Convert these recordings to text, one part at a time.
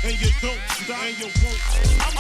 And you don't stop, and you won't. I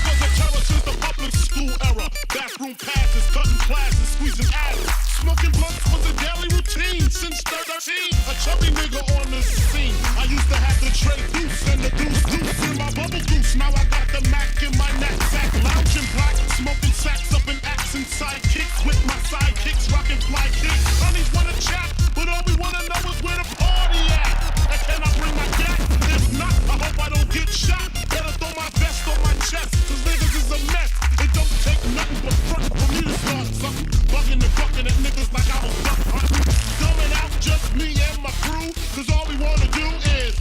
was a terror since the public school era. Bathroom passes, cutting classes, squeezing asses. Smoking blunts was a daily routine since 13. A chubby nigga on the scene. I used to have the tray deuce and the deuce in my bubble goose. Now I got the Mac in my knapsack, lounging black, smoking sacks up in axe and sidekicks with my sidekicks, rocking fly kicks. Honeys wanna chat, but all we wanna know is where the party at. And can I bring my gat? If not, I hope I don't get shot. Better throw my vest on my chest, cause niggas is a mess. It don't take nothing but front for me to start something. Bugging and bucking at niggas like I was duck hunting. Coming out just me and my crew, cause all we wanna do is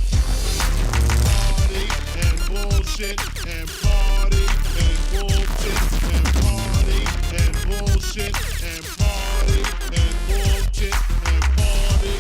party and bullshit and party and bullshit and party and bullshit and party and bullshit and party.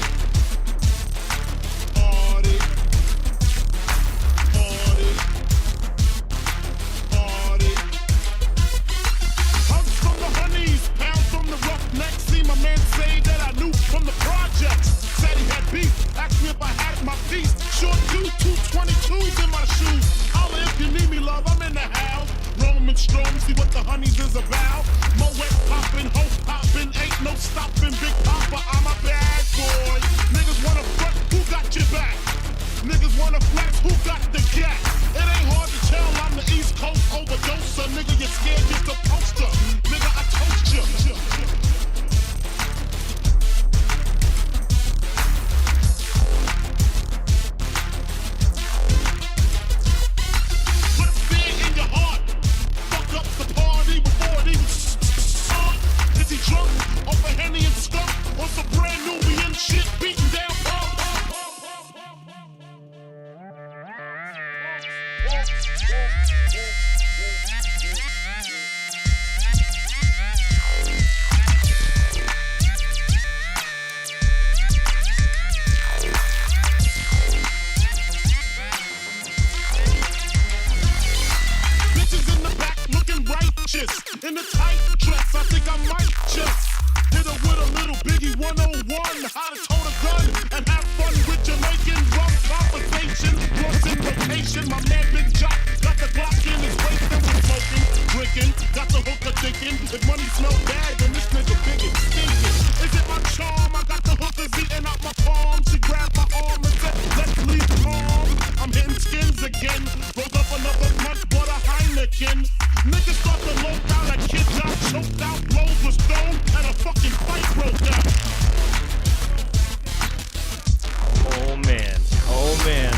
My man say that I knew from the projects. Said he had beef, asked me if I had my piece. Short 222s in my shoes. Holla if you need me, love, I'm in the house. Roman strong, see what the honeys is about. Moet poppin', hope poppin', ain't no stoppin'. Big Papa, I'm a bad boy. Niggas wanna front, who got your back? Niggas wanna flex, who got the gap? It ain't hard to tell I'm the East Coast overdoser. Nigga, you scared just a poster. Nigga, I toast you. Drunk, over Henny and skunk, on some brand new shit, beating down bitches in the back looking righteous, in a tight dress, I think I might just hit her with a little Biggie 101, how to tote a gun and have fun with Jamaican rum conversation, plus in rotation. My man Big Jock got the Glock in his waist and we're smoking, drinking, got the hooker thinking, if money smell bad, then this nigga big and stinking. Is it my charm? I got the hookers eating out my palm. She grabbed my arm and said, let's leave calm. I'm hitting skins again, rolled up another punch, bought a Heineken. Niggas start to low down, a kid got choked out, blows were stoned, and a fucking fight broke out. Oh man, oh man.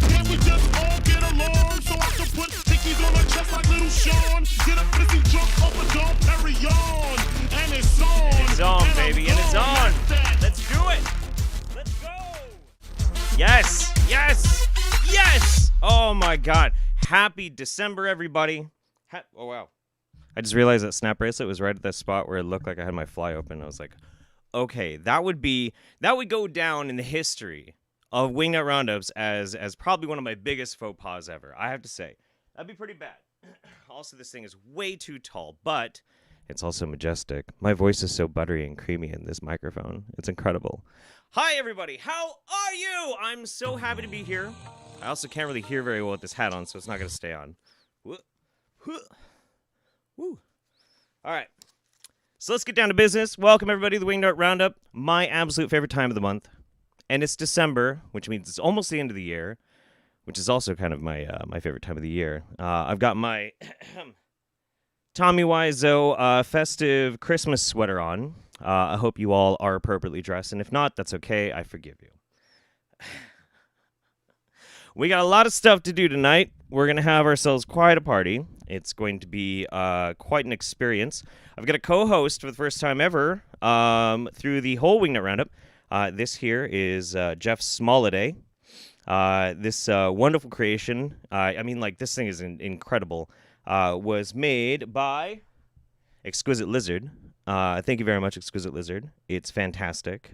Can't we just all get along so I can put stickies on her chest like little Sean? Get a pissy drunk off a Dom Perignon, and it's on. It's on, and baby, and it's on. Let's do it. Let's go. Yes, yes, yes. Oh my God. Happy December, everybody. Oh, wow. I just realized that snap bracelet was right at that spot where it looked like I had my fly open. I was like, okay, that would go down in the history of Wingnut Roundups as probably one of my biggest faux pas ever. I have to say, that'd be pretty bad. Also, this thing is way too tall, but it's also majestic. My voice is so buttery and creamy in this microphone. It's incredible. Hi, everybody. How are you? I'm so happy to be here. I also can't really hear very well with this hat on, so it's not going to stay on. Woo. All right. So let's get down to business. Welcome, everybody, to the Wingnut Roundup, my absolute favorite time of the month. And it's December, which means it's almost the end of the year, which is also kind of my favorite time of the year. I've got my Tommy Wiseau festive Christmas sweater on. I hope you all are appropriately dressed, and if not, that's okay. I forgive you. We got a lot of stuff to do tonight. We're going to have ourselves quite a party. It's going to be quite an experience. I've got a co-host for the first time ever through the whole Wingnut Roundup. This here is Jeff Smolliday. This wonderful creation, I mean, like, this thing is incredible, was made by Exquisite Lizard. Thank you very much, Exquisite Lizard. It's fantastic.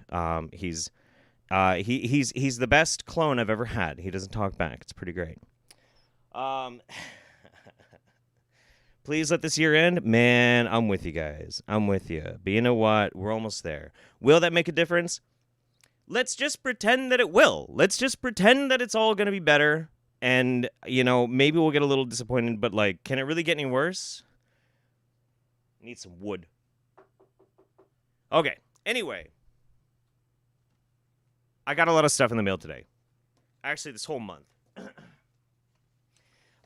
He's the best clone I've ever had. He doesn't talk back. It's pretty great. Please let this year end. Man, I'm with you guys. I'm with you. But you know what? We're almost there. Will that make a difference? Let's just pretend that it will. Let's just pretend that it's all going to be better. And, you know, maybe we'll get a little disappointed, but, like, can it really get any worse? Need some wood. Okay. Anyway. I got a lot of stuff in the mail today. Actually, this whole month.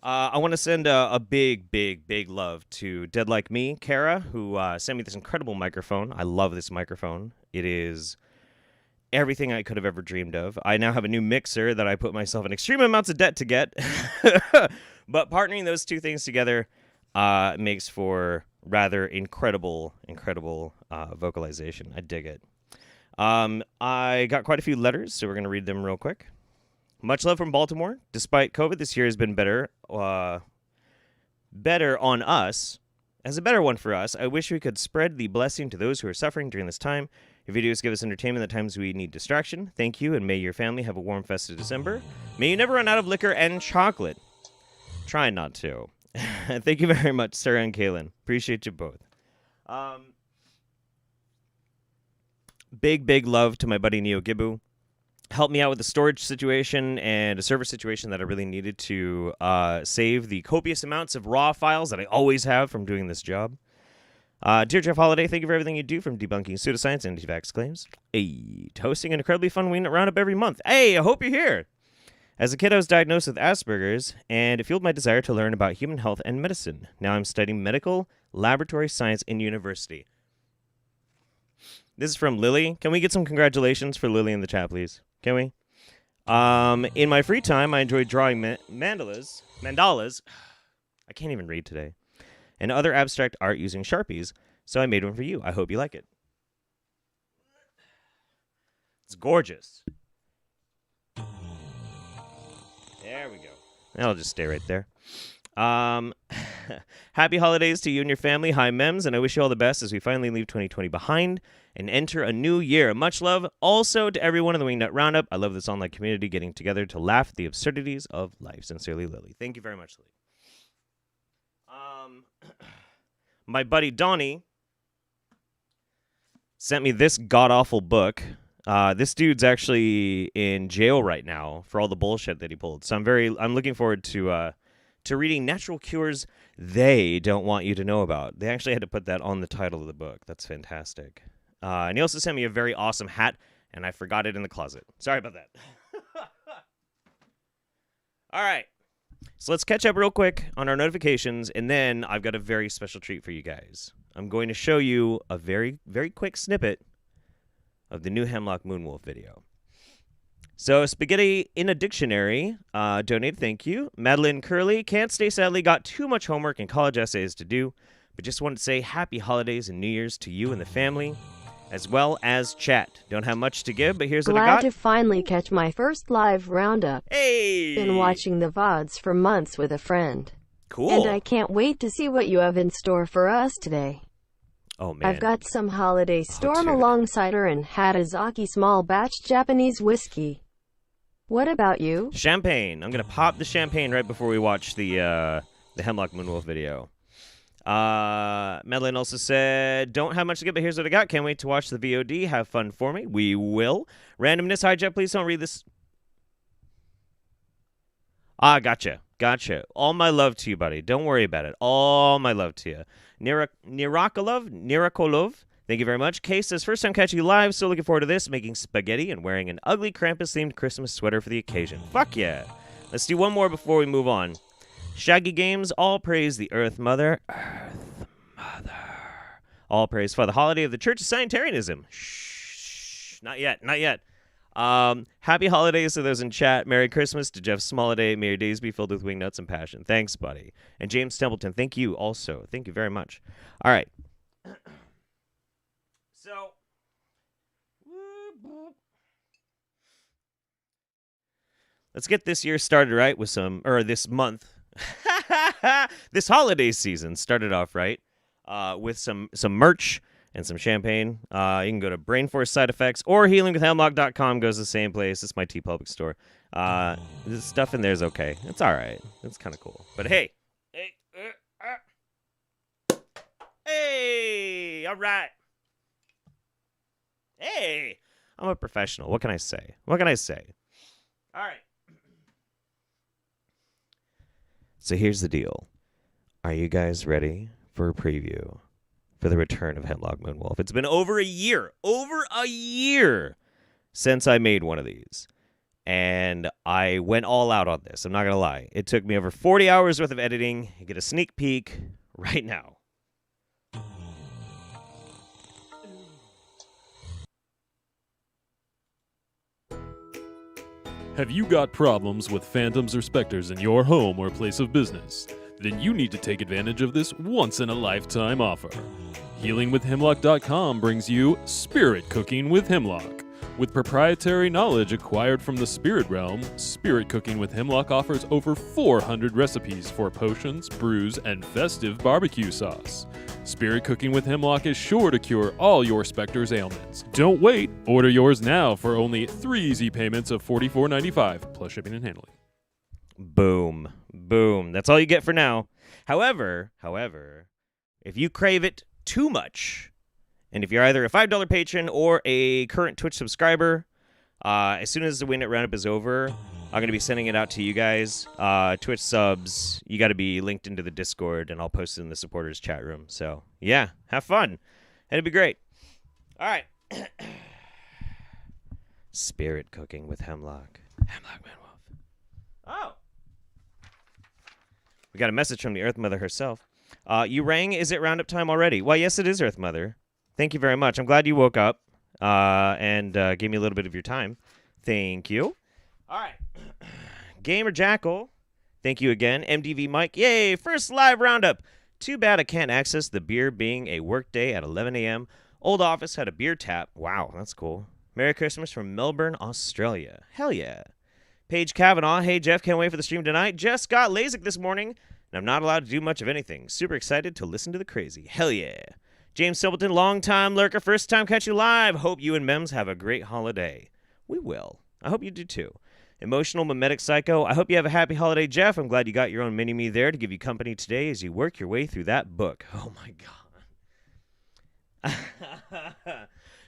I want to send a big, big, big love to Dead Like Me, Kara, who sent me this incredible microphone. I love this microphone. It is everything I could have ever dreamed of. I now have a new mixer that I put myself in extreme amounts of debt to get. But partnering those two things together makes for rather incredible vocalization. I dig it. I got quite a few letters, so we're going to read them real quick. Much love from Baltimore. Despite COVID, this year has been better on us. As a better one for us, I wish we could spread the blessing to those who are suffering during this time. Your videos give us entertainment at times we need distraction. Thank you, and may your family have a warm festive December. May you never run out of liquor and chocolate. Try not to. Thank you very much, Sarah and Kaylin. Appreciate you both. Big love to my buddy Neo Gibu. Helped me out with the storage situation and a server situation that I really needed to save the copious amounts of raw files that I always have from doing this job. Dear Jeff Holiday, thank you for everything you do, from debunking pseudoscience and anti-vax claims. Hey, hosting an incredibly fun Wingnut Roundup every month. Hey, I hope you're here. As a kid, I was diagnosed with Asperger's, and it fueled my desire to learn about human health and medicine. Now I'm studying medical laboratory science in university. This is from Lily. Can we get some congratulations for Lily in the chat, please? Can we? In my free time, I enjoy drawing mandalas. I can't even read today. And other abstract art using Sharpies, so I made one for you. I hope you like it. It's gorgeous. There we go. I'll just stay right there. Happy holidays to you and your family. Hi, Mems, and I wish you all the best as we finally leave 2020 behind and enter a new year. Much love also to everyone in the Wingnut Roundup. I love this online community getting together to laugh at the absurdities of life. Sincerely, Lily. Thank you very much, Lily. My buddy Donnie sent me this god-awful book. This dude's actually in jail right now for all the bullshit that he pulled. So I'm looking forward to reading Natural Cures They Don't Want You to Know About. They actually had to put that on the title of the book. That's fantastic. And he also sent me a very awesome hat, and I forgot it in the closet. Sorry about that. All right. So let's catch up real quick on our notifications, and then I've got a very special treat for you guys. I'm going to show you a very, very quick snippet of the new Hemlock Moonwolf video. So, Spaghetti in a Dictionary, donate, thank you. Madeline Curley, can't stay sadly, got too much homework and college essays to do, but just wanted to say happy holidays and New Year's to you and the family, as well as chat. Don't have much to give, but here's what I got. Glad to finally catch my first live roundup. Hey! Been watching the VODs for months with a friend. Cool. And I can't wait to see what you have in store for us today. Oh, man. I've got some holiday storm dude. along cider and Hatazaki small batch Japanese whiskey. What about you? Champagne. I'm going to pop the champagne right before we watch the Hemlock Moonwolf video. Madeline also said, don't have much to get, but here's what I got. Can't wait to watch the VOD. Have fun for me. We will. Randomness. Hi, Jeff. Please don't read this. Gotcha. All my love to you, buddy. Don't worry about it. All my love to you. Nirakolov. Thank you very much. Case says, first time catching you live, so looking forward to this. Making spaghetti and wearing an ugly Krampus-themed Christmas sweater for the occasion. Fuck yeah. Let's do one more before we move on. Shaggy Games, all praise the Earth Mother. Earth Mother. All praise for the holiday of the Church of Scientarianism. Shh. Not yet. Happy holidays to those in chat. Merry Christmas to Jeff Smolliday. May your days be filled with wingnuts and passion. Thanks, buddy. And James Templeton, thank you also. Thank you very much. All right. So, let's get this year started right with this month. This holiday season started off right with some merch and some champagne. You can go to Brainforce Side Effects or healingwithhemlock.com goes to the same place. It's my TeePublic store. The stuff in there is okay. It's all right. It's kind of cool. But hey, hey, all right. Hey, I'm a professional. What can I say? All right. So here's the deal. Are you guys ready for a preview for the return of Hemlock Moonwolf? It's been over a year since I made one of these. And I went all out on this. I'm not going to lie. It took me over 40 hours worth of editing. You get a sneak peek right now. Have you got problems with phantoms or specters in your home or place of business? Then you need to take advantage of this once-in-a-lifetime offer. HealingWithHemlock.com brings you Spirit Cooking with Hemlock. With proprietary knowledge acquired from the spirit realm, Spirit Cooking with Hemlock offers over 400 recipes for potions, brews, and festive barbecue sauce. Spirit Cooking with Hemlock is sure to cure all your specter's ailments. Don't wait. Order yours now for only 3 easy payments of $44.95 plus shipping and handling. Boom. That's all you get for now. However, if you crave it too much, and if you're either a $5 patron or a current Twitch subscriber, as soon as the Wingnut Roundup is over, I'm going to be sending it out to you guys. Twitch subs, you got to be linked into the Discord, and I'll post it in the supporters chat room. So, yeah, have fun. It'll be great. All right. Spirit Cooking with Hemlock. Hemlock Moonwolf. Oh. We got a message from the Earth Mother herself. You rang? Is it Roundup time already? Well, yes, it is, Earth Mother. Thank you very much. I'm glad you woke up and gave me a little bit of your time. Thank you. All right. Gamer Jackal, thank you again. MDV Mike, yay, first live Roundup. Too bad I can't access the beer being a work day at 11 a.m. Old office had a beer tap. Wow, that's cool. Merry Christmas from Melbourne, Australia. Hell yeah. Paige Kavanaugh, hey Jeff, can't wait for the stream tonight. Just got LASIK this morning, and I'm not allowed to do much of anything. Super excited to listen to the crazy. Hell yeah. James Simpleton, long-time lurker, first time catch you live. Hope you and Mems have a great holiday. We will. I hope you do too. Emotional Mimetic Psycho, I hope you have a happy holiday, Jeff. I'm glad you got your own mini-me there to give you company today as you work your way through that book. Oh my god.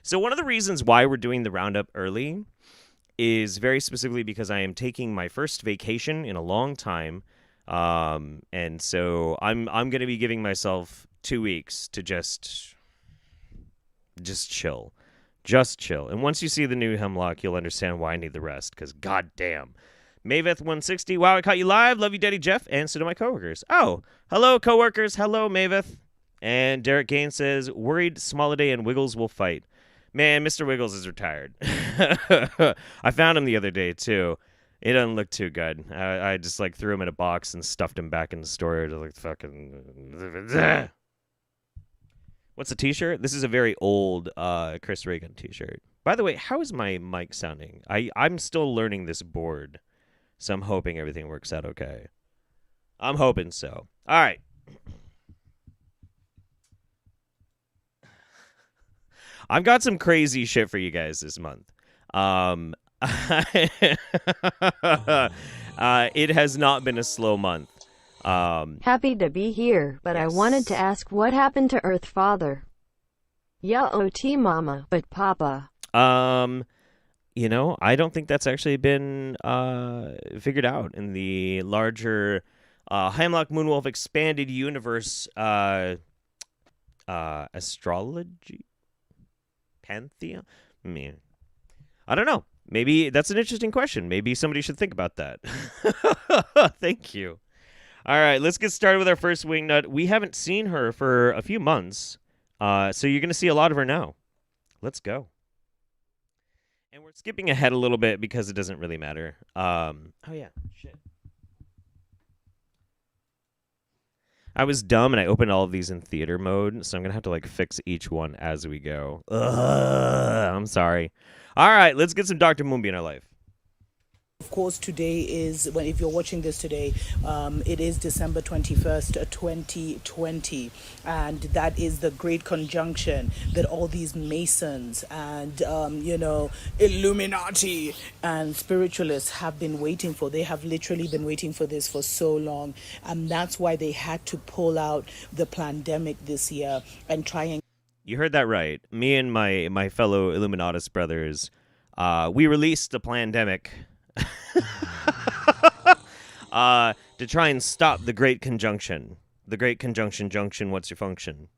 So one of the reasons why we're doing the Roundup early is very specifically because I am taking my first vacation in a long time. And so I'm going to be giving myself 2 weeks to just chill. Just chill. And once you see the new Hemlock, you'll understand why I need the rest, because goddamn. Maveth160, wow, I caught you live. Love you, Daddy Jeff, and so do my coworkers. Oh, hello, coworkers. Hello, Maveth. And Derek Gaines says, worried Smoliday and Wiggles will fight. Man, Mr. Wiggles is retired. I found him the other day, too. It doesn't look too good. I just, threw him in a box and stuffed him back in the storage. Fucking... What's the t-shirt? This is a very old Chris Reagan t-shirt. By the way, how is my mic sounding? I'm still learning this board, so I'm hoping everything works out okay. I'm hoping so. All right. I've got some crazy shit for you guys this month. It has not been a slow month. Happy to be here, but yes. I wanted to ask what happened to Earth Father. Yeah, OT Mama, but Papa. I don't think that's actually been figured out in the larger Hemlock Moonwolf expanded universe astrology pantheon. I don't know. Maybe that's an interesting question. Maybe somebody should think about that. Thank you. All right, let's get started with our first Wingnut. We haven't seen her for a few months, so you're going to see a lot of her now. Let's go. And we're skipping ahead a little bit because it doesn't really matter. Oh, yeah, shit. I was dumb, and I opened all of these in theater mode, so I'm going to have to, fix each one as we go. Ugh, I'm sorry. All right, let's get some Dr. Mumbi in our life. Of course, today is, when if you're watching this today, it is December 21st, 2020, and that is the great conjunction that all these Masons and Illuminati and spiritualists have been waiting for. They have literally been waiting for this for so long, and that's why they had to pull out the pandemic this year and try and. You heard that right. Me and my fellow Illuminatus brothers, we released the pandemic to try and stop the Great Conjunction. The Great Conjunction Junction, what's your function?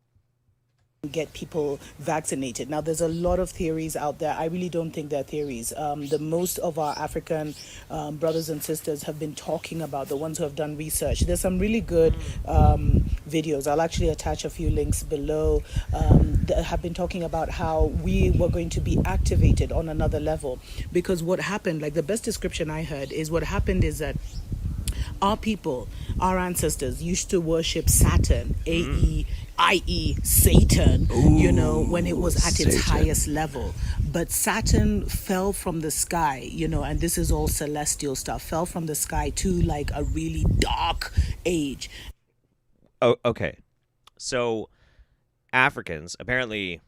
Get people vaccinated. Now, there's a lot of theories out there. I really don't think they're theories. The most of our African brothers and sisters have been talking about, the ones who have done research. There's some really good videos. I'll actually attach a few links below that have been talking about how we were going to be activated on another level. Because what happened, like the best description I heard is what happened is that our people, our ancestors used to worship Saturn, i.e. Satan, when it was at its highest level. But Saturn fell from the sky, and this is all celestial stuff, fell from the sky to like a really dark age. Oh, okay. So Africans, apparently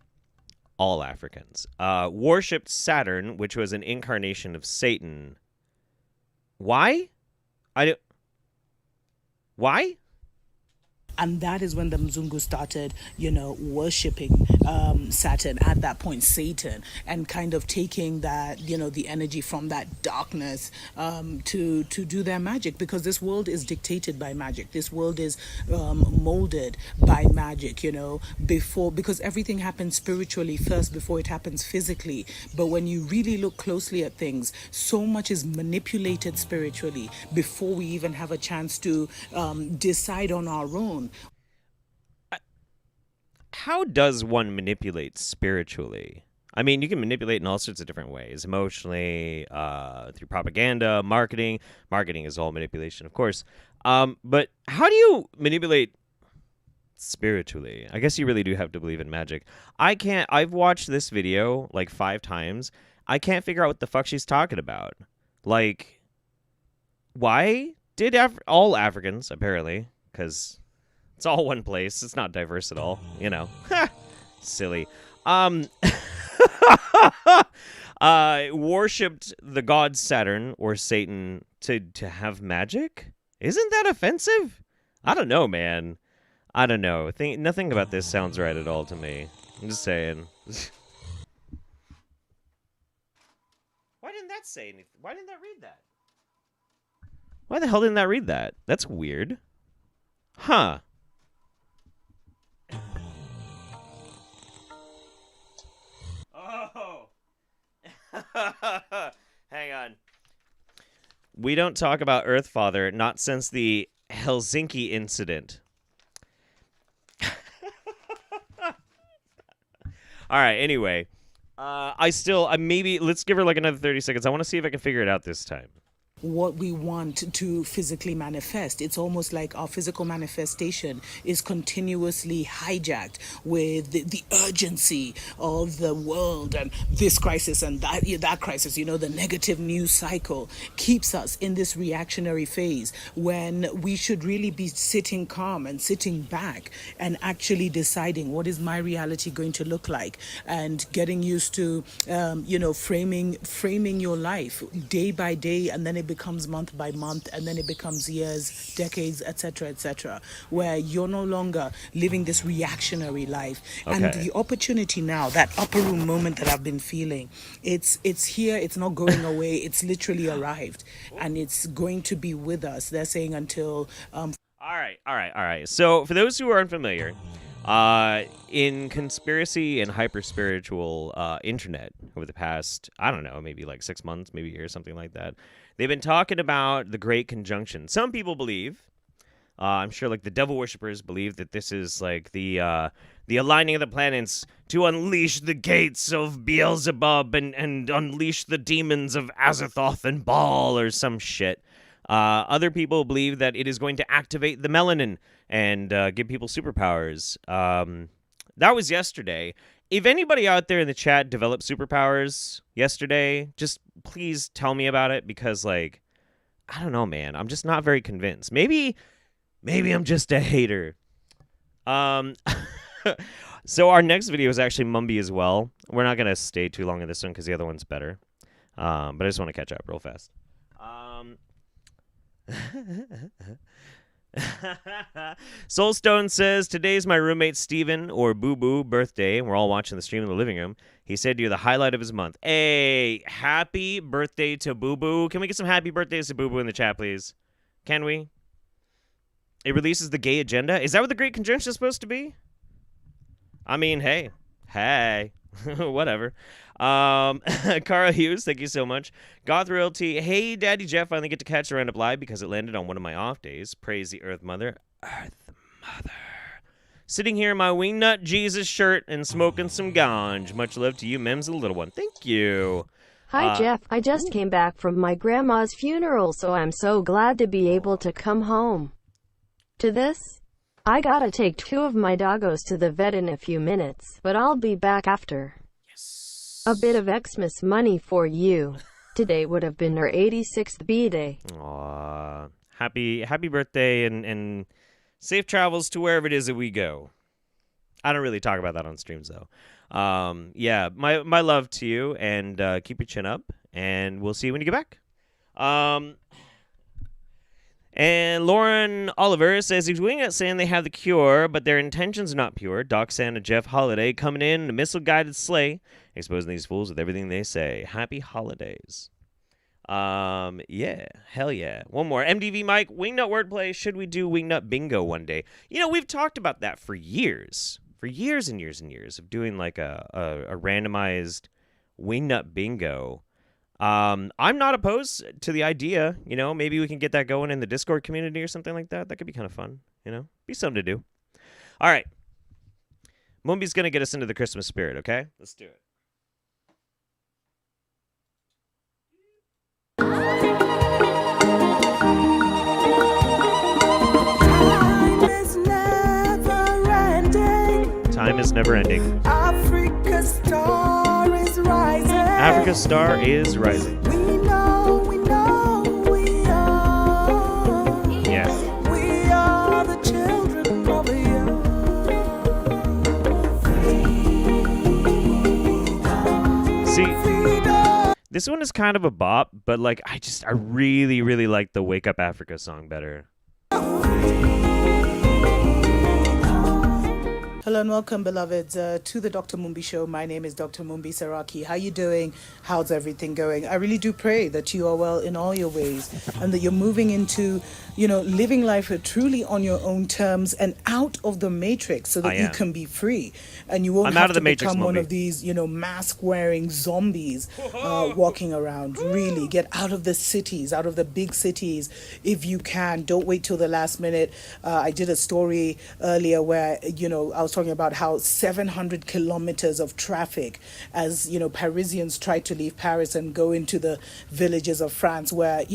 all Africans, worshipped Saturn, which was an incarnation of Satan. Why? Why? And that is when the Mzungu started, worshipping Saturn, at that point, Satan, and kind of taking that, the energy from that darkness to do their magic, because this world is dictated by magic. This world is molded by magic, because everything happens spiritually first before it happens physically. But when you really look closely at things, so much is manipulated spiritually before we even have a chance to decide on our own. How does one manipulate spiritually? I mean, you can manipulate in all sorts of different ways. Emotionally, through propaganda, marketing. Marketing is all manipulation, of course. But how do you manipulate spiritually? I guess you really do have to believe in magic. I've watched this video like 5 times. I can't figure out what the fuck she's talking about. Like, why did all Africans, apparently, because it's all one place. It's not diverse at all, Silly. Worshipped the god Saturn or Satan to have magic? Isn't that offensive? I don't know, man. I don't know. Nothing about this sounds right at all to me. I'm just saying. Why didn't that say anything? Why didn't that read that? Why the hell didn't that read that? That's weird. Huh. Oh. Hang on. We don't talk about Earthfather, not since the Helsinki incident. All right, anyway. Maybe, let's give her like another 30 seconds. I want to see if I can figure it out this time. What we want to physically manifest. It's almost like our physical manifestation is continuously hijacked with the urgency of the world and this crisis and that crisis. The negative news cycle keeps us in this reactionary phase when we should really be sitting calm and sitting back and actually deciding what is my reality going to look like, and getting used to framing your life day by day, and then it becomes month by month, and then it becomes years, decades, etc., where you're no longer living this reactionary life. Okay. And the opportunity now, that upper room moment that I've been feeling, it's here, it's not going away, it's literally arrived, and it's going to be with us. They're saying until All right. So, for those who are unfamiliar, in conspiracy and hyper-spiritual internet over the past, I don't know, maybe like 6 months, maybe a year, something like that, they've been talking about the Great Conjunction. Some people believe, I'm sure like the devil worshippers believe, that this is like the aligning of the planets to unleash the gates of Beelzebub and unleash the demons of Azathoth and Baal or some shit. Other people believe that it is going to activate the melanin and give people superpowers. That was yesterday. If anybody out there in the chat developed superpowers yesterday, just please tell me about it because, like, I don't know, man. I'm just not very convinced. Maybe I'm just a hater. So our next video is actually Mumbi as well. We're not gonna stay too long in this one because the other one's better. But I just want to catch up real fast. Soulstone says, today's my roommate Steven, or Boo Boo, birthday, and we're all watching the stream in the living room. He said you're the highlight of his month. Hey, happy birthday to Boo Boo. Can we get some happy birthdays to Boo Boo in the chat, please? Can we? It releases the gay agenda? Is that what the Great Conjunction is supposed to be? I mean, hey. Whatever. Cara Hughes, thank you so much. Goth Royalty, hey, Daddy Jeff, finally get to catch the Roundup live because it landed on one of my off days. Praise the Earth Mother. Earth Mother. Sitting here in my Wingnut Jesus shirt and smoking some ganj. Much love to you, Mems, the little one. Thank you. Hi, Jeff. I just came back from my grandma's funeral, so I'm so glad to be able to come home. To this, I gotta take 2 of my doggos to the vet in a few minutes, but I'll be back after. Yes. A bit of Xmas money for you. Today would have been her 86th B-day. Aww. Happy birthday and safe travels to wherever it is that we go. I don't really talk about that on streams, though. Yeah, my love to you, and keep your chin up, and we'll see you when you get back. And Lauren Oliver says he's Wingnut saying they have the cure, but their intentions are not pure. Doc Santa Jeff Holiday coming in a missile-guided sleigh, exposing these fools with everything they say. Happy holidays. Yeah, hell yeah. One more. MDV Mike, Wingnut wordplay. Should we do Wingnut bingo one day? You know, we've talked about that for years. For years and years and years of doing like a randomized Wingnut bingo. I'm not opposed to the idea. You know, maybe we can get that going in the Discord community or something like that. That could be kind of fun. You know, be something to do. All right. Mumbi's going to get us into the Christmas spirit, okay? Let's do it. Time is never ending. Africa's star is rising. Africa's star is rising. We know, we are. Yeah. We are the children of the young. See, this one is kind of a bop, but like I really, really like the Wake Up Africa song better. Hello and welcome, beloveds, to the Dr. Mumbi Show. My name is Dr. Mumbi Saraki. How you doing? How's everything going? I really do pray that you are well in all your ways and that you're moving into, living life truly on your own terms and out of the matrix so that you can be free. And you won't have to become one of these, mask-wearing zombies walking around. Really, get out of the cities, out of the big cities if you can. Don't wait till the last minute. I did a story earlier where, I was talking about how 700 kilometers of traffic as, Parisians tried to leave Paris and go into the villages of France where,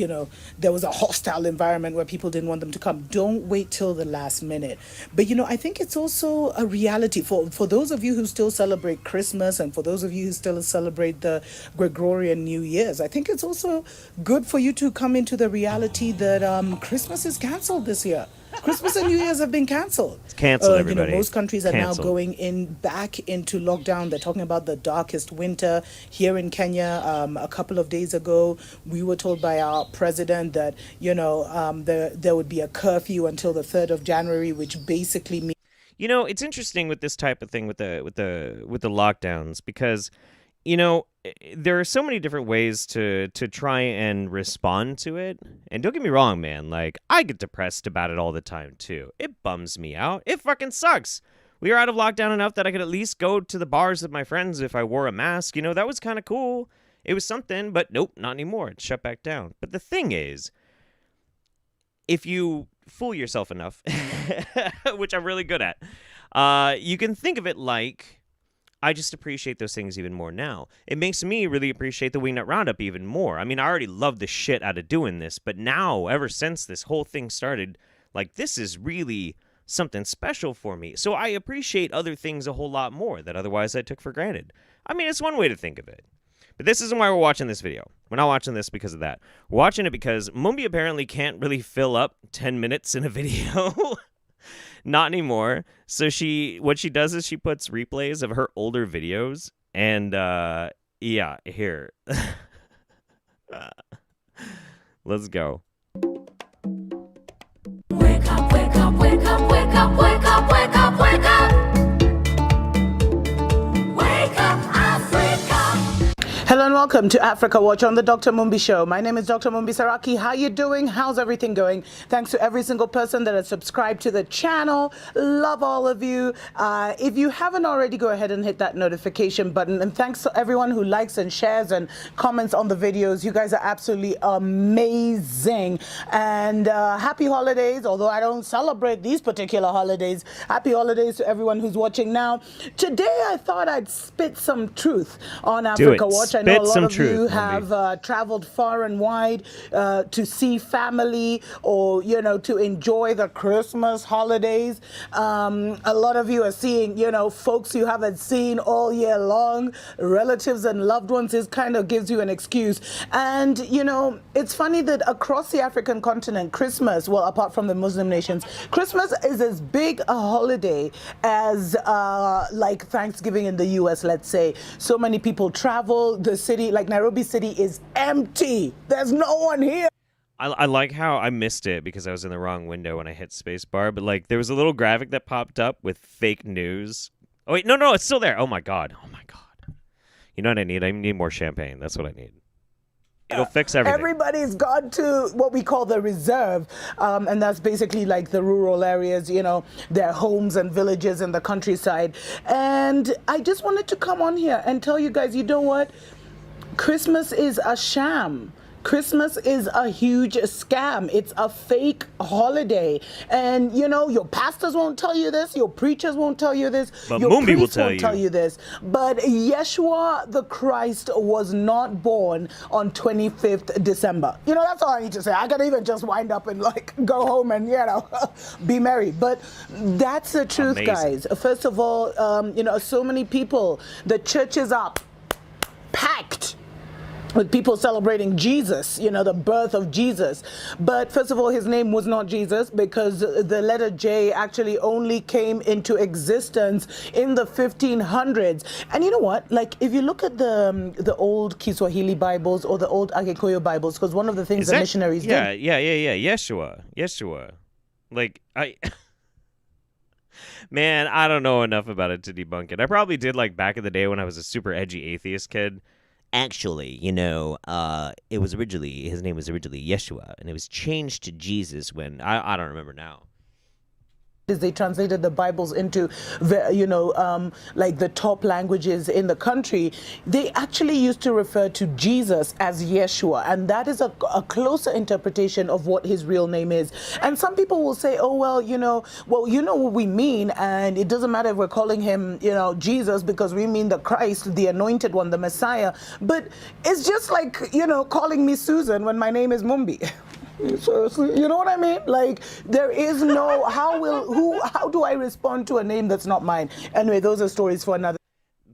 there was a hostile environment where people didn't want them to come. Don't wait till the last minute. But, I think it's also a reality for those of you who still celebrate Christmas and for those of you who still celebrate the Gregorian New Year's. I think it's also good for you to come into the reality that Christmas is canceled this year. Christmas and New Year's have been cancelled. It's cancelled, everybody. Most countries are now going back into lockdown. They're talking about the darkest winter. Here in Kenya, a couple of days ago, we were told by our president that, there would be a curfew until the 3rd of January, which basically means... It's interesting with this type of thing with the lockdowns because, there are so many different ways to try and respond to it. And don't get me wrong, man. Like, I get depressed about it all the time, too. It bums me out. It fucking sucks. We were out of lockdown enough that I could at least go to the bars with my friends if I wore a mask. That was kind of cool. It was something, but nope, not anymore. It's shut back down. But the thing is, if you fool yourself enough, which I'm really good at, you can think of it like... I just appreciate those things even more now. It makes me really appreciate the Wingnut Roundup even more. I mean, I already love the shit out of doing this, but now, ever since this whole thing started, like, this is really something special for me. So I appreciate other things a whole lot more that otherwise I took for granted. I mean, it's one way to think of it. But this isn't why we're watching this video. We're not watching this because of that. We're watching it because Mumbi apparently can't really fill up 10 minutes in a video. Not anymore. So what she does is she puts replays of her older videos. And, yeah, here. Let's go. Wake up, wake up, wake up, wake up, wake up, wake up, wake up. Wake up, Africa. Hello and welcome to Africa Watch on the Dr. Mumbi Show. My name is Dr. Mumbi Saraki. How you doing? How's everything going? Thanks to every single person that has subscribed to the channel. Love all of you. If you haven't already, go ahead and hit that notification button. And thanks to everyone who likes and shares and comments on the videos. You guys are absolutely amazing. And happy holidays, although I don't celebrate these particular holidays. Happy holidays to everyone who's watching now. Today, I thought I'd spit some truth on Africa Watch. I know a lot of you have traveled far and wide to see family or, you know, to enjoy the Christmas holidays. A lot of you are seeing, you know, folks you haven't seen all year long, relatives and loved ones. It kind of gives you an excuse. And, you know, it's funny that across the African continent, Christmas, well, apart from the Muslim nations, Christmas is as big a holiday as like Thanksgiving in the US, let's say. So many people travel. The city, like Nairobi City, is empty. There's no one here. I like how I missed it because I was in the wrong window when I hit spacebar, but like there was a little graphic that popped up with fake news. Oh wait, no, it's still there. Oh my god. You know what I need? I need more champagne. That's what I need. It'll fix everything. Everybody's gone to what we call the reserve, and that's basically like the rural areas, you know, their homes and villages in the countryside. And I just wanted to come on here and tell you guys, you know what? Christmas is a sham. Christmas is a huge scam. It's a fake holiday. And, you know, your pastors won't tell you this. Your preachers won't tell you this. But your Mumbi will priests tell won't tell you this. But Yeshua the Christ was not born on 25th December. You know, that's all I need to say. I could even just wind up and, like, go home and, you know, be merry. But that's the truth, guys. First of all, you know, so many people, the churches are packed with people celebrating Jesus, you know, the birth of Jesus. But first of all, his name was not Jesus because the letter J actually only came into existence in the 1500s. And you know what? Like, if you look at the old Kiswahili Bibles or the old Agikuyu Bibles, because one of the things the missionaries did. Yeah. Yeshua. Like, man, I don't know enough about it to debunk it. I probably did, like, back in the day when I was a super edgy atheist kid. Actually, you know, his name was originally Yeshua, and it was changed to Jesus when, I don't remember now. They translated the Bibles into, you know, like the top languages in the country. They actually used to refer to Jesus as Yeshua, and that is a closer interpretation of what his real name is. And some people will say, oh, well, you know what we mean, and it doesn't matter if we're calling him, you know, Jesus, because we mean the Christ, the anointed one, the Messiah. But it's just like, you know, calling me Susan when my name is Mumbi. Seriously, you know what I mean? Like, there is no how do I respond to a name that's not mine? Anyway, those are stories for another.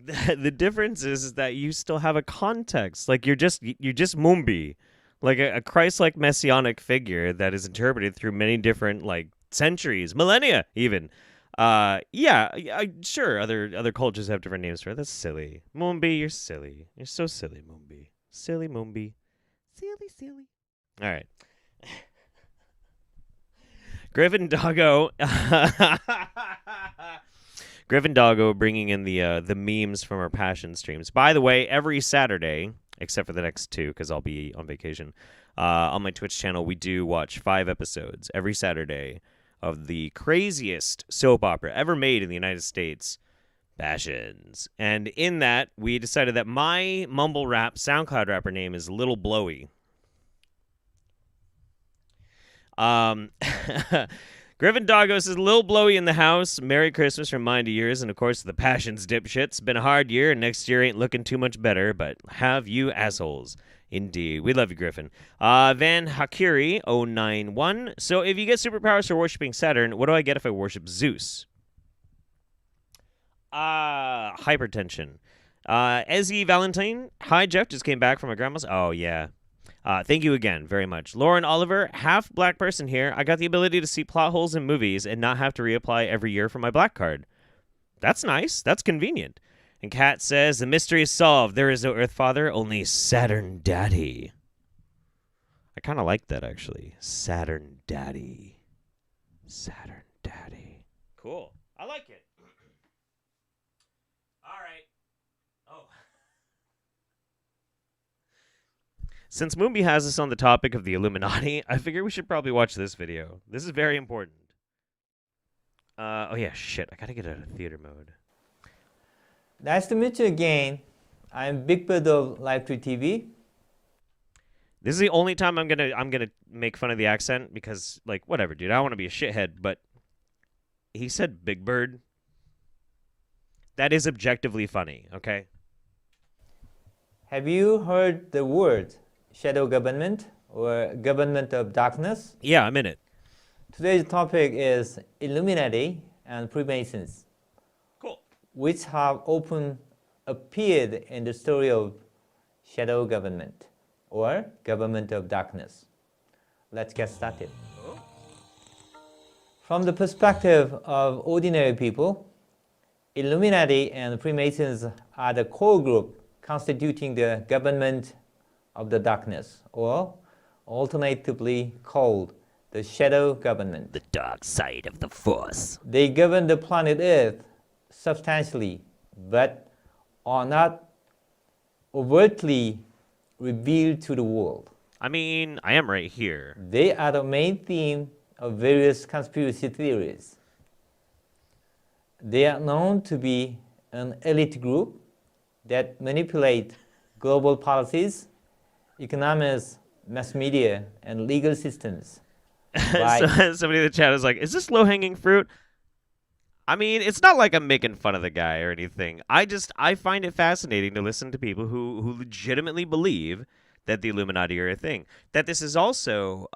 The difference is that you still have a context. Like, you're just Mumbi, like a Christ-like messianic figure that is interpreted through many different, like, centuries, millennia even. Sure, other cultures have different names for it. That's silly. Mumbi, you're silly. You're so silly, Mumbi. Silly Mumbi. Silly. All right. Griffin Doggo bringing in the memes from our passion streams. By the way, every Saturday, except for the next two because I'll be on vacation, on my Twitch channel, we do watch 5 episodes every Saturday of the craziest soap opera ever made in the United States, Passions. And in that, we decided that my mumble rap SoundCloud rapper name is Little Blowy. Griffin Doggo says, Lil Blowy in the house. Merry Christmas from mine to yours. And of course, the Passions dipshits. Been a hard year, and next year ain't looking too much better, but have you assholes. Indeed. We love you, Griffin. Van Hakiri 091. So if you get superpowers for worshiping Saturn, what do I get if I worship Zeus? Hypertension. Ezzy Valentine. Hi, Jeff. Just came back from my grandma's. Oh, yeah. Thank you again very much. Lauren Oliver, half black person here. I got the ability to see plot holes in movies and not have to reapply every year for my black card. That's nice. That's convenient. And Kat says, the mystery is solved. There is no Earth Father, only Saturn Daddy. I kind of like that, actually. Saturn Daddy. Saturn Daddy. Cool. I like it. All right. Oh. Since Mumbi has us on the topic of the Illuminati, I figure we should probably watch this video. This is very important. Oh yeah, shit. I gotta get out of theater mode. Nice to meet you again. I'm Big Bird of Live 3 TV. This is the only time I'm gonna make fun of the accent because, like, whatever, dude. I don't want to be a shithead, but he said Big Bird. That is objectively funny, okay? Have you heard the word shadow government or government of darkness? Yeah, I'm in it. Today's topic is Illuminati and Freemasons, Cool. which have often appeared in the story of shadow government or government of darkness. Let's get started. From the perspective of ordinary people, Illuminati and Freemasons are the core group constituting the government of the darkness, or alternatively called the shadow government. The dark side of the Force. They govern the planet Earth substantially, but are not overtly revealed to the world. I mean, I am right here. They are the main theme of various conspiracy theories. They are known to be an elite group that manipulate global policies, economics, mass media, and legal systems. So, somebody in the chat is like, is this low-hanging fruit? I mean, it's not like I'm making fun of the guy or anything. I find it fascinating to listen to people who legitimately believe that the Illuminati are a thing. That this is also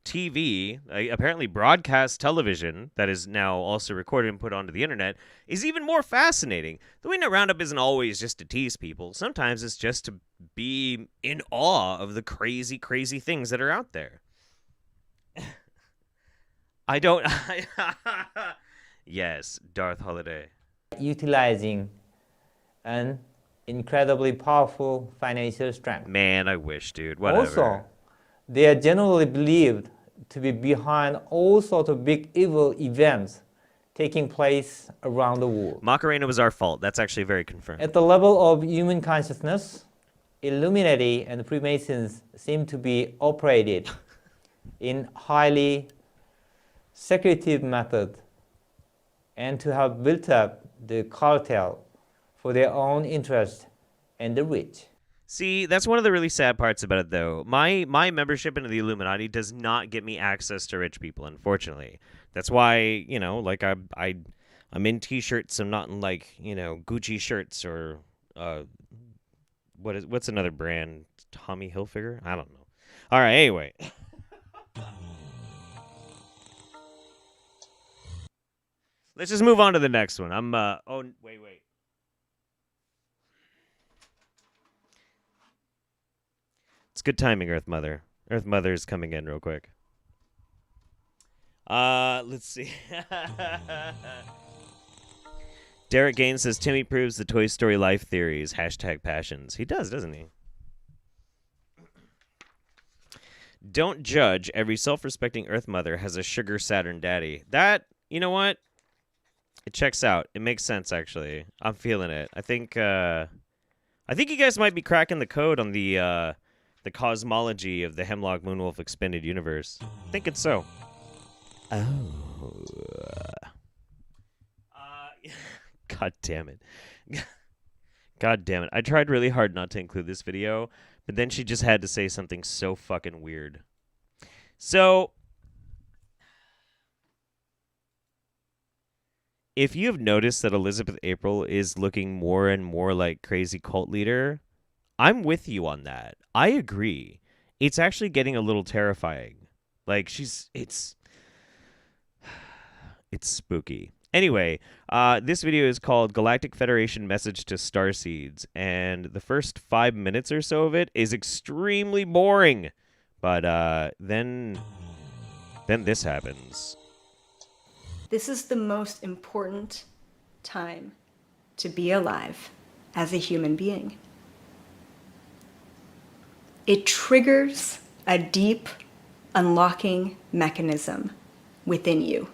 TV, apparently broadcast television, that is now also recorded and put onto the internet, is even more fascinating. The Wingnut Roundup isn't always just to tease people. Sometimes it's just to be in awe of the crazy, crazy things that are out there. I don't... Yes, Darth Holiday. Utilizing an incredibly powerful financial strength. Man, I wish, dude. Whatever. Also, they are generally believed to be behind all sorts of big evil events taking place around the world. Macarena was our fault. That's actually very confirmed. At the level of human consciousness, Illuminati and Freemasons seem to be operated in highly secretive method and to have built up the cartel for their own interest and the rich. See, that's one of the really sad parts about it, though. My membership into the Illuminati does not get me access to rich people, unfortunately. That's why, you know, like I'm in T-shirts. I'm not in, like, you know, Gucci shirts or what's another brand? Tommy Hilfiger? I don't know. All right, anyway. Let's just move on to the next one. Oh, wait. It's good timing, Earth Mother. Earth Mother is coming in real quick. Let's see. Derek Gaines says, Timmy proves the Toy Story life theories. #passions. He does, doesn't he? Don't judge. Every self-respecting Earth Mother has a sugar Saturn daddy. That, you know what? It checks out. It makes sense, actually. I'm feeling it. I think you guys might be cracking the code on the cosmology of the Hemlock Moonwolf expanded universe. Thinking so. Oh. God damn it. God damn it. I tried really hard not to include this video, but then she just had to say something so fucking weird. So, if you have noticed that Elizabeth April is looking more and more like crazy cult leader, I'm with you on that. I agree. It's actually getting a little terrifying. Like, it's spooky. Anyway, this video is called Galactic Federation Message to Starseeds, and the first 5 minutes or so of it is extremely boring. But then this happens. This is the most important time to be alive as a human being. It triggers a deep unlocking mechanism within you.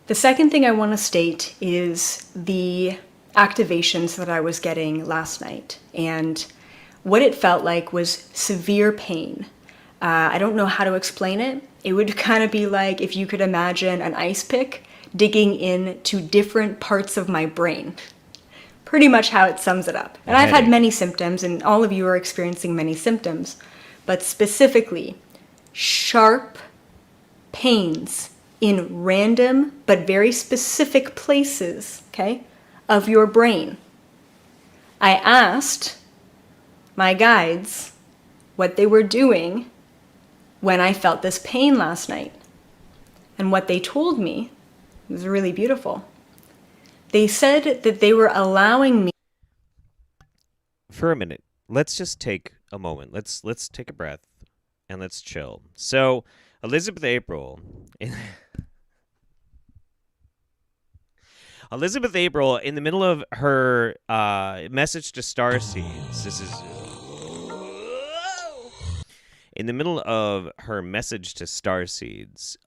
The second thing I want to state is the activations that I was getting last night, and what it felt like was severe pain. I don't know how to explain it. It would kind of be like if you could imagine an ice pick digging into different parts of my brain. Pretty much how it sums it up. And I've had many symptoms, and all of you are experiencing many symptoms, but specifically sharp pains in random but very specific places, okay, of your brain. I asked my guides what they were doing when I felt this pain last night. And what they told me was really beautiful. They said that they were allowing me. For a minute, let's just take a moment. Let's take a breath and let's chill. So, Elizabeth April in the middle of her message to Starseeds. This is in the middle of her message to Starseeds.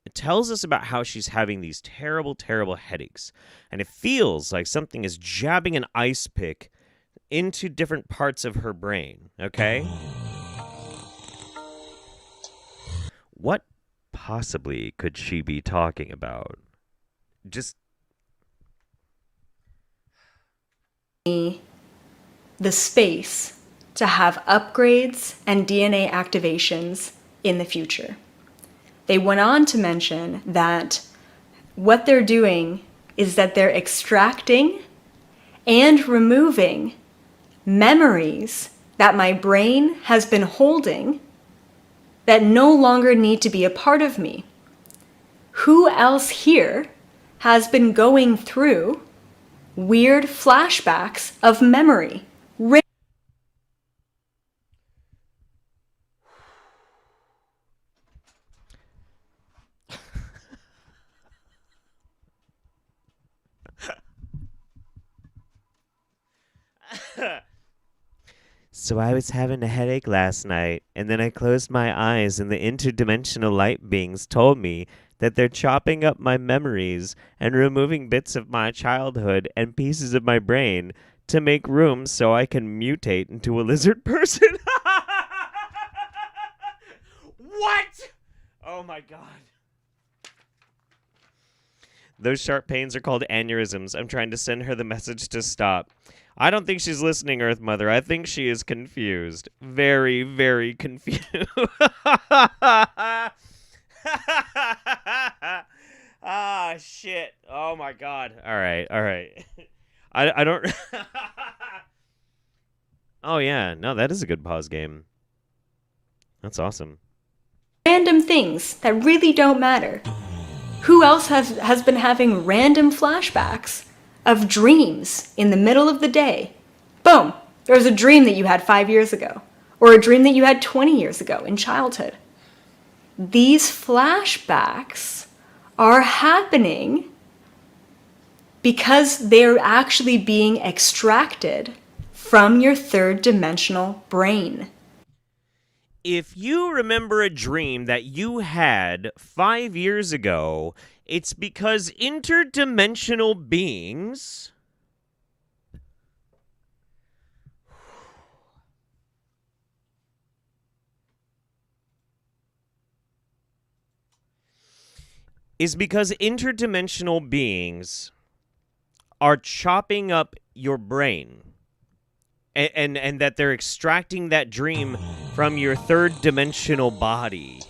It tells us about how she's having these terrible, terrible headaches, and it feels like something is jabbing an ice pick into different parts of her brain. Okay. What possibly could she be talking about? Just the space to have upgrades and DNA activations in the future. They went on to mention that what they're doing is that they're extracting and removing memories that my brain has been holding that no longer need to be a part of me. Who else here has been going through weird flashbacks of memory? So I was having a headache last night, and then I closed my eyes, and the interdimensional light beings told me that they're chopping up my memories and removing bits of my childhood and pieces of my brain to make room so I can mutate into a lizard person. What? Oh my god. Those sharp pains are called aneurysms. I'm trying to send her the message to stop. I don't think she's listening, Earth Mother. I think she is confused. Very, very confused. Ah, shit. Oh, my God. All right. I don't... Oh, yeah. No, that is a good pause game. That's awesome. Random things that really don't matter. Who else has been having random flashbacks of dreams in the middle of the day? Boom! There was a dream that you had 5 years ago, or a dream that you had 20 years ago in childhood. These flashbacks are happening because they're actually being extracted from your third dimensional brain. If you remember a dream that you had 5 years ago, it's because interdimensional beings are chopping up your brain. And that they're extracting that dream from your third dimensional body.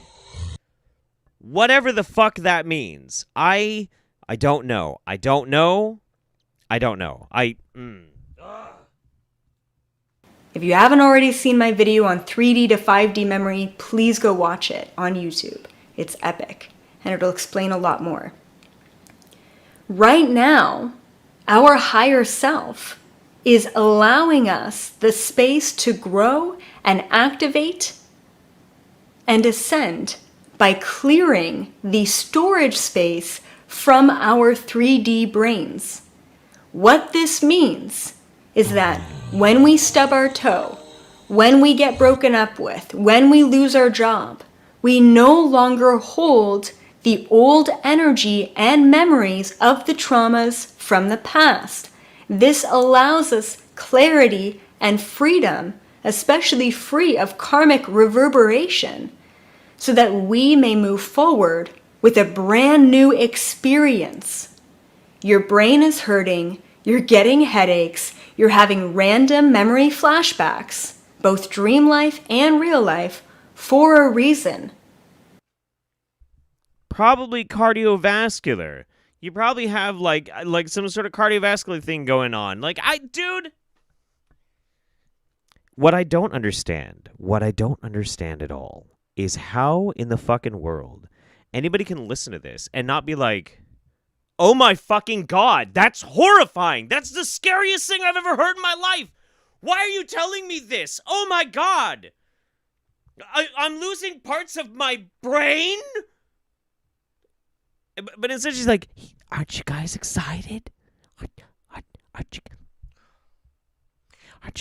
Whatever the fuck that means. I don't know. I don't know. If you haven't already seen my video on 3D to 5D memory, please go watch it on YouTube. It's epic, and it'll explain a lot more. Right now, our higher self is allowing us the space to grow and activate and ascend by clearing the storage space from our 3D brains. What this means is that when we stub our toe, when we get broken up with, when we lose our job, we no longer hold the old energy and memories of the traumas from the past. This allows us clarity and freedom, especially free of karmic reverberation, so that we may move forward with a brand new experience. Your brain is hurting, you're getting headaches, you're having random memory flashbacks, both dream life and real life, for a reason. Probably cardiovascular. You probably have like some sort of cardiovascular thing going on. Dude, what I don't understand at all is how in the fucking world anybody can listen to this and not be like, oh my fucking God, that's horrifying. That's the scariest thing I've ever heard in my life. Why are you telling me this? Oh my God. I'm losing parts of my brain? But instead she's like, aren't you guys excited? Aren't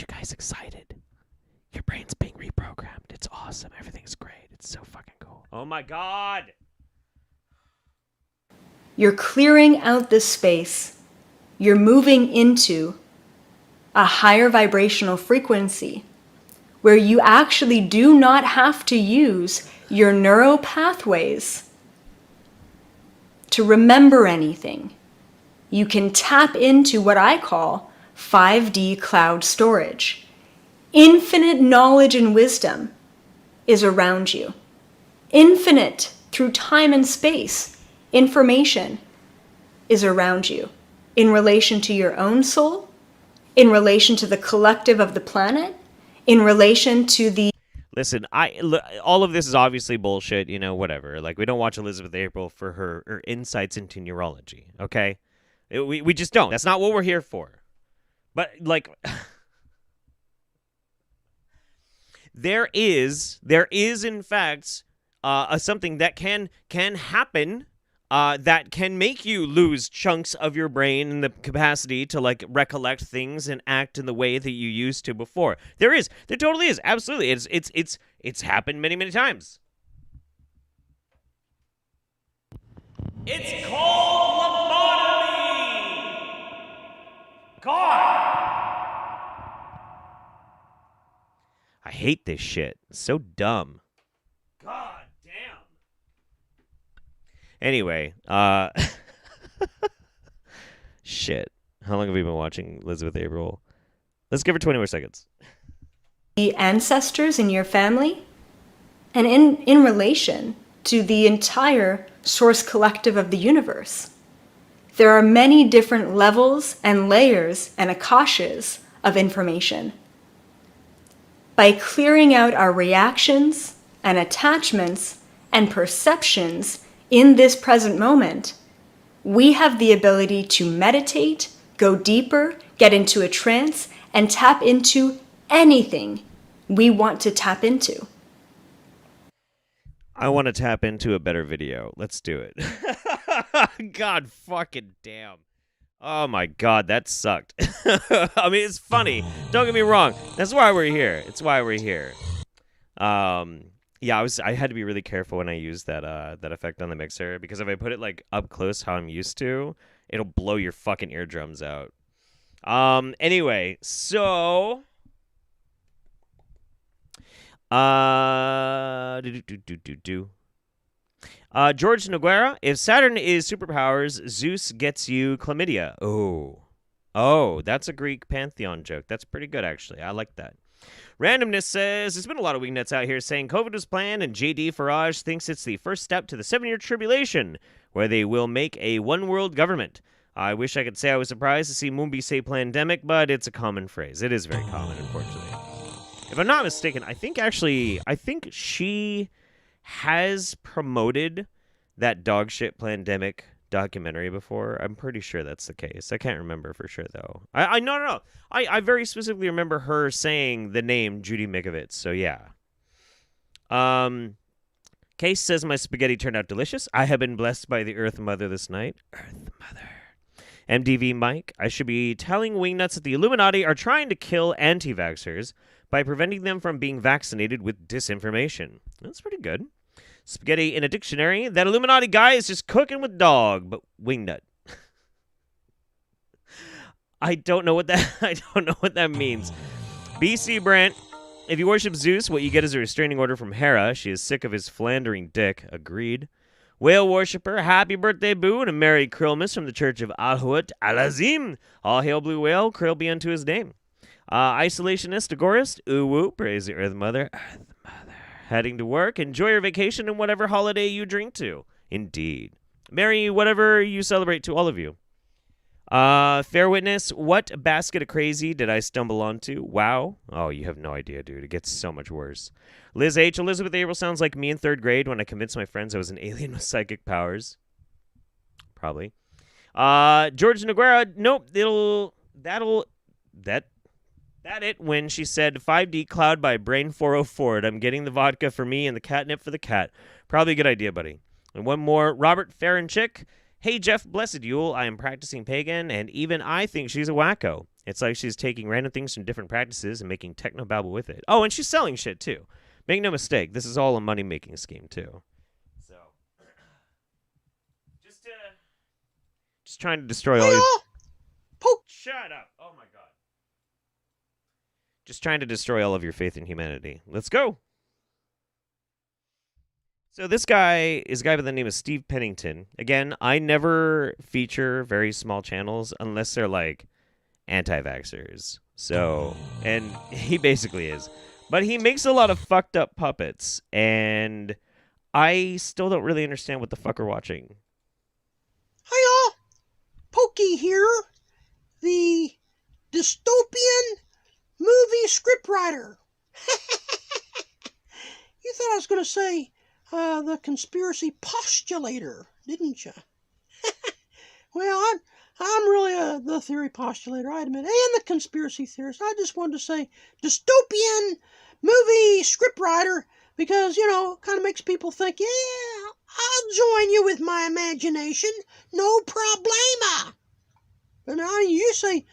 you guys excited? Your brain's being reprogrammed. It's awesome. Everything's great. It's so fucking cool. Oh my God. You're clearing out this space. You're moving into a higher vibrational frequency where you actually do not have to use your neural pathways to remember anything. You can tap into what I call 5D cloud storage. Infinite knowledge and wisdom is around you. Infinite through time and space information is around you in relation to your own soul, in relation to the collective of the planet, in relation to the... Listen, all of this is obviously bullshit, whatever. We don't watch Elizabeth April for her insights into neurology, okay? We just don't. That's not what we're here for. But, there is in fact something that can happen that can make you lose chunks of your brain and the capacity to recollect things and act in the way that you used to before. There totally is, absolutely. It's happened many, many times. It's called lobotomy. God. I hate this shit. It's so dumb. God damn. Anyway, shit. How long have we been watching Elizabeth April? Let's give her 20 more seconds. The ancestors in your family, and in relation to the entire source collective of the universe. There are many different levels and layers and akashas of information. By clearing out our reactions and attachments and perceptions in this present moment, we have the ability to meditate, go deeper, get into a trance, and tap into anything we want to tap into. I want to tap into a better video. Let's do it. God fucking damn. Oh my God, that sucked. I mean, it's funny. Don't get me wrong. That's why we're here. It's why we're here. Yeah, I had to be really careful when I used that effect on the mixer, because if I put it up close how I'm used to, it'll blow your fucking eardrums out. Anyway, so George Noguera, if Saturn is superpowers, Zeus gets you chlamydia. Oh, that's a Greek pantheon joke. That's pretty good, actually. I like that. Randomness says, there's been a lot of wingnuts out here saying COVID was planned, and JD Farage thinks it's the first step to the 7-year tribulation, where they will make a one-world government. I wish I could say I was surprised to see Mumbi say pandemic, but it's a common phrase. It is very common, unfortunately. If I'm not mistaken, I think she has promoted that dog shit pandemic documentary before. I'm pretty sure that's the case. I can't remember for sure though. No. I very specifically remember her saying the name Judy Mikovits. So yeah. Case says my spaghetti turned out delicious. I have been blessed by the Earth Mother this night. Earth Mother. MDV Mike, I should be telling Wingnuts that the Illuminati are trying to kill anti-vaxxers by preventing them from being vaccinated with disinformation. That's pretty good. Spaghetti in a dictionary. That Illuminati guy is just cooking with dog, but Wingnut. I don't know what that means. BC Brent, if you worship Zeus, what you get is a restraining order from Hera. She is sick of his philandering dick. Agreed. Whale worshipper, happy birthday, Boo, and a Merry Krillmas from the Church of Alhuat Alazim. All hail Blue Whale, Krill be unto his name. Isolationist, agorist, ooh woo, praise the Earth Mother. Earth Mother. Heading to work, enjoy your vacation and whatever holiday you drink to. Indeed. Merry whatever you celebrate to all of you. Fair witness, what basket of crazy did I stumble onto? Wow. Oh, you have no idea, dude. It gets so much worse. Liz H. Elizabeth April sounds like me in 3rd grade when I convinced my friends I was an alien with psychic powers. Probably. George Noguera, nope, that it when she said 5D Cloud by Brain 404. I'm getting the vodka for me and the catnip for the cat. Probably a good idea, buddy. And one more, Robert Farrenchick. Hey, Jeff, blessed Yule, I am practicing pagan, and even I think she's a wacko. It's like she's taking random things from different practices and making technobabble with it. Oh, and she's selling shit, too. Make no mistake, this is all a money-making scheme, too. So, just trying to destroy all your... Shut up! Oh, my God. Just trying to destroy all of your faith in humanity. Let's go! So this guy is a guy by the name of Steve Pennington. Again, I never feature very small channels unless they're like anti-vaxxers. So, and he basically is. But he makes a lot of fucked up puppets, and I still don't really understand what the fuck we're watching. Hiya! Pokey here, the dystopian movie scriptwriter. You thought I was going to say the conspiracy postulator, didn't you? Well, I'm really the theory postulator, I admit, and the conspiracy theorist. I just wanted to say dystopian movie scriptwriter because, you know, kind of makes people think, yeah, I'll join you with my imagination, no problema. But I mean, you say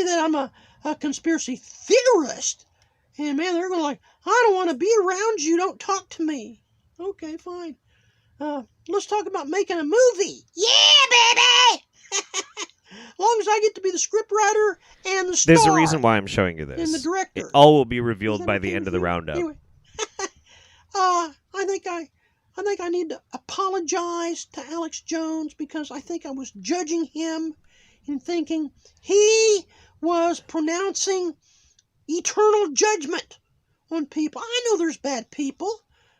that I'm a conspiracy theorist, and man, they're going like, I don't want to be around you, don't talk to me. Okay, fine. Let's talk about making a movie. Yeah, baby! As long as I get to be the scriptwriter and the star. There's a reason why I'm showing you this. And the director. It all will be revealed by the end of the roundup. Anyway, I think I need to apologize to Alex Jones because I think I was judging him in thinking he was pronouncing eternal judgment on people. I know there's bad people.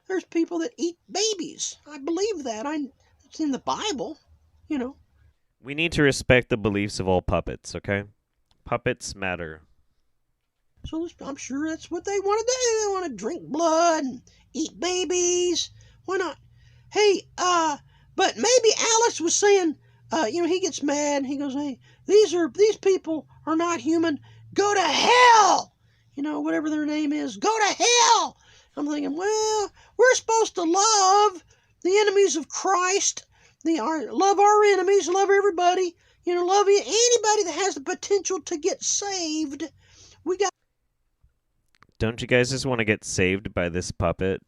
There's people that eat babies. I believe that. It's in the Bible, you know. We need to respect the beliefs of all puppets, okay? Puppets matter. So I'm sure that's what they want to do. They want to drink blood and eat babies. Why not? Hey, but maybe Alex was saying, you know, he gets mad and he goes, hey, these people are not human. Go to hell. You know, whatever their name is. Go to hell. I'm thinking, well, we're supposed to love the enemies of Christ. Love our enemies, love everybody. You know, love anybody that has the potential to get saved. Don't you guys just want to get saved by this puppet?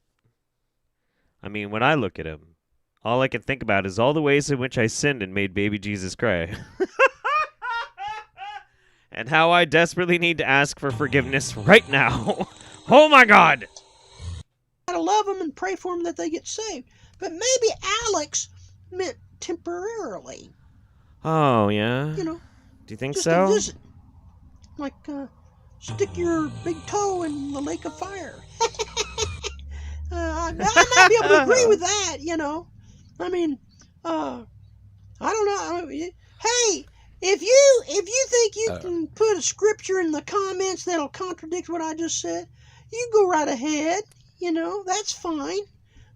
I mean, when I look at him, all I can think about is all the ways in which I sinned and made baby Jesus cry. And how I desperately need to ask for forgiveness right now. Oh my God! Gotta love them and pray for them that they get saved. But maybe Alex meant temporarily. Oh, yeah? You know. Do you think just so? A visit. Like, stick your big toe in the lake of fire. I might be able to agree with that, you know. I mean, I don't know. Hey, if you think you can put a scripture in the comments that'll contradict what I just said, you go right ahead. You know, that's fine.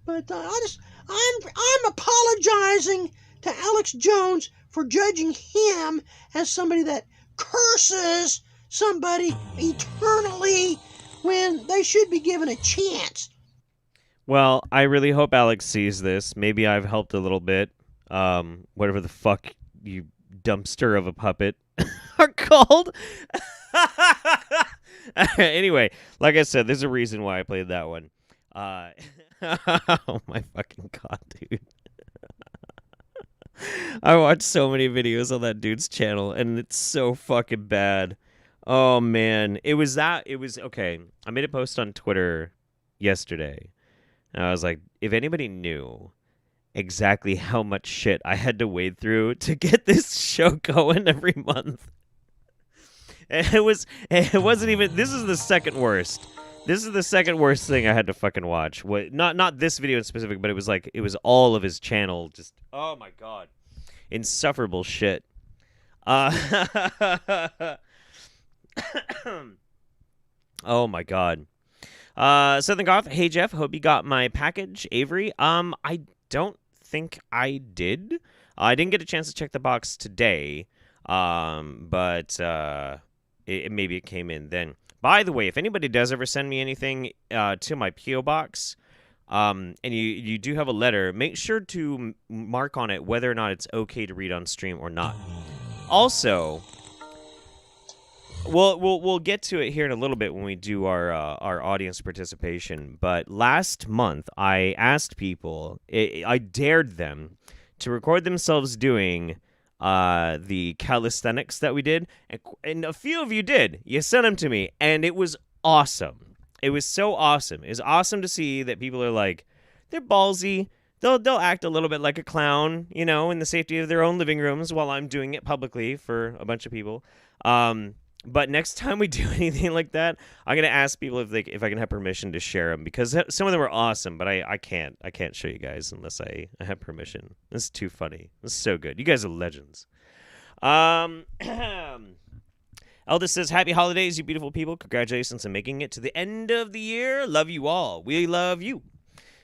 But I'm apologizing to Alex Jones for judging him as somebody that curses somebody eternally when they should be given a chance. Well, I really hope Alex sees this. Maybe I've helped a little bit. Whatever the fuck you dumpster of a puppet are called. Anyway, like I said, there's a reason why I played that one. Oh my fucking god, dude. I watched so many videos on that dude's channel, and it's so fucking bad. Oh, man. It was okay. I made a post on Twitter yesterday, and I was like, if anybody knew exactly how much shit I had to wade through to get this show going every month. It wasn't even, this is the second worst. This is the second worst thing I had to fucking watch. Not this video in specific, but it was all of his channel. Just, oh my god. Insufferable shit. Oh my god. Southern Goth, hey Jeff, hope you got my package. Avery, I don't think I did. I didn't get a chance to check the box today, but maybe it came in then. By the way, if anybody does ever send me anything to my P.O. box, and you do have a letter, make sure to mark on it whether or not it's okay to read on stream or not. Also, we'll get to it here in a little bit when we do our audience participation. But last month, I asked people, I dared them to record themselves doing the calisthenics that we did, and a few of you did. You sent them to me, and it was awesome. It was so awesome. It was awesome to see that people are like, they're ballsy. They'll act a little bit like a clown, you know, in the safety of their own living rooms while I'm doing it publicly for a bunch of people. But next time we do anything like that, I'm gonna ask people if I can have permission to share them, because some of them are awesome, but I can't show you guys unless I have permission. This is too funny. This is so good. You guys are legends. Eldest says, happy holidays, you beautiful people. Congratulations on making it to the end of the year. Love you all. We love you.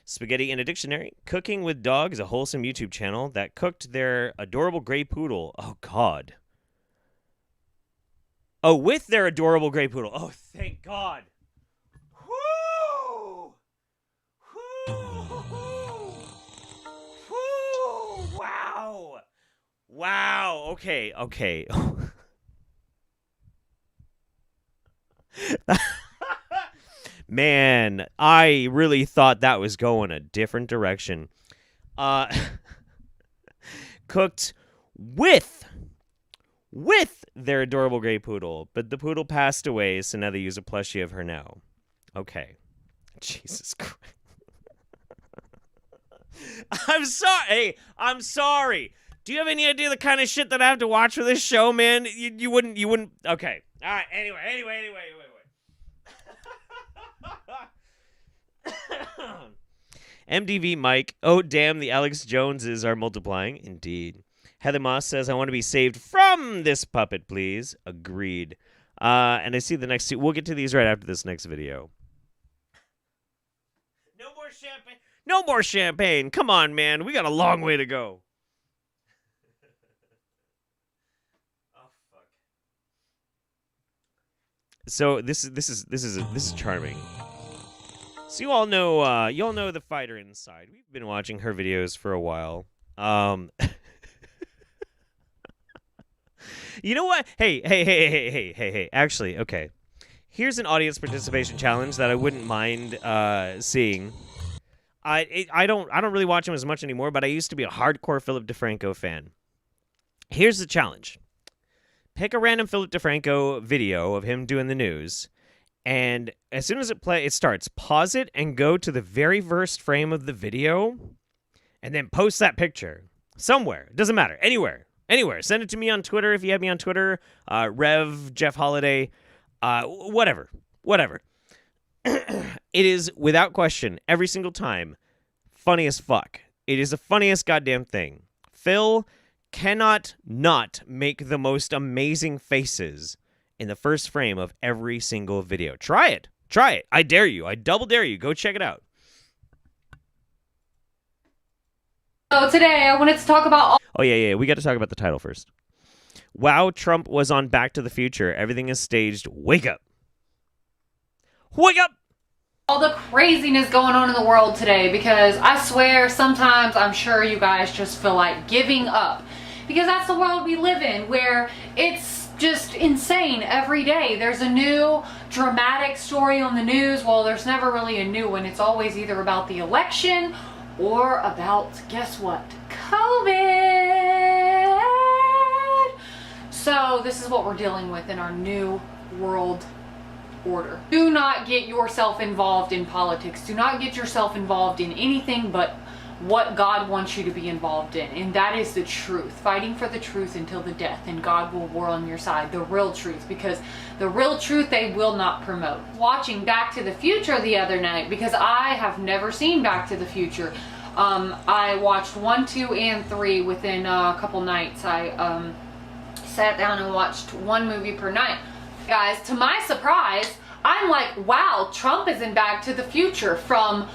Spaghetti in a Dictionary. Cooking with Dog is a wholesome YouTube channel that cooked their adorable gray poodle. Oh, God. Oh, with their adorable gray poodle. Oh, thank God. Whoo! Whoo! Whoo! Wow. Wow. Okay. Man, I really thought that was going a different direction. Cooked with their adorable gray poodle, but the poodle passed away, so now they use a plushie of her now. Okay. Jesus Christ. I'm sorry. Hey, I'm sorry. Do you have any idea the kind of shit that I have to watch for this show, man? You wouldn't. Okay. All right. Anyway. MDV Mike. Oh, damn, the Alex Joneses are multiplying. Indeed. Heather Moss says, I want to be saved from this puppet, please. Agreed. And I see the next two. We'll get to these right after this next video. No more champagne. No more champagne. Come on, man. We got a long way to go. Oh, fuck. So this is charming. So you all know the fighter inside. We've been watching her videos for a while. You know what? Hey. Actually, okay. Here's an audience participation challenge that I wouldn't mind seeing. I don't really watch him as much anymore, but I used to be a hardcore Philip DeFranco fan. Here's the challenge. Pick a random Philip DeFranco video of him doing the news, and as soon as it starts, pause it and go to the very first frame of the video, and then post that picture somewhere. It doesn't matter. Anywhere. Send it to me on Twitter if you have me on Twitter. Rev, Jeff Holiday, whatever. It is, without question, every single time, funny as fuck. It is the funniest goddamn thing. Phil cannot not make the most amazing faces in the first frame of every single video. Try it. Try it. I dare you. I double dare you. Go check it out. So today I wanted to talk about Oh, yeah. We got to talk about the title first. Wow, Trump was on Back to the Future. Everything is staged. Wake up. Wake up! all the craziness going on in the world today, because I swear sometimes I'm sure you guys just feel like giving up, because that's the world we live in, where it's just insane every day. There's a new dramatic story on the news. Well, there's never really a new one. It's always either about the election or about, guess what? COVID. So this is what we're dealing with in our new world order. Do not get yourself involved in politics. Do not get yourself involved in anything but what God wants you to be involved in, and that is the truth. Fighting for the truth until the death, and God will war on your side. The real truth, because the real truth they will not promote. Watching Back to the Future the other night, because I have never seen Back to the Future. I watched 1, 2, and 3 within a couple nights. I sat down and watched one movie per night. Guys, to my surprise, I'm like, wow, Trump is in Back to the Future. From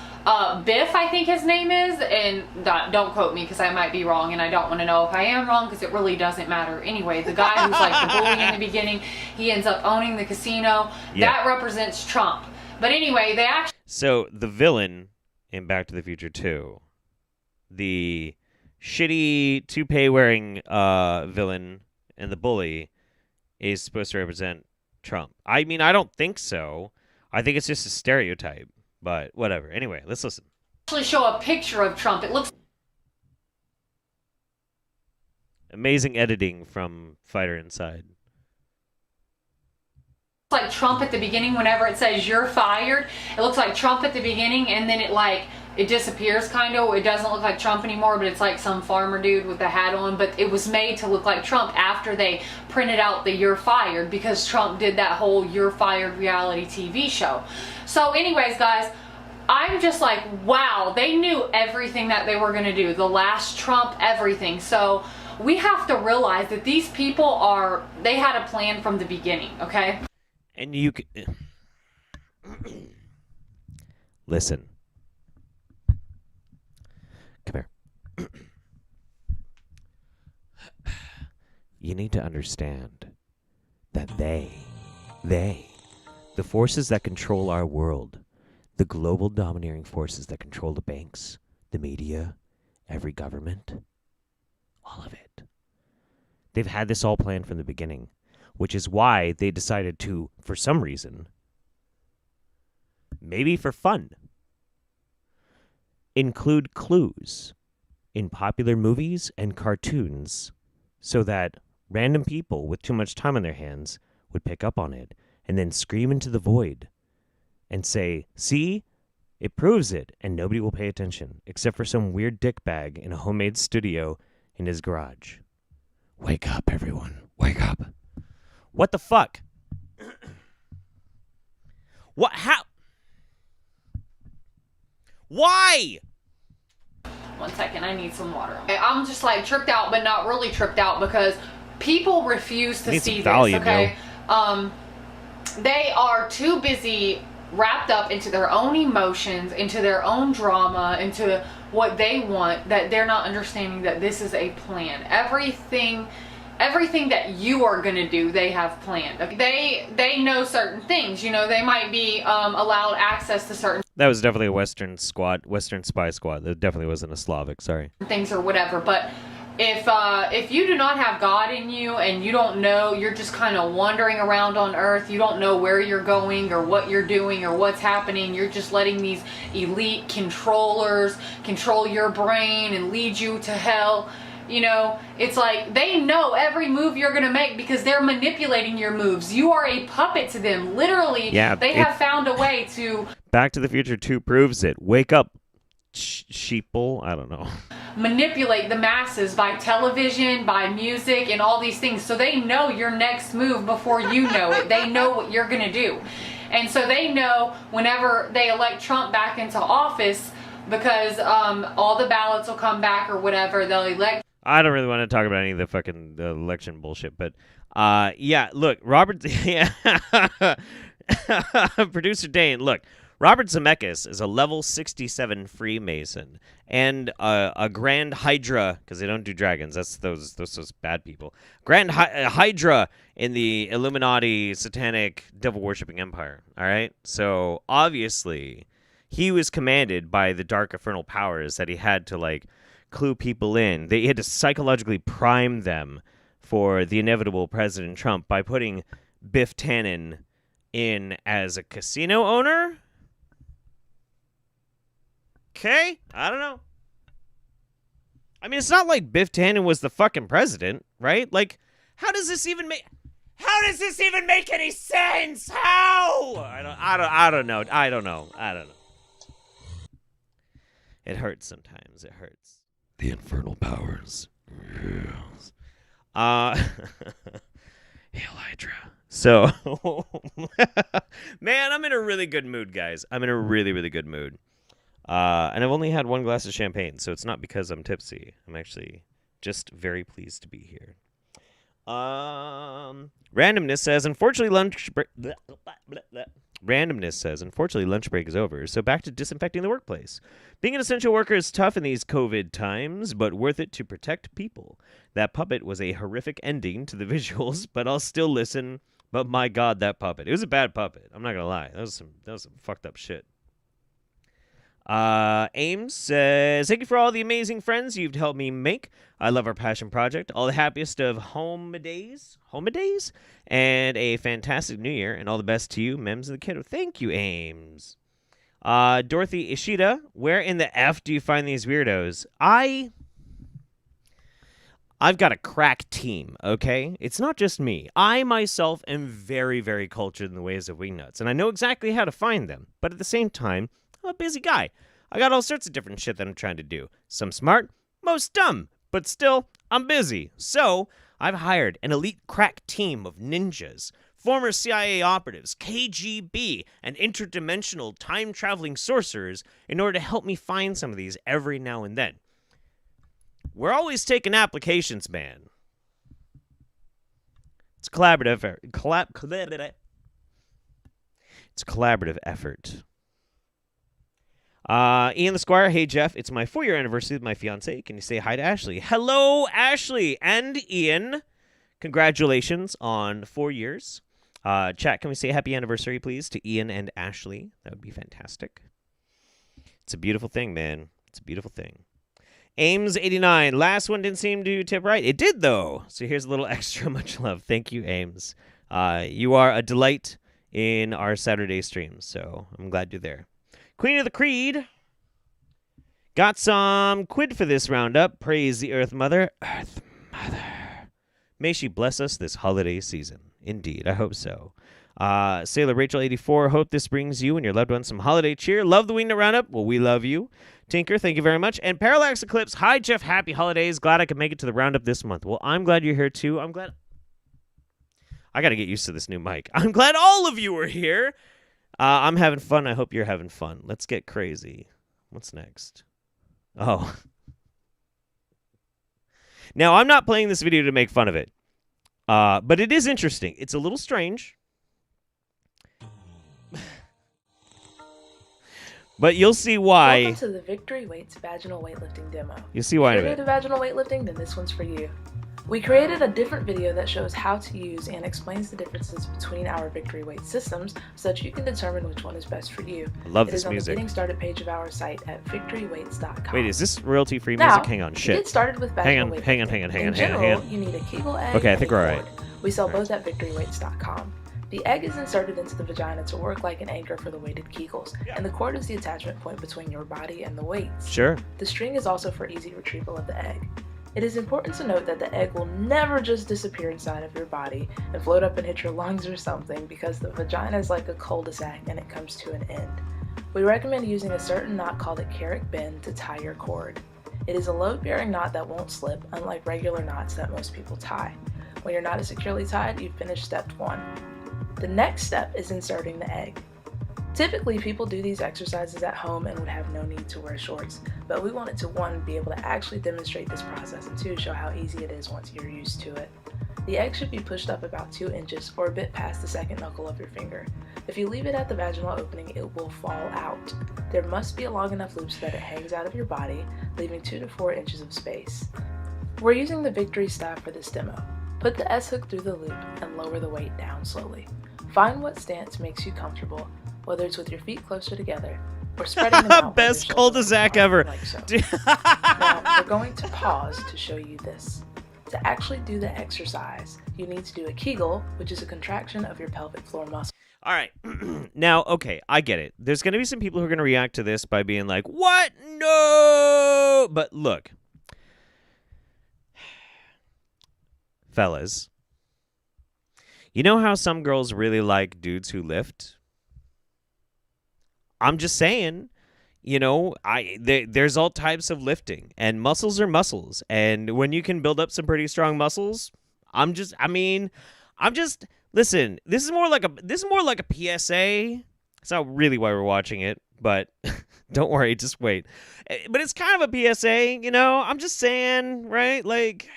Biff, I think his name is, and don't quote me because I might be wrong, and I don't want to know if I am wrong because it really doesn't matter. Anyway, the guy who's like the bully in the beginning, he ends up owning the casino. Yeah. That represents Trump. But anyway, they actually... So the villain in Back to the Future 2, the shitty toupee-wearing villain and the bully, is supposed to represent Trump. I mean, I don't think so. I think it's just a stereotype. But whatever. Anyway, let's listen. Actually show a picture of Trump. It looks Amazing editing from Fighter Inside. like Trump at the beginning. Whenever it says you're fired, it looks like Trump at the beginning, and then it disappears kind of. It doesn't look like Trump anymore, but it's like some farmer dude with a hat on. But it was made to look like Trump after they printed out the you're fired, because Trump did that whole you're fired reality TV show. So anyways, guys, I'm just like, wow, they knew everything that they were going to do. The last Trump, everything. So we have to realize that these people they had a plan from the beginning, okay? And you can... Listen. Come here. You need to understand that the forces that control our world, the global domineering forces that control the banks, the media, every government, all of it. They've had this all planned from the beginning, which is why they decided to, for some reason, maybe for fun, include clues in popular movies and cartoons so that random people with too much time on their hands would pick up on it and then scream into the void and say, see, it proves it, and nobody will pay attention, except for some weird dickbag in a homemade studio in his garage. Wake up, everyone. Wake up. What the fuck? What? How? Why? 1 second, I need some water. I'm just like tripped out, but not really tripped out, because people refuse to see this, okay? They are too busy wrapped up into their own emotions, into their own drama, into what they want, that they're not understanding that this is a plan. Everything that you are going to do, they have planned. They know certain things, you know. They might be allowed access to certain That was definitely a Western spy squad. That definitely wasn't a Slavic, sorry. things or whatever. But if you do not have God in you, and you don't know, you're just kind of wandering around on earth, you don't know where you're going or what you're doing or what's happening, you're just letting these elite controllers control your brain and lead you to hell. You know, it's like they know every move you're going to make because they're manipulating your moves. You are a puppet to them. Literally, they have found a way to... Back to the Future 2 proves it. Wake up, sheeple. I don't know. Manipulate the masses by television, by music, and all these things. So they know your next move before you know it. They know what you're going to do. And so they know whenever they elect Trump back into office, because all the ballots will come back or whatever, they'll elect... I don't really want to talk about any of the fucking election bullshit, but yeah, look, Robert, yeah, Producer Dane, look, Robert Zemeckis is a level 67 Freemason and a Grand Hydra, because they don't do dragons. That's those bad people. Grand Hydra in the Illuminati satanic devil worshipping empire. All right, so obviously he was commanded by the dark infernal powers that he had to like clue people in. He had to psychologically prime them for the inevitable President Trump by putting Biff Tannen in as a casino owner. Okay, I don't know. I mean, it's not like Biff Tannen was the fucking president, right? Like, how does this even make any sense? How? I don't know. It hurts sometimes. It hurts. The infernal powers. Yes. Hail Hydra. So, man, I'm in a really good mood, guys. I'm in a really, really good mood. And I've only had one glass of champagne, so it's not because I'm tipsy. I'm actually just very pleased to be here. Randomness says, unfortunately, lunch break. Randomness says, unfortunately, lunch break is over, so back to disinfecting the workplace. Being an essential worker is tough in these COVID times, but worth it to protect people. That puppet was a horrific ending to the visuals, but I'll still listen. But my God, that puppet. It was a bad puppet. I'm not gonna lie. That was some fucked up shit. Ames says, thank you for all the amazing friends you've helped me make. I love our passion project. All the happiest of home days, and a fantastic new year, and all the best to you, Mems and the Kiddo. Thank you, Ames. Dorothy Ishida, where in the F do you find these weirdos? I've got a crack team, okay? It's not just me. I myself am very, very cultured in the ways of wingnuts, and I know exactly how to find them. But at the same time, I'm a busy guy. I got all sorts of different shit that I'm trying to do. Some smart, most dumb, but still, I'm busy. So, I've hired an elite crack team of ninjas, former CIA operatives, KGB, and interdimensional time-traveling sorcerers in order to help me find some of these every now and then. We're always taking applications, man. It's a collaborative effort. It's a collaborative effort. Ian the Squire, hey Jeff, it's my 4-year anniversary with my fiance. Can you say hi to Ashley? Hello, Ashley and Ian. Congratulations on 4 years. Chat, can we say happy anniversary, please, to Ian and Ashley? That would be fantastic. It's a beautiful thing, man. It's a beautiful thing. Ames89, last one didn't seem to tip right. It did, though. So here's a little extra much love. Thank you, Ames. You are a delight in our Saturday streams, so I'm glad you're there. Queen of the Creed. Got some quid for this roundup. Praise the Earth Mother. Earth Mother. May she bless us this holiday season. Indeed, I hope so. Sailor Rachel 84, hope this brings you and your loved ones some holiday cheer. Love the Wingnut Roundup. Well, we love you. Tinker, thank you very much. And Parallax Eclipse, hi Jeff, happy holidays. Glad I could make it to the roundup this month. Well, I'm glad you're here too. I'm glad. I got to get used to this new mic. I'm glad all of you are here. I'm having fun. I hope you're having fun. Let's get crazy. What's next? Oh. Now, I'm not playing this video to make fun of it. But it is interesting. It's a little strange. But you'll see why. Welcome to the Victory Weights Vaginal Weightlifting Demo. You'll see why in a If you're bit. new to vaginal weightlifting, then this one's for you. We created a different video that shows how to use and explains the differences between our Victory Weight systems so that you can determine which one is best for you. I love it this is on music. the Getting Started page of our site at victoryweights.com. Wait, is this royalty-free Now, music? Hang on, to shit. get started with vaginal weightlifting, hang on. in general, you need a Kegel egg Okay, I and think a we're all right. cord. We sell both at victoryweights.com. The egg is inserted into the vagina to work like an anchor for the weighted Kegels, and the cord is the attachment point between your body and the weights. Sure. The string is also for easy retrieval of the egg. It is important to note that the egg will never just disappear inside of your body and float up and hit your lungs or something, because the vagina is like a cul-de-sac and it comes to an end. We recommend using a certain knot called a carrick bend to tie your cord. It is a load-bearing knot that won't slip, unlike regular knots that most people tie. When your knot is securely tied, you've finished step 1. The next step is inserting the egg. Typically, people do these exercises at home and would have no need to wear shorts, but we wanted to 1, be able to actually demonstrate this process, and 2, show how easy it is once you're used to it. The egg should be pushed up about 2 inches or a bit past the second knuckle of your finger. If you leave it at the vaginal opening, it will fall out. There must be a long enough loop so that it hangs out of your body, leaving 2 to 4 inches of space. We're using the Victory staff for this demo. Put the S-hook through the loop and lower the weight down slowly. Find what stance makes you comfortable, whether it's with your feet closer together or spreading them out. Best cul-de-sac ever. Like so. Now, we're going to pause to show you this. To actually do the exercise, you need to do a Kegel, which is a contraction of your pelvic floor muscle. All right. Now, okay, I get it. There's going to be some people who are going to react to this by being like, what? No! But look. Fellas. You know how some girls really like dudes who lift? I'm just saying, you know, there's all types of lifting, and muscles are muscles. And when you can build up some pretty strong muscles, listen, this is more like a PSA. It's not really why we're watching it, but don't worry, just wait. But it's kind of a PSA, you know. I'm just saying, right? Like,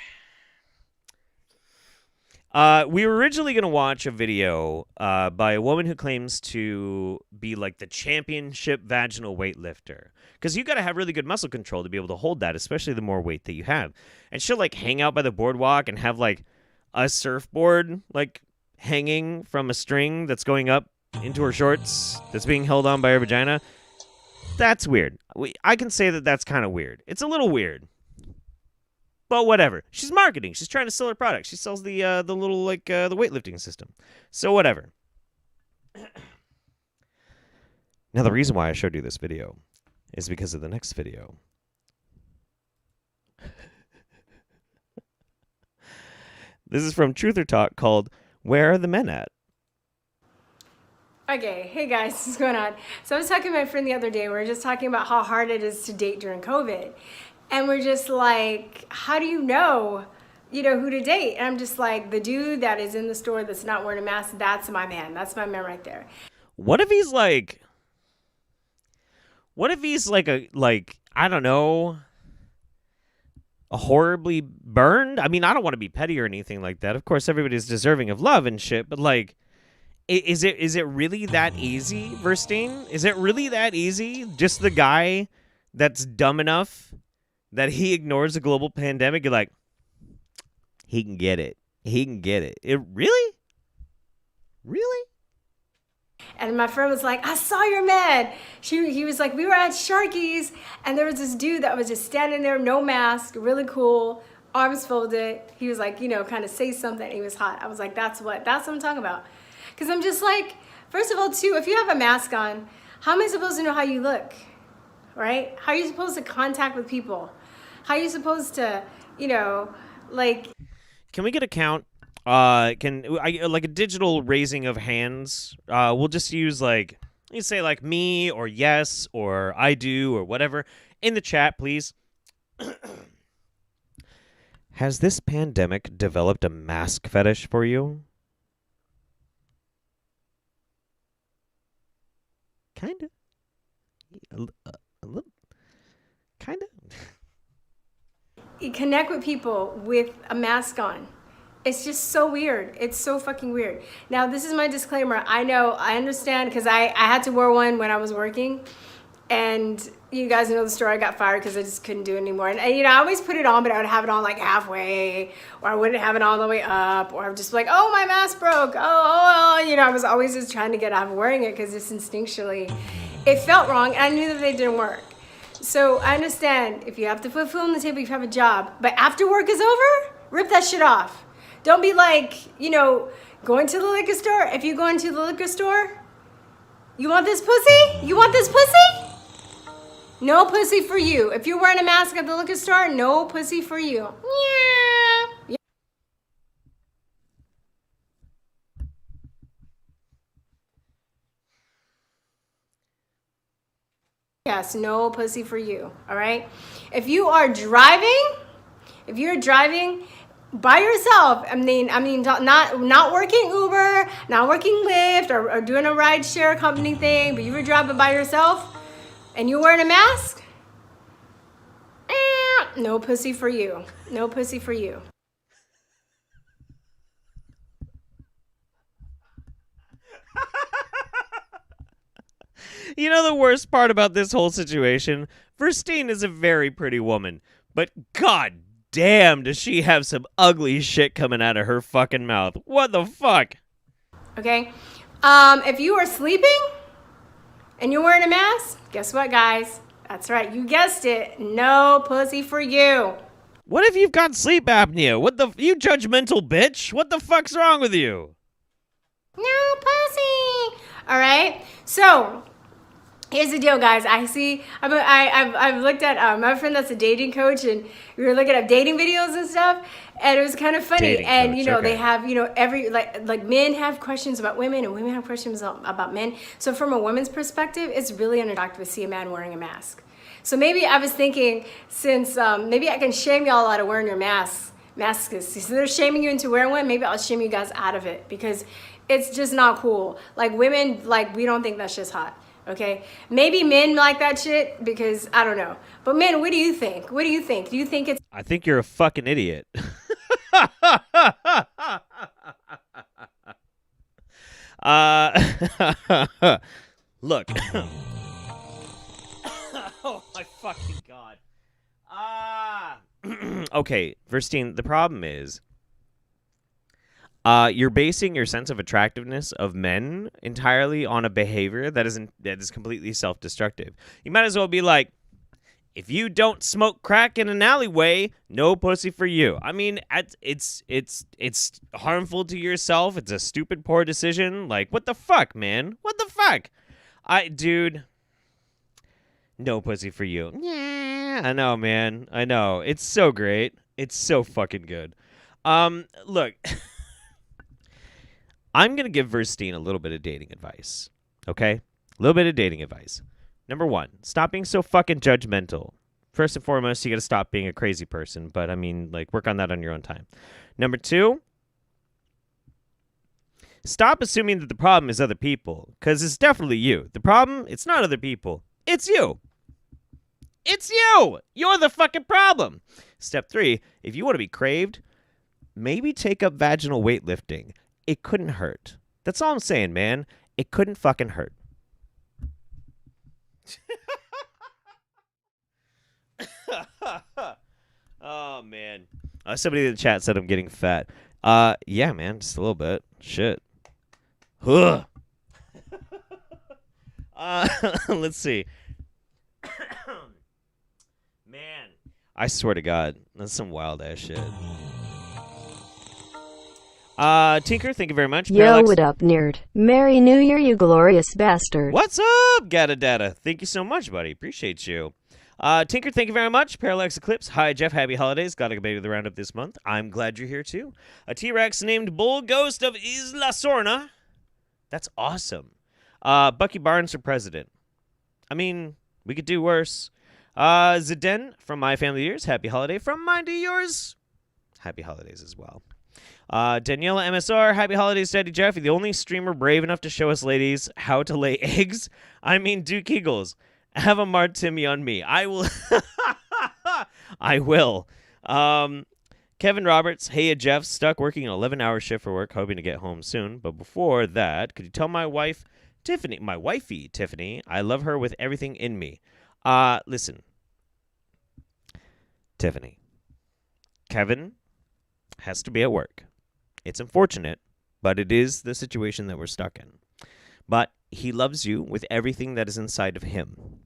we were originally going to watch a video by a woman who claims to be like the championship vaginal weightlifter. Because you got to have really good muscle control to be able to hold that, especially the more weight that you have. And she'll like hang out by the boardwalk and have like a surfboard like hanging from a string that's going up into her shorts that's being held on by her vagina. That's weird. I can say that that's kind of weird. It's a little weird. But whatever. She's marketing. She's trying to sell her product. She sells the little like the weightlifting system. So whatever. Now the reason why I showed you this video is because of the next video. This is from Truth or Talk called "Where Are the Men At?" Okay, hey guys, what's going on? So I was talking to my friend the other day. We were just talking about how hard it is to date during COVID. And we're just like, how do you know, who to date? And I'm just like, the dude that is in the store that's not wearing a mask, that's my man. That's my man right there. What if he's like I don't know, a horribly burned? I mean, I don't want to be petty or anything like that. Of course, everybody's deserving of love and shit, but like, is it really that easy, Verstein? Is it really that easy? Just the guy that's dumb enough that he ignores a global pandemic? You're like, he can get it. He can get it. It really? Really? And my friend was like, I saw your man. He was like, we were at Sharky's, and there was this dude that was just standing there, no mask, really cool, arms folded. He was like, kind of say something. He was hot. I was like, that's what I'm talking about. Because I'm just like, first of all, too, if you have a mask on, how am I supposed to know how you look? Right? How are you supposed to contact with people? How are you supposed to, like... Can we get a count? Like a digital raising of hands? We'll just use like, you say like me or yes or I do or whatever in the chat, please. Has this pandemic developed a mask fetish for you? Kinda. A little. Kinda. You connect with people with a mask on. It's just so weird. It's so fucking weird. Now, this is my disclaimer. I understand, because I had to wear one when I was working. And you guys know the story. I got fired because I just couldn't do it anymore. And I always put it on, but I would have it on like halfway, or I wouldn't have it all the way up, or I'm just like, oh, my mask broke. I was always just trying to get out of wearing it because just instinctually it felt wrong, and I knew that they didn't work. So I understand if you have to put food on the table, you have a job. But after work is over, rip that shit off. Don't be like, going to the liquor store. If you go into the liquor store, you want this pussy? You want this pussy? No pussy for you. If you're wearing a mask at the liquor store, no pussy for you. Yeah. Yes, no pussy for you, all right? If you're driving by yourself, not working Uber, not working Lyft, or doing a ride share company thing, but you were driving by yourself and you're wearing a mask, no pussy for you. No pussy for you. You know the worst part about this whole situation? Verstine is a very pretty woman, but god damn does she have some ugly shit coming out of her fucking mouth. What the fuck? Okay? If you are sleeping and you're wearing a mask, guess what, guys? That's right, you guessed it. No pussy for you. What if you've got sleep apnea? What the... You judgmental bitch. What the fuck's wrong with you? No pussy. All right. So here's the deal, guys. I've looked at my friend that's a dating coach, and we were looking at dating videos and stuff, and it was kind of funny. Dating and coach, they okay. have every like men have questions about women, and women have questions about men. So from a woman's perspective, it's really unattractive to see a man wearing a mask. So maybe I was thinking, since maybe I can shame y'all out of wearing your masks. So they're shaming you into wearing one. Maybe I'll shame you guys out of it, because it's just not cool. Like women, like we don't think that shit's hot. Okay, maybe men like that shit because I don't know. But men, what do you think? What do you think? Do you think it's? I think you're a fucking idiot. Look. Oh my fucking god. Okay, Verstine, the problem is you're basing your sense of attractiveness of men entirely on a behavior that is completely self-destructive. You might as well be like, if you don't smoke crack in an alleyway, no pussy for you. I mean, it's harmful to yourself. It's a stupid, poor decision. Like, what the fuck, man? What the fuck? Dude, no pussy for you. Yeah, I know, man. I know. It's so great. It's so fucking good. Look, I'm going to give Verstine a little bit of dating advice, okay? A little bit of dating advice. Number one, stop being so fucking judgmental. First and foremost, you got to stop being a crazy person, but I mean, like, work on that on your own time. Number two, stop assuming that the problem is other people, because it's definitely you. The problem, it's not other people. It's you. It's you. You're the fucking problem. Step three, if you want to be craved, maybe take up vaginal weightlifting. It couldn't hurt. That's all I'm saying, man. It couldn't fucking hurt. Oh, man. Somebody in the chat said I'm getting fat. Yeah, man, just a little bit. Shit. Let's see. Man, I swear to God, that's some wild ass shit. Tinker, thank you very much. Yo, Parallax. what up, nerd? Merry New Year, you glorious bastard. What's up, Gata Data? Thank you so much, buddy. Appreciate you. Tinker, thank you very much. Parallax Eclipse. Hi, Jeff. Happy holidays. Got a baby to the roundup this month. I'm glad you're here, too. A T-Rex named Bull Ghost of Isla Sorna. That's awesome. Bucky Barnes for president. I mean, we could do worse. Zeden from My Family Years. Happy holiday. From mine to yours. Happy holidays as well. Daniela MSR, happy holidays, Daddy Jeff. You're the only streamer brave enough to show us ladies how to lay eggs. I mean, do kegels. Have a martini on me. I will. I will. Kevin Roberts, hey, Jeff. Stuck working an 11-hour shift for work, hoping to get home soon. But before that, could you tell my wife, Tiffany, my wifey, Tiffany, I love her with everything in me. Listen. Tiffany. Kevin has to be at work. It's unfortunate, but it is the situation that we're stuck in. But he loves you with everything that is inside of him,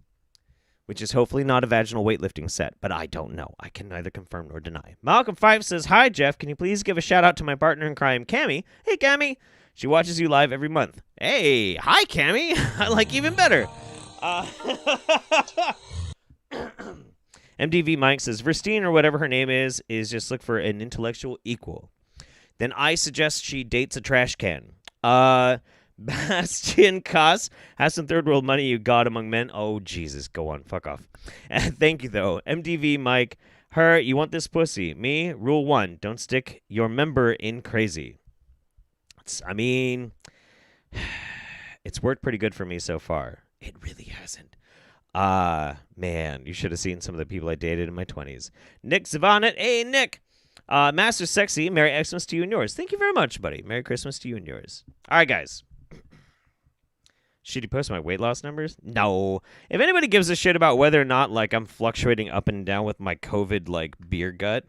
which is hopefully not a vaginal weightlifting set, but I don't know. I can neither confirm nor deny. Malcolm5 says, hi, Jeff. Can you please give a shout-out to my partner in crime, Cammy? Hey, Cammy. She watches you live every month. Hey, hi, Cammy. I like even better. MDV Mike says, Verstine, or whatever her name is just look for an intellectual equal. Then I suggest she dates a trash can. Bastian Koss has some third world money you got among men. Oh, Jesus. Go on. Fuck off. Thank you, though. MDV Mike. Her, you want this pussy. Me, rule 1. Don't stick your member in crazy. I mean, it's worked pretty good for me so far. It really hasn't. Man, you should have seen some of the people I dated in my 20s. Nick Zavanet. Hey, Nick. Master Sexy, Merry Xmas to you and yours. Thank you very much, buddy. Merry Christmas to you and yours. All right, guys. Should he post my weight loss numbers? No. If anybody gives a shit about whether or not, like, I'm fluctuating up and down with my COVID, like, beer gut,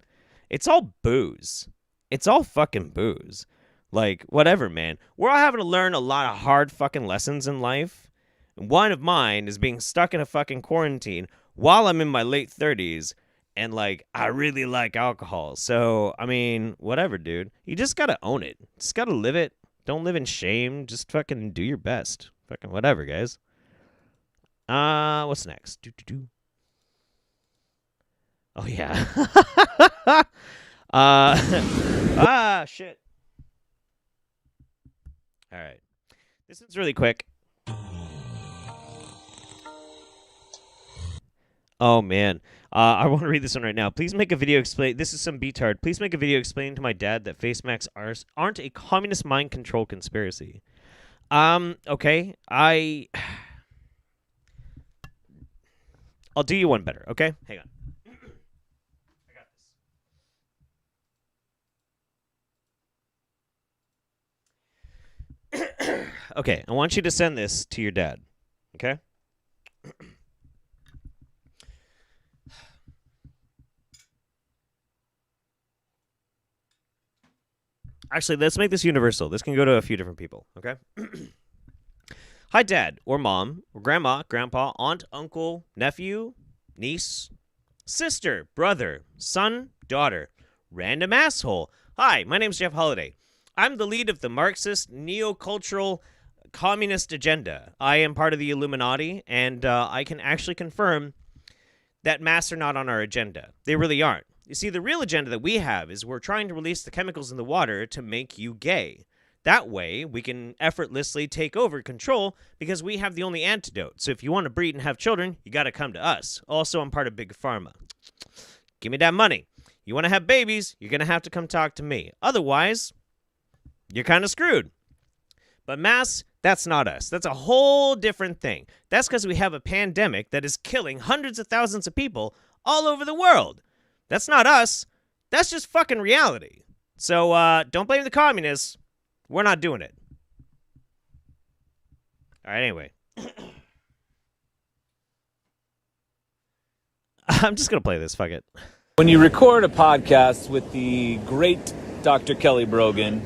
it's all booze. It's all fucking booze. Like, whatever, man. We're all having to learn a lot of hard fucking lessons in life. One of mine is being stuck in a fucking quarantine while I'm in my late 30s, and, like, I really like alcohol. So, I mean, whatever, dude. You just gotta own it. Just gotta live it. Don't live in shame. Just fucking do your best. Fucking whatever, guys. What's next? Oh, yeah. Shit. All right. This one's really quick. Oh, man. I want to read this one right now. Please make a video explain. This is some beatard. Please make a video explaining to my dad that face masks aren't a communist mind control conspiracy. Okay. I'll do you one better, okay? Hang on. I got this. Okay, I want you to send this to your dad, okay? Actually, let's make this universal. This can go to a few different people, okay? Hi, Dad, or Mom, or Grandma, Grandpa, Aunt, Uncle, Nephew, Niece, Sister, Brother, Son, Daughter, Random Asshole. Hi, my name's Jeff Holiday. I'm the lead of the Marxist, neocultural, communist agenda. I am part of the Illuminati, and I can actually confirm that masks are not on our agenda. They really aren't. You see, the real agenda that we have is we're trying to release the chemicals in the water to make you gay. That way, we can effortlessly take over control because we have the only antidote. So if you want to breed and have children, you got to come to us. Also, I'm part of Big Pharma. Give me that money. You want to have babies, you're going to have to come talk to me. Otherwise, you're kind of screwed. But masks, that's not us. That's a whole different thing. That's because we have a pandemic that is killing hundreds of thousands of people all over the world. That's not us. That's just fucking reality. So don't blame the communists. We're not doing it. All right, anyway. I'm just going to play this. Fuck it. When you record a podcast with the great Dr. Kelly Brogan,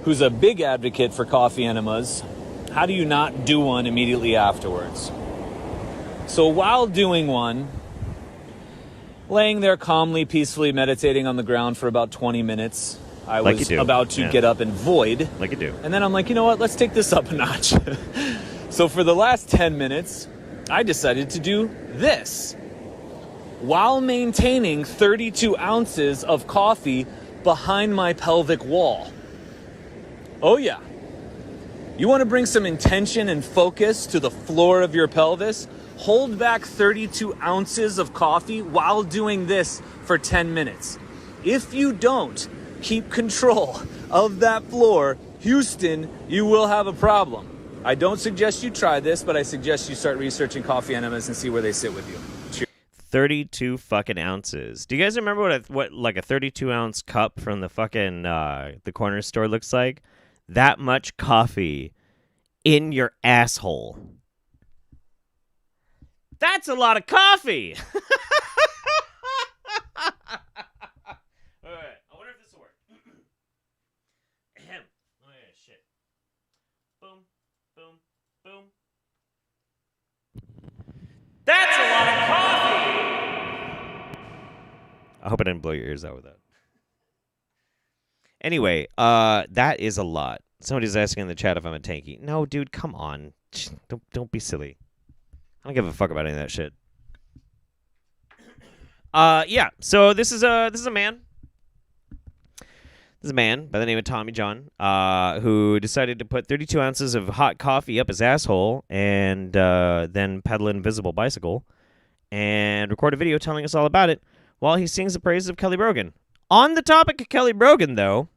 who's a big advocate for coffee enemas, how do you not do one immediately afterwards? So while doing one, laying there calmly, peacefully meditating on the ground for about 20 minutes, I was about to get up and void. Like you do. And then I'm like, you know what? Let's take this up a notch. So for the last 10 minutes, I decided to do this while maintaining 32 ounces of coffee behind my pelvic wall. Oh, yeah. You want to bring some intention and focus to the floor of your pelvis? Hold back 32 ounces of coffee while doing this for 10 minutes. If you don't keep control of that floor, Houston, you will have a problem. I don't suggest you try this, but I suggest you start researching coffee enemas and see where they sit with you. Cheers. 32 fucking ounces. Do you guys remember what like a 32 ounce cup from the fucking the corner store looks like? That much coffee in your asshole. That's a lot of coffee. All right, I wonder if this will work. Ahem. Oh yeah, shit. Boom, boom, boom. That's a lot of coffee. I hope I didn't blow your ears out with that. Anyway, that is a lot. Somebody's asking in the chat if I'm a tanky. No, dude, come on. Don't be silly. I don't give a fuck about any of that shit. Yeah. So this is a man. This is a man by the name of Tommy John, who decided to put 32 ounces of hot coffee up his asshole and then pedal an invisible bicycle and record a video telling us all about it while he sings the praises of Kelly Brogan. On the topic of Kelly Brogan, though,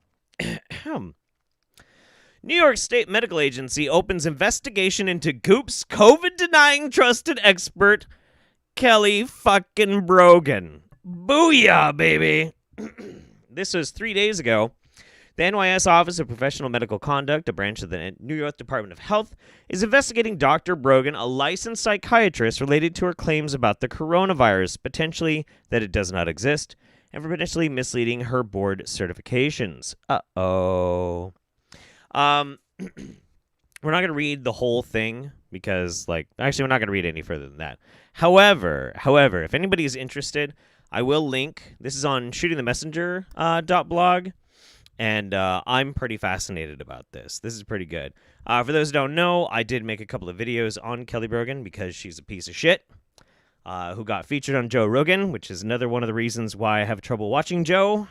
New York State Medical Agency opens investigation into Goop's COVID-denying trusted expert, Kelly fucking Brogan. Booyah, baby. This was 3 days ago. The NYS Office of Professional Medical Conduct, a branch of the New York Department of Health, is investigating Dr. Brogan, a licensed psychiatrist, related to her claims about the coronavirus, potentially that it does not exist, and for potentially misleading her board certifications. Uh-oh. We're not going to read the whole thing because, actually, we're not going to read any further than that. However, if anybody is interested, I will link. This is on shootingthemessenger.blog, and I'm pretty fascinated about this. This is pretty good. For those who don't know, I did make a couple of videos on Kelly Brogan because she's a piece of shit who got featured on Joe Rogan, which is another one of the reasons why I have trouble watching Joe,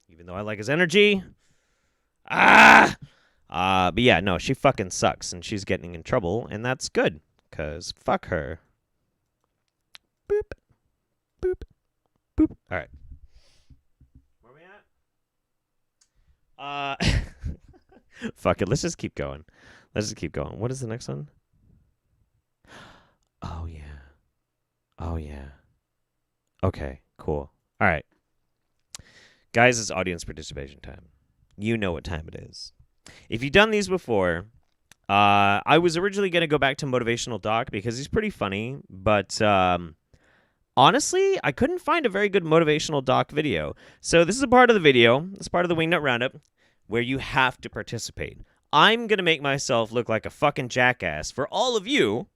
even though I like his energy. But yeah, no, she fucking sucks, and she's getting in trouble, and that's good, because fuck her. Boop. Boop. Boop. All right. Where we at? Fuck it, let's just keep going. What is the next one? Oh, yeah. Okay, cool. All right. Guys, it's audience participation time. You know what time it is. If you've done these before, I was originally going to go back to Motivational Doc because he's pretty funny, but honestly, I couldn't find a very good Motivational Doc video. So this is a part of the video, this is part of the Wingnut Roundup, where you have to participate. I'm going to make myself look like a fucking jackass for all of you.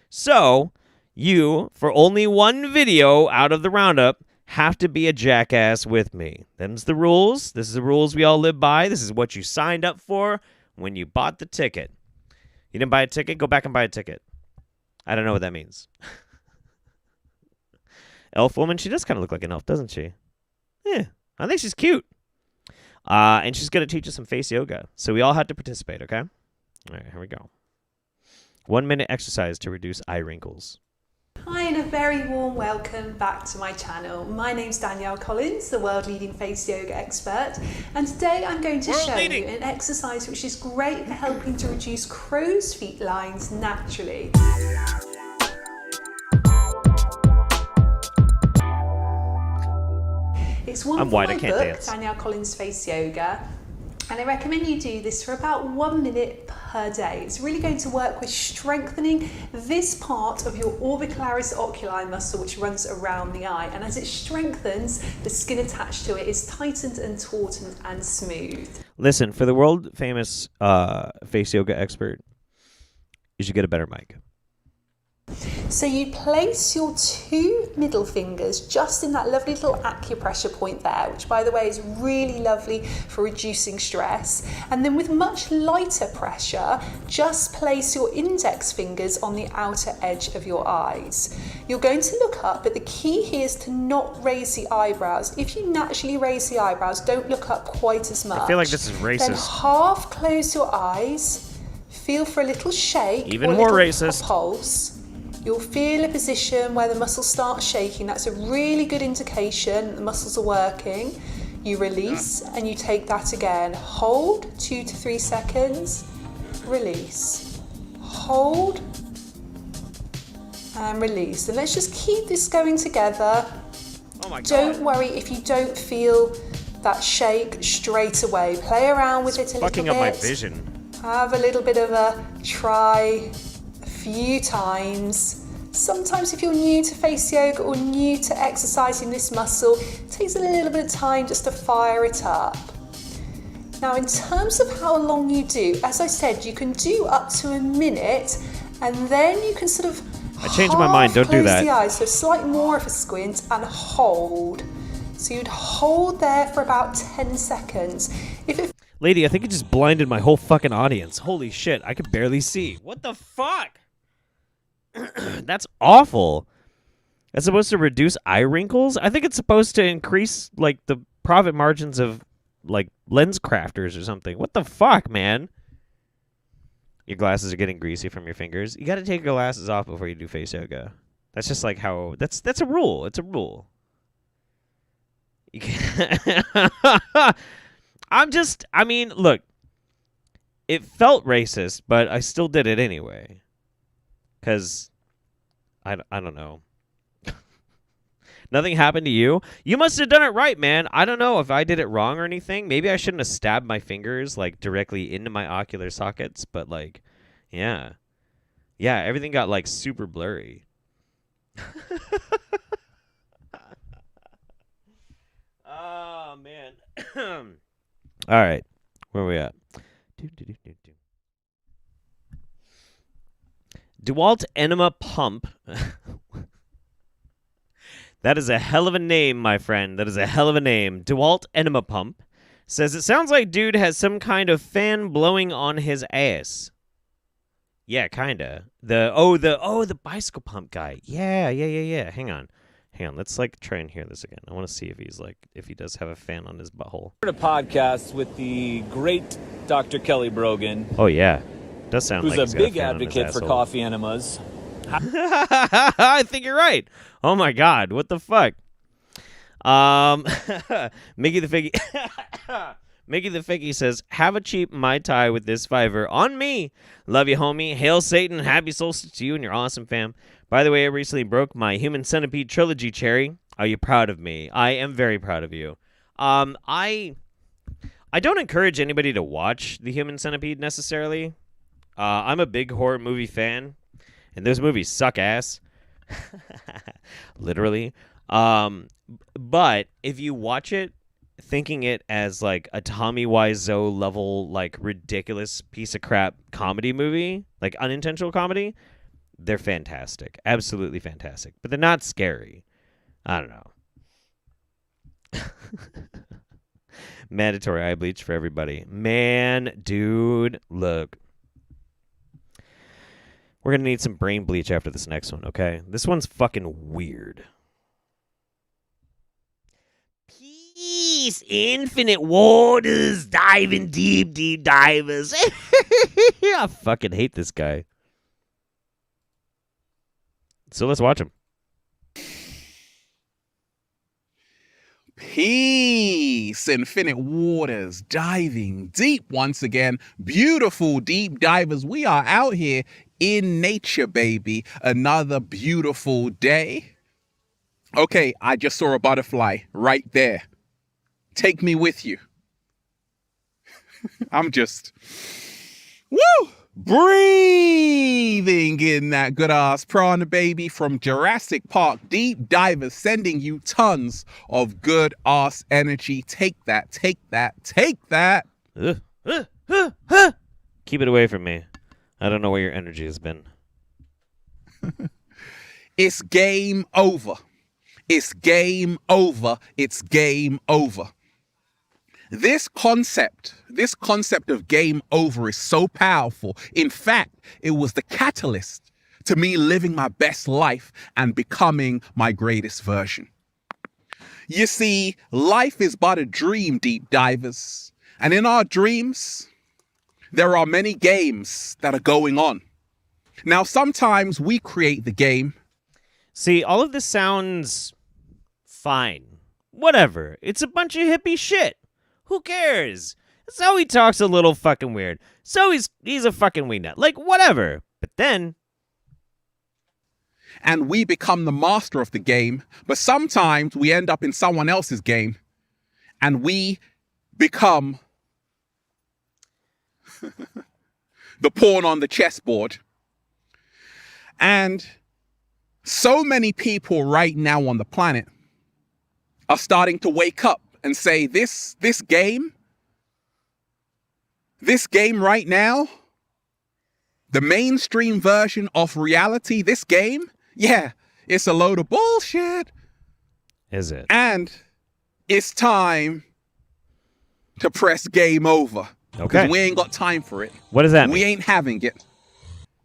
So you, for only one video out of the Roundup, have to be a jackass with me. Them's the rules. This is the rules we all live by. This is what you signed up for when you bought the ticket. You didn't buy a ticket? Go back and buy a ticket. I don't know what that means. Elf woman, she does kind of look like an elf, doesn't she? Yeah, I think she's cute. And she's going to teach us some face yoga. So we all have to participate, okay? All right, here we go. 1 minute exercise to reduce eye wrinkles. Hi and a very warm welcome back to my channel. My name's Danielle Collins, the world leading face yoga expert, and today I'm going to show you an exercise which is great for helping to reduce crow's feet lines naturally. It's one from my book, Danielle Collins Face Yoga, and I recommend you do this for about 1 minute per day. It's really going to work with strengthening this part of your orbicularis oculi muscle which runs around the eye, and as it strengthens, the skin attached to it is tightened and tautened and smooth. Listen, for the world famous face yoga expert, you should get a better mic. So you place your 2 middle fingers just in that lovely little acupressure point there, which by the way is really lovely for reducing stress. And then with much lighter pressure, just place your index fingers on the outer edge of your eyes. You're going to look up, but the key here is to not raise the eyebrows. If you naturally raise the eyebrows, don't look up quite as much. I feel like this is racist. Then half close your eyes, feel for a little shake, even more racist pulse. You'll feel a position where the muscles start shaking. That's a really good indication the muscles are working. You release and you take that again. Hold 2 to 3 seconds. Release. Hold and release. And let's just keep this going together. Oh my God. Don't worry if you don't feel that shake straight away. Play around with it a little bit. Fucking up my vision. Have a little bit of a try. Few times. Sometimes if you're new to face yoga or new to exercising this muscle, it takes a little bit of time just to fire it up. Now in terms of how long you do, as I said, you can do up to a minute, and then you can sort of I changed my mind, don't do that. close the eyes, so slightly more of a squint and hold. So you'd hold there for about 10 seconds. Lady, I think it just blinded my whole fucking audience. Holy shit, I could barely see. What the fuck? That's awful. That's supposed to reduce eye wrinkles? I think it's supposed to increase, like, the profit margins of, like, lens crafters or something. What the fuck, man? Your glasses are getting greasy from your fingers. You gotta take your glasses off before you do face yoga. That's just like how... That's a rule. It's a rule. You can't... I mean, look. It felt racist, but I still did it anyway. Because, I don't know. Nothing happened to you? You must have done it right, man. I don't know if I did it wrong or anything. Maybe I shouldn't have stabbed my fingers like directly into my ocular sockets, but like, yeah. Yeah, everything got like super blurry. Oh, man. All right. Where are we at? DeWalt Enema Pump. That is a hell of a name, my friend. That is a hell of a name. DeWalt Enema Pump says it sounds like dude has some kind of fan blowing on his ass. Yeah, kinda. The bicycle pump guy. Yeah. Hang on. Let's like try and hear this again. I want to see if he does have a fan on his butthole. A podcast with the great Dr. Kelly Brogan. Oh yeah, does sound who's like a he's got big fan on his advocate for asshole. coffee enemas. I think you're right. Oh my god, what the fuck? Mickey the Figgy. Mickey the Figgy says, "Have a cheap Mai Tai with this Fiverr on me. Love you, homie. Hail Satan. Happy solstice to you and your awesome fam. By the way, I recently broke my Human Centipede trilogy cherry. Are you proud of me? I am very proud of you. I don't encourage anybody to watch the Human Centipede necessarily. I'm a big horror movie fan, and those movies suck ass. Literally. But if you watch it thinking it as like a Tommy Wiseau level, like ridiculous piece of crap comedy movie, like unintentional comedy, they're fantastic. Absolutely fantastic. But they're not scary. I don't know. Mandatory eye bleach for everybody. Man, dude, look. We're going to need some brain bleach after this next one, okay? This one's fucking weird. Peace, infinite waters, diving deep, deep divers. I fucking hate this guy. So let's watch him. Peace, infinite waters, diving deep once again. Beautiful deep divers. We are out here in nature, baby. Another beautiful day. Okay, I just saw a butterfly right there. Take me with you. I'm just, woo! Breathing in that good ass prana, baby, from Jurassic Park. Deep divers sending you tons of good ass energy. Take that, take that, take that. Keep it away from me. I don't know where your energy has been. It's game over. It's game over. It's game over. This concept of game over is so powerful. In fact, it was the catalyst to me living my best life and becoming my greatest version. You see, life is but a dream, deep divers. And in our dreams, there are many games that are going on. Now, sometimes we create the game. See, all of this sounds fine. Whatever. It's a bunch of hippie shit. Who cares? So he talks a little fucking weird. So he's a fucking wingnut. Like, whatever. But then... And we become the master of the game. But sometimes we end up in someone else's game. And we become the pawn on the chessboard. And so many people right now on the planet are starting to wake up and say, this game right now, the mainstream version of reality, this game, yeah, it's a load of bullshit. Is it? And it's time to press game over. Okay. Because we ain't got time for it. What does that mean? We ain't having it.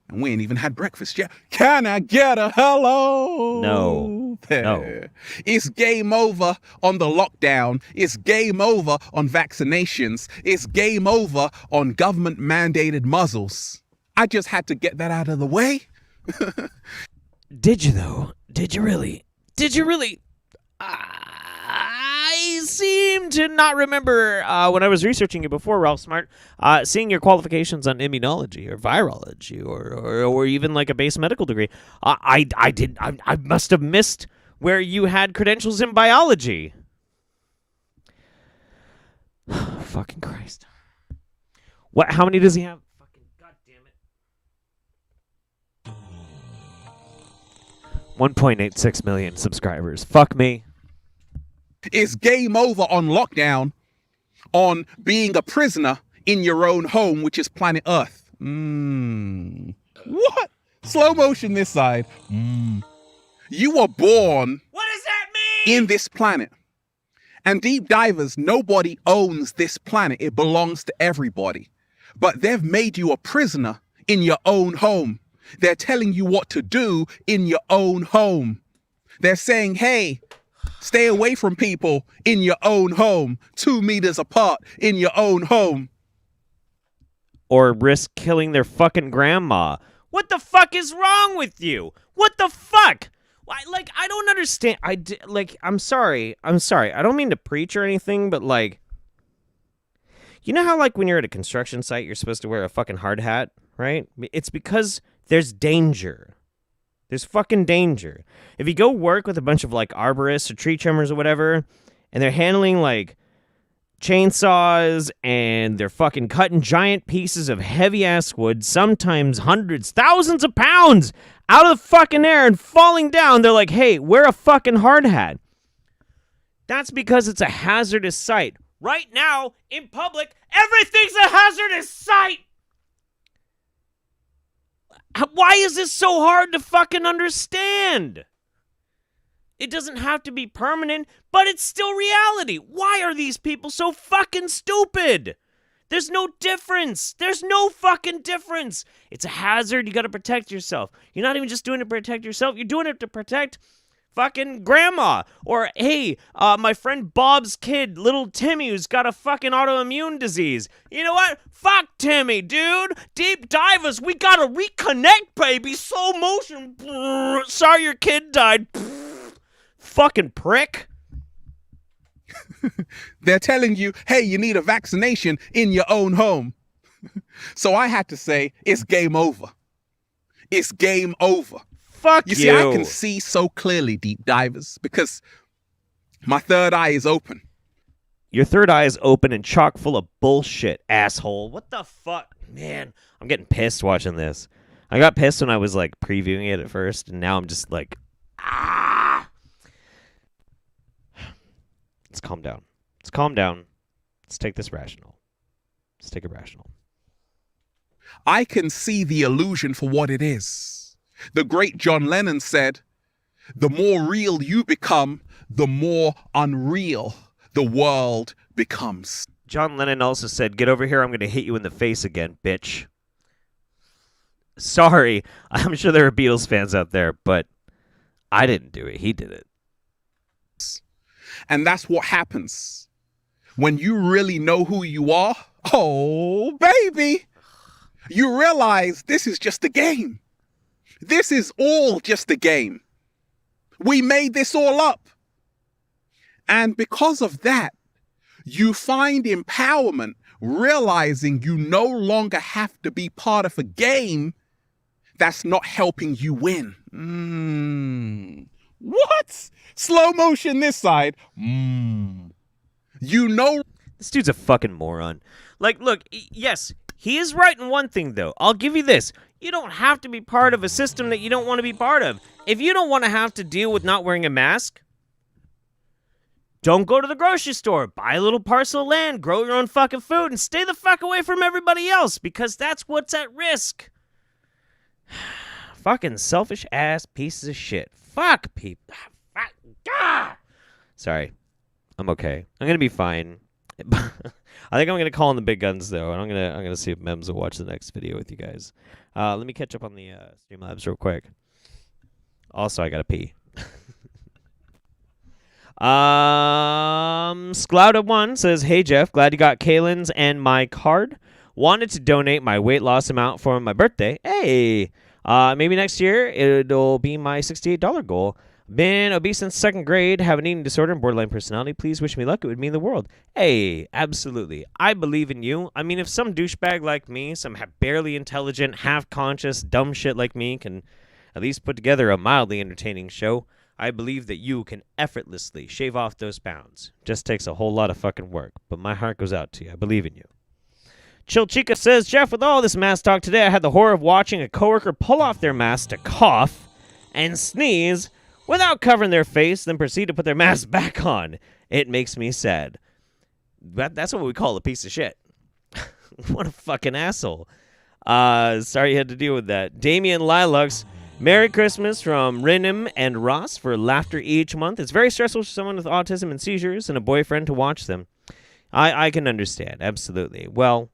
And we ain't even had breakfast yet. Can I get a hello? No. There. No. It's game over on the lockdown. It's game over on vaccinations. It's game over on government mandated muzzles. I just had to get that out of the way. Did you, though? Did you really? Did you really? I seem to not remember when I was researching you before, Ralph Smart, seeing your qualifications on immunology or virology or even like a base medical degree. I must have missed where you had credentials in biology. Fucking Christ. What? How many does he have? Fucking goddamn it. 1.86 million subscribers. Fuck me. It's game over on lockdown, on being a prisoner in your own home, which is planet Earth. What? Slow motion this side. You were born. What does that mean? In this planet. And deep divers, nobody owns this planet. It belongs to everybody. But they've made you a prisoner in your own home. They're telling you what to do in your own home. They're saying, hey, stay away from people in your own home, 2 meters apart in your own home. Or risk killing their fucking grandma. What the fuck is wrong with you? What the fuck? I don't understand. I'm sorry. I don't mean to preach or anything, but you know how when you're at a construction site, you're supposed to wear a fucking hard hat, right? It's because there's danger. There's fucking danger. If you go work with a bunch of arborists or tree trimmers or whatever, and they're handling chainsaws and they're fucking cutting giant pieces of heavy ass wood, sometimes hundreds, thousands of pounds out of the fucking air and falling down, they're like, hey, wear a fucking hard hat. That's because it's a hazardous site. Right now, in public, everything's a hazardous site. Why is this so hard to fucking understand? It doesn't have to be permanent, but it's still reality. Why are these people so fucking stupid? There's no difference. There's no fucking difference. It's a hazard. You got to protect yourself. You're not even just doing it to protect yourself. You're doing it to protect fucking grandma. Or, hey, my friend Bob's kid, little Timmy, who's got a fucking autoimmune disease. You know what? Fuck Timmy, dude. Deep divers, we got to reconnect, baby. Slow motion. Sorry your kid died. Fucking prick. They're telling you, hey, you need a vaccination in your own home. So I had to say, it's game over. It's game over. Fuck you. See, I can see so clearly, deep divers, because my third eye is open. Your third eye is open and chock full of bullshit, asshole. What the fuck? Man, I'm getting pissed watching this. I got pissed when I was previewing it at first, and now I'm just ah! Let's calm down. Let's calm down. Let's take this rational. Let's take it rational. I can see the illusion for what it is. The great John Lennon said, the more real you become, the more unreal the world becomes. John Lennon also said, get over here, I'm going to hit you in the face again, bitch. Sorry, I'm sure there are Beatles fans out there, but I didn't do it. He did it. And that's what happens when you really know who you are. Oh, baby. You realize this is just a game. This is all just a game. We made this all up. And because of that, you find empowerment realizing you no longer have to be part of a game that's not helping you win. What? Slow motion this side. You know. This dude's a fucking moron. Look, yes, he is right in one thing, though. I'll give you this. You don't have to be part of a system that you don't want to be part of. If you don't want to have to deal with not wearing a mask, don't go to the grocery store. Buy a little parcel of land, grow your own fucking food, and stay the fuck away from everybody else, because that's what's at risk. Fucking selfish ass pieces of shit. Fuck people. Fuck. Ah! Sorry. I'm okay. I'm gonna be fine. I think I'm gonna call in the big guns though, and I'm gonna see if Mems will watch the next video with you guys. Let me catch up on the Streamlabs real quick. Also, I gotta pee. Sklouda1 says, hey Jeff, glad you got Kaylin's and my card. Wanted to donate my weight loss amount for my birthday. Hey, maybe next year it'll be my $68 goal. Been obese since 2nd grade, have an eating disorder and borderline personality. Please wish me luck. It would mean the world. Hey, absolutely. I believe in you. I mean, if some douchebag like me, some barely intelligent, half-conscious, dumb shit like me can at least put together a mildly entertaining show, I believe that you can effortlessly shave off those pounds. Just takes a whole lot of fucking work, but my heart goes out to you. I believe in you. Chill Chica says, Jeff, with all this mask talk today, I had the horror of watching a coworker pull off their mask to cough and sneeze without covering their face, then proceed to put their mask back on. It makes me sad. That's what we call a piece of shit. What a fucking asshole. Sorry you had to deal with that. Damian Lilux, Merry Christmas from Rinim and Ross for laughter each month. It's very stressful for someone with autism and seizures and a boyfriend to watch them. I can understand, absolutely. Well,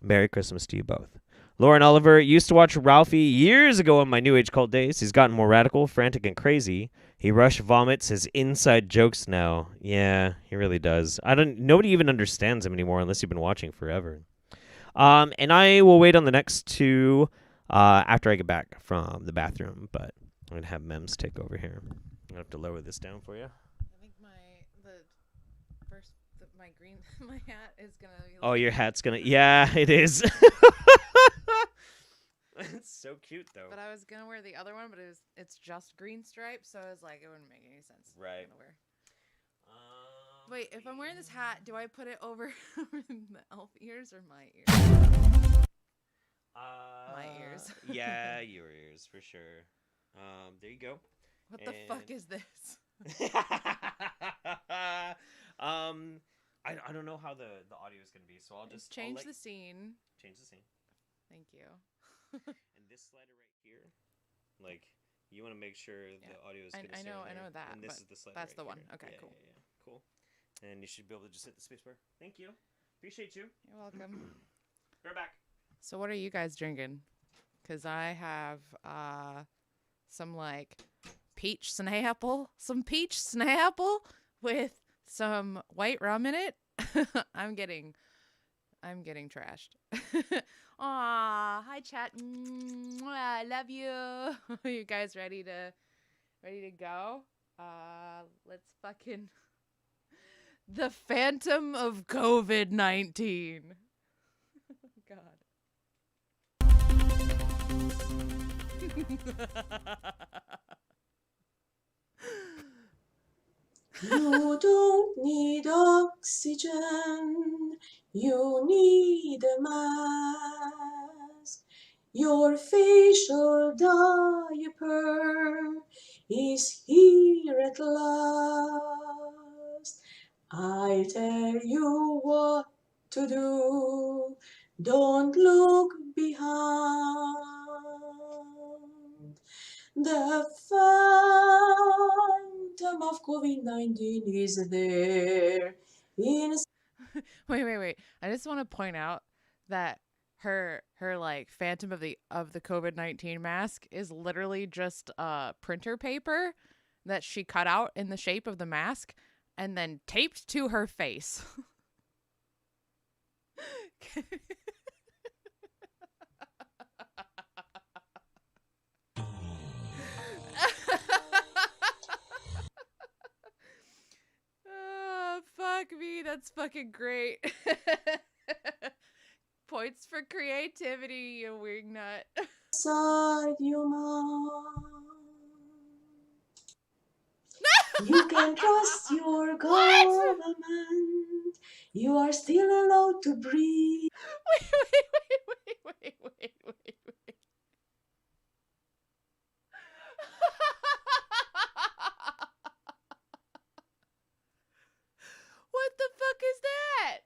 Merry Christmas to you both. Lauren Oliver used to watch Ralphie years ago in my New Age cult days. He's gotten more radical, frantic, and crazy. He rush vomits his inside jokes now. Yeah, he really does. Nobody even understands him anymore unless you've been watching forever. And I will wait on the next two after I get back from the bathroom, but I'm going to have Mems take over here. I'm going to have to lower this down for you. I think my green, my hat is going to be... Oh, your hat's going to... Yeah, it is. It's so cute, though. But I was going to wear the other one, but it's just green stripes, so I was like, it wouldn't make any sense. Right. Wait, if I'm wearing this hat, do I put it over the elf ears or my ears? My ears. Yeah, your ears, for sure. There you go. What the fuck is this? I don't know how the audio is going to be, so I'll just... Change the scene. Change the scene. Thank you. And this slider right here, like, you want to make sure the audio is going to I know that. And this is the slider. That's right the one. here. Okay, Yeah, cool. Yeah, cool. And you should be able to just hit the spacebar. Thank you. Appreciate you. You're welcome. We're back. So what are you guys drinking? Because I have some like peach snapple with some white rum in it. I'm getting trashed. Aw, hi chat. I love you. Are you guys ready to go? Let's fucking the Phantom of COVID-19. God. You don't need oxygen, you need a mask. Your facial diaper is here at last. I tell you what to do, don't look behind. The phantom of COVID-19 is there. Wait. I just want to point out that her like phantom of the COVID-19 mask is literally just printer paper that she cut out in the shape of the mask and then taped to her face. Oh, fuck me. That's fucking great. Points for creativity, you wingnut. Inside your mind. You can trust your government. You are still allowed to breathe. Wait. What the fuck is that?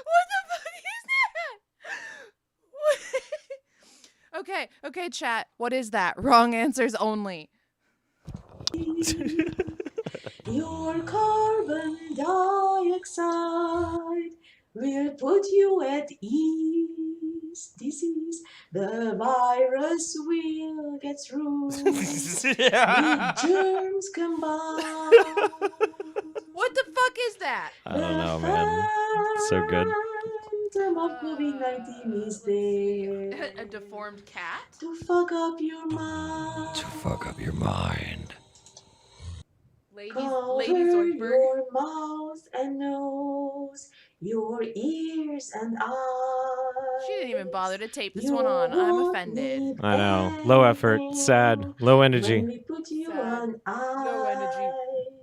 What the fuck is that? Okay, chat. What is that? Wrong answers only. Your carbon dioxide will put you at ease. Disease, the virus will get through. With germs combined. What the fuck is that? I don't know, man. So good. Phantom of COVID-19 is there. A deformed cat? To fuck up your mind. To fuck up your mind. Lady Cover Zoidberg. your mouth and nose, your ears and eyes. She didn't even bother to tape this You one on. I'm won't offended. need I know. Low effort. Sad. Low energy. when we put you on Low energy.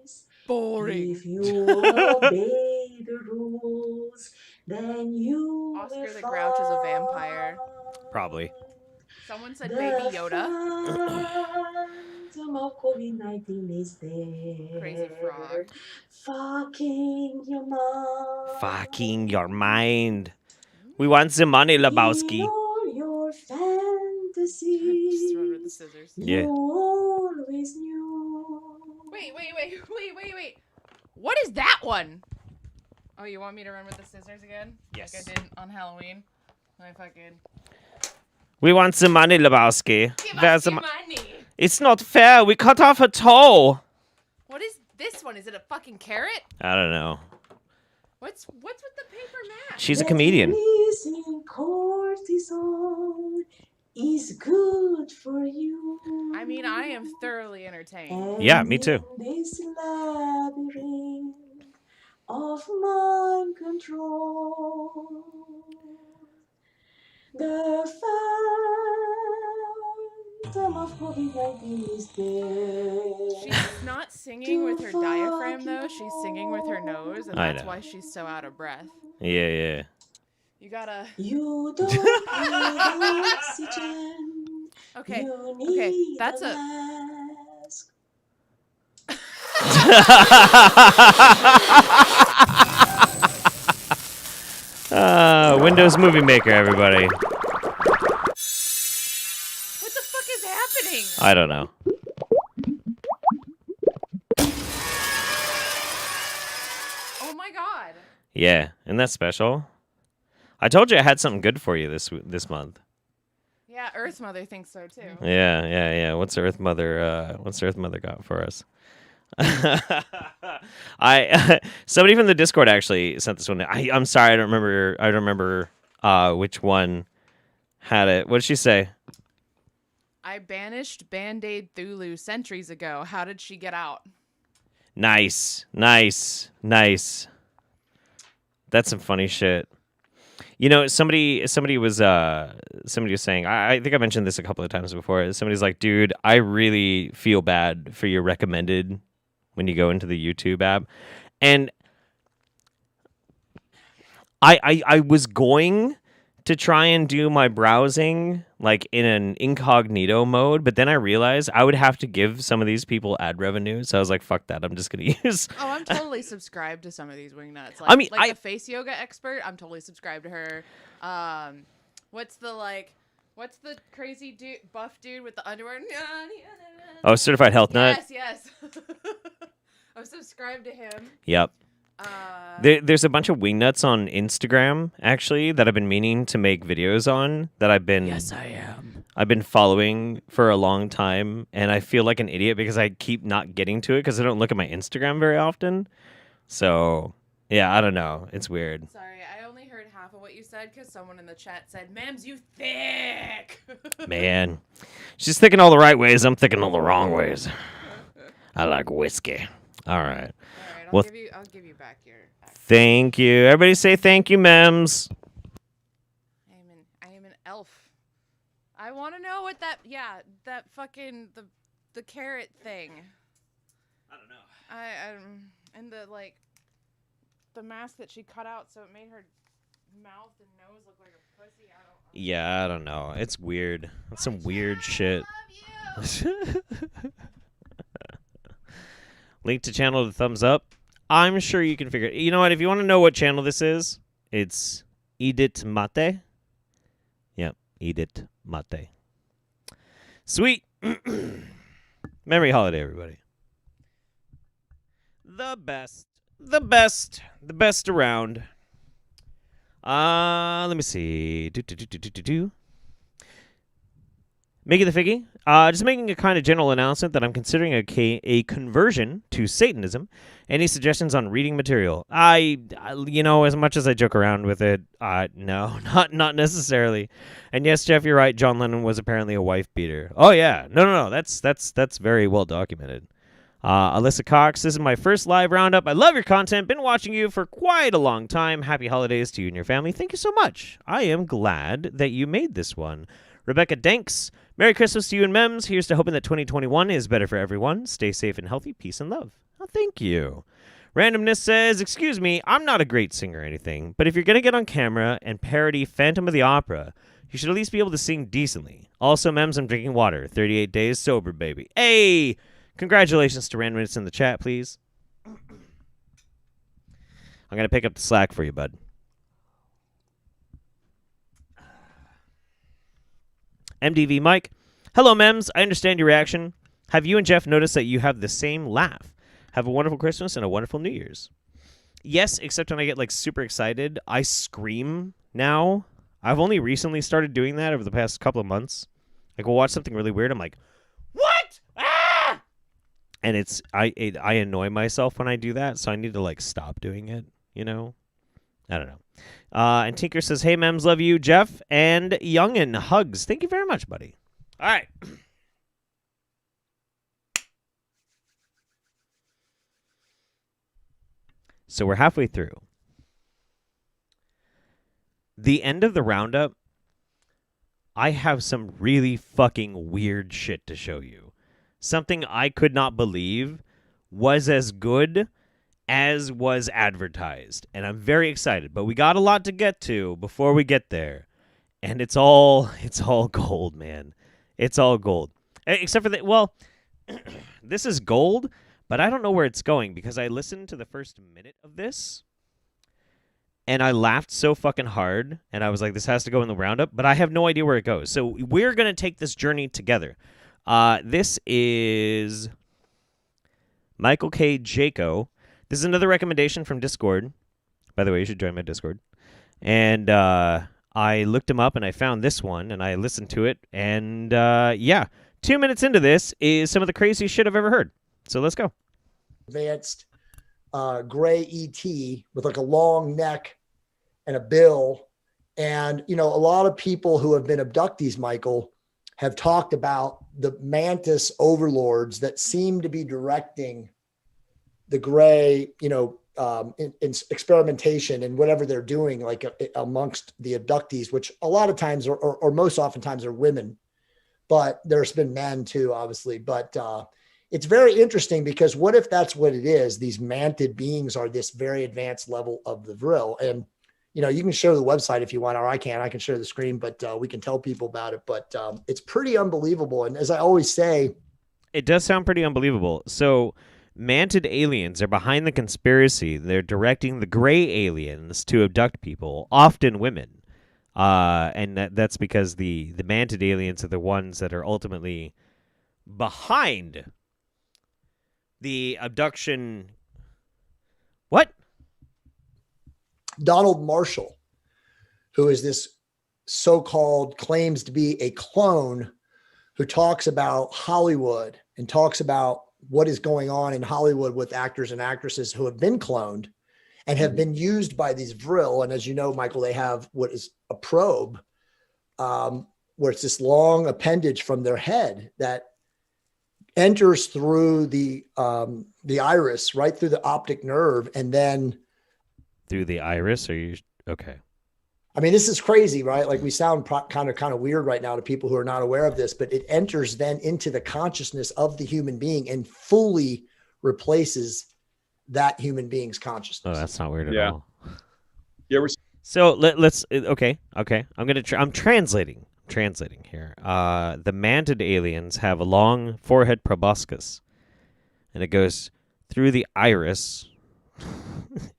ice. Boring. If you obey the rules, then you Oscar will the Grouch is a vampire. Probably. Someone said the Baby Yoda. phantom of COVID-19 is there. Crazy frog. Fucking your mind. Fucking your mind. We want the money, Lebowski. In all your fantasies. Just run with the scissors. Yeah. You always knew. Wait. What is that one? Oh, you want me to run with the scissors again? Yes. Like I did on Halloween. I fucking... We want the money, Lebowski. Give Where's us the your mo- money. It's not fair. We cut off a toe. What is this one? Is it a fucking carrot? I don't know. What's with the paper mask? She's a comedian. Releasing cortisol is good for you. I mean, I am thoroughly entertained. Yeah, me too. In this labyrinth of mind control, the phantom of COVID-19 is there. She's not singing with her diaphragm, though. She's singing with her nose, and I that's know. why she's so out of breath. Yeah. You gotta... You don't need oxygen. Okay, You need that's a... mask. Windows Movie Maker, everybody. What the fuck is happening? I don't know. Oh my god. Yeah, isn't that special? I told you I had something good for you this month. Yeah, Earth Mother thinks so too. Yeah. What's Earth Mother got for us? Somebody from the Discord actually sent this one. I'm sorry, I don't remember which one had it. What did she say? I banished Band-Aid Thulu centuries ago. How did she get out? Nice. That's some funny shit. You know, somebody was saying, I think I mentioned this a couple of times before. Somebody's like, dude, I really feel bad for your recommended when you go into the YouTube app. And I was going to try and do my browsing like in an incognito mode, but then I realized I would have to give some of these people ad revenue. So I was like, fuck that. I'm just going to use. Oh, I'm totally subscribed to some of these wingnuts. Like, I mean, the face yoga expert, I'm totally subscribed to her. What's the crazy dude, buff dude with the underwear? Oh, Certified Health Nut. Yes. I'm subscribed to him. Yep. There's a bunch of wingnuts on Instagram actually that I've been meaning to make videos on that I've been. Yes, I am. I've been following for a long time, and I feel like an idiot because I keep not getting to it because I don't look at my Instagram very often. So yeah, I don't know. It's weird. Sorry, I only heard half of what you said because someone in the chat said, "Mams, you thick." Man, she's thinking all the right ways. I'm thinking all the wrong ways. I like whiskey. All right. I'll give you back your. Thank you. Everybody say thank you, Mems. I am an elf. I want to know what that fucking the carrot thing. I don't know. And the mask that she cut out so it made her mouth and nose look like a pussy. Yeah, I don't know. It's weird. That's some weird shit. Link to channel to thumbs up. I'm sure you can figure it. You know what? If you want to know what channel this is, it's Edith Mate. Yep, Edith Mate. Sweet. Memory holiday, everybody. The best around. Let me see. Mickey the Figgy, just making a kind of general announcement that I'm considering a conversion to Satanism. Any suggestions on reading material? As much as I joke around with it, no, not necessarily. And yes, Jeff, you're right. John Lennon was apparently a wife beater. Oh yeah, no, that's very well documented. Alyssa Cox, this is my first live roundup. I love your content. Been watching you for quite a long time. Happy holidays to you and your family. Thank you so much. I am glad that you made this one. Rebecca Danks, Merry Christmas to you and Mems. Here's to hoping that 2021 is better for everyone. Stay safe and healthy. Peace and love. Oh, thank you. Randomness says, excuse me, I'm not a great singer or anything, but if you're going to get on camera and parody Phantom of the Opera, you should at least be able to sing decently. Also, Mems, I'm drinking water. 38 days sober, baby. Hey! Congratulations to Randomness in the chat, please. I'm going to pick up the slack for you, bud. MDV Mike. Hello, Mems. I understand your reaction. Have you and Jeff noticed that you have the same laugh? Have a wonderful Christmas and a wonderful New Year's. Yes, except when I get, like, super excited, I scream now. I've only recently started doing that over the past couple of months. Like, we'll watch something really weird. I'm like, what? Ah! And I annoy myself when I do that, so I need to, like, stop doing it, you know? I don't know. And Tinker says, hey, Mems, love you, Jeff. And Youngin, hugs. Thank you very much, buddy. All right. So we're halfway through. The end of the roundup, I have some really fucking weird shit to show you. Something I could not believe was as good as was advertised. And I'm very excited, but we got a lot to get to before we get there. And it's all gold, man. It's all gold. Except for that, well, this is gold, but I don't know where it's going because I listened to the first minute of this and I laughed so fucking hard and I was like, this has to go in the roundup, but I have no idea where it goes. So we're going to take this journey together. This is Michael K. Jaco. This is another recommendation from Discord. By the way, you should join my Discord. And I looked him up and I found this one and I listened to it. And yeah, 2 minutes into this is some of the craziest shit I've ever heard. So let's go. Advanced gray ET with like a long neck and a bill. And, you know, a lot of people who have been abductees, Michael, have talked about the Mantis overlords that seem to be directing the gray, you know, in experimentation and whatever they're doing, like amongst the abductees, which a lot of times or most oftentimes are women, but there's been men too, obviously. But it's very interesting because what if that's what it is? These mantid beings are this very advanced level of the Vril. And, you know, you can share the website if you want, or I can share the screen, but we can tell people about it. But it's pretty unbelievable. And as I always say, it does sound pretty unbelievable. So mantid aliens are behind the conspiracy. They're directing the gray aliens to abduct people, often women. And that's because the mantid aliens are the ones that are ultimately behind the abduction. What? Donald Marshall, who is this so-called claims to be a clone who talks about Hollywood and talks about what is going on in Hollywood with actors and actresses who have been cloned and have been used by these Vril. And as you know, Michael, they have what is a probe, where it's this long appendage from their head that enters through the iris, right through the optic nerve, and then through the iris. Are you okay? I mean, this is crazy, right? Like we sound kind of weird right now to people who are not aware of this, but it enters then into the consciousness of the human being and fully replaces that human being's consciousness. Oh, that's not weird at all. Yeah. So let's okay. I'm translating here. The mantid aliens have a long forehead proboscis, and it goes through the iris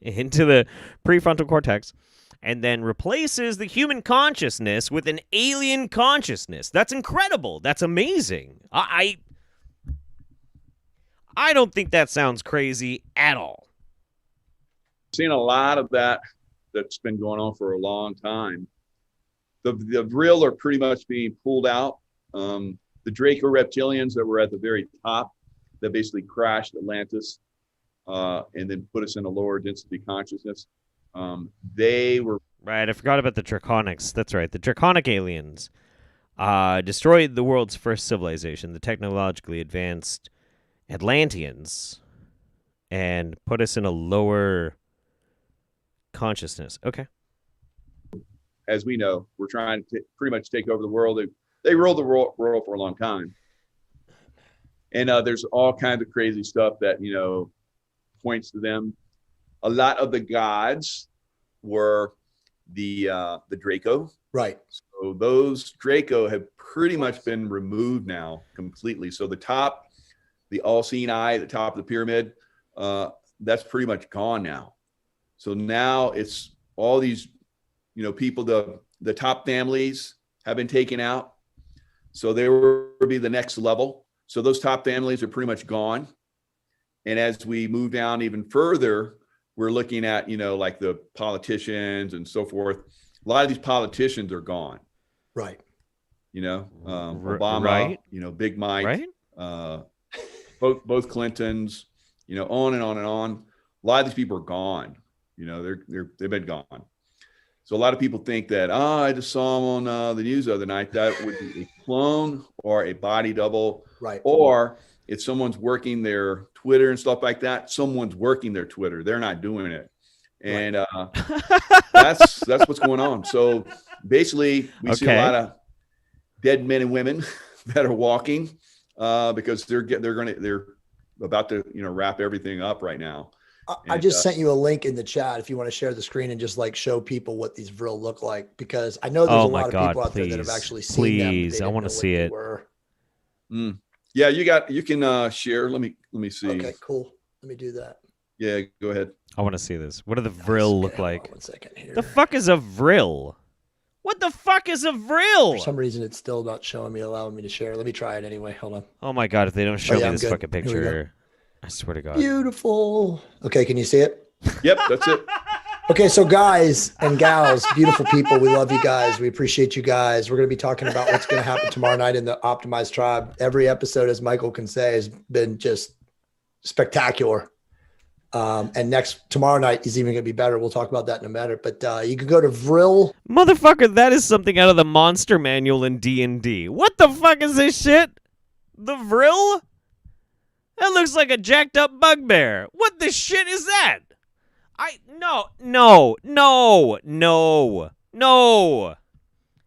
into the prefrontal cortex, and then replaces the human consciousness with an alien consciousness. That's incredible. That's amazing. I don't think that sounds crazy at all. Seen a lot of that's been going on for a long time. The Vril are pretty much being pulled out. The Draco reptilians that were at the very top, that basically crashed Atlantis and then put us in a lower density consciousness. They were right. I forgot about the Draconics. That's right. The Draconic aliens destroyed the world's first civilization, the technologically advanced Atlanteans and put us in a lower consciousness. Okay. As we know, we're trying to pretty much take over the world. They ruled the world for a long time. And there's all kinds of crazy stuff that, points to them. A lot of the gods were the Draco. Right. So those Draco have pretty much been removed now completely. So the all-seeing eye at the top of the pyramid, that's pretty much gone now. So now it's all these, people, the top families have been taken out. So they will be the next level. So those top families are pretty much gone. And as we move down even further, we're looking at, like the politicians and so forth. A lot of these politicians are gone. Right. Obama, right. Big Mike, right. Both Clintons, on and on and on. A lot of these people are gone. They've been gone. So a lot of people think that, I just saw him on the news the other night. That would be a clone or a body double. Right. Or if someone's working their Twitter and stuff like that, someone's working their Twitter. They're not doing it. And that's what's going on. So basically, we see a lot of dead men and women that are walking because they're about to wrap everything up right now. I just sent you a link in the chat if you want to share the screen and just show people what these Vril look like, because I know there's a lot of people out there that have actually seen them. Please, I want to see it. Yeah, you can share. Let me see. Okay, cool. Let me do that. Yeah, go ahead. I want to see this. What do the Vril look like? 1 second here. The fuck is a Vril? What the fuck is a Vril? For some reason, it's still not allowing me to share. Let me try it anyway. Hold on. Oh my god, if they don't show me I'm this good. fucking picture, I swear to God. Beautiful. Okay, can you see it? Yep, that's it. Okay, so guys and gals, beautiful people, we love you guys. We appreciate you guys. We're going to be talking about what's going to happen tomorrow night in the Optimized Tribe. Every episode, as Michael can say, has been just spectacular. And tomorrow night is even going to be better. We'll talk about that in a minute. But you can go to Vril. Motherfucker, that is something out of the monster manual in D&D. What the fuck is this shit? The Vril? That looks like a jacked up bugbear. What the shit is that? No.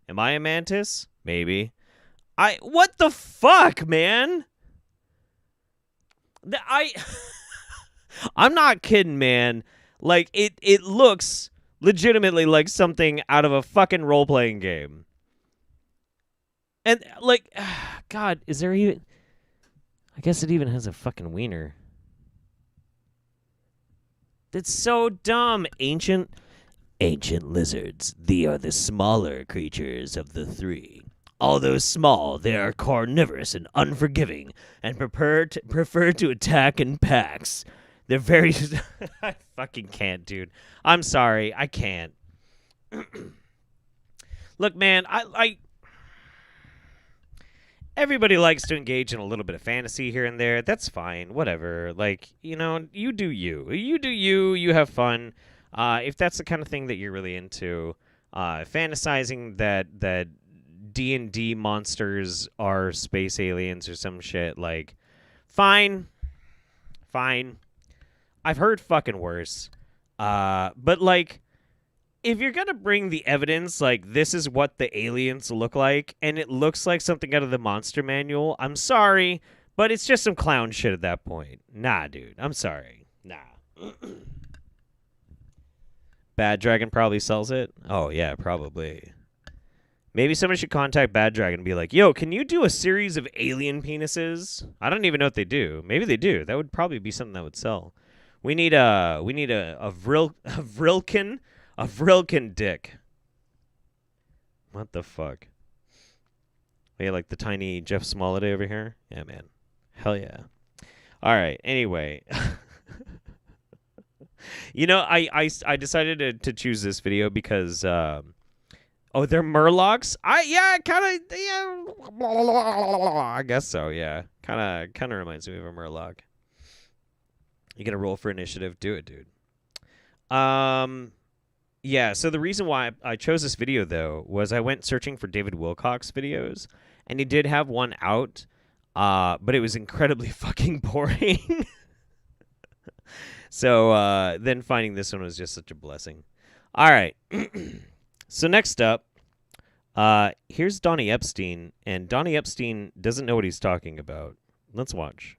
Am I a mantis? Maybe. What the fuck, man? I'm not kidding, man. Like, it looks legitimately like something out of a fucking role-playing game. And, God, is there even... I guess it even has a fucking wiener. That's so dumb. Ancient lizards. They are the smaller creatures of the three. Although small, they are carnivorous and unforgiving, and prefer to attack in packs. They're very... I fucking can't, dude. I'm sorry. I can't. Look, man, everybody likes to engage in a little bit of fantasy here and there. That's fine. Whatever. You do you. You do you. You have fun. If that's the kind of thing that you're really into, fantasizing that D&D monsters are space aliens or some shit, fine. I've heard fucking worse. But if you're gonna bring the evidence, this is what the aliens look like, and it looks like something out of the monster manual, I'm sorry, but it's just some clown shit at that point. Nah, dude. I'm sorry. Nah. Bad Dragon probably sells it? Oh, yeah, probably. Maybe somebody should contact Bad Dragon and be like, yo, can you do a series of alien penises? I don't even know what they do. Maybe they do. That would probably be something that would sell. We need a Vrilkin dick. What the fuck? Yeah, like the tiny Jeff Smollett over here? Yeah, man. Hell yeah. All right. Anyway. I decided to choose this video because they're Murlocs? I guess so, yeah. Kind of reminds me of a Murloc. You gonna roll for initiative? Do it, dude. Yeah, so the reason why I chose this video, though, was I went searching for David Wilcox videos, and he did have one out But it was incredibly fucking boring. So then finding this one was just such a blessing. All right. So next up, here's Donnie Epstein, and Donnie Epstein doesn't know what he's talking about. Let's watch.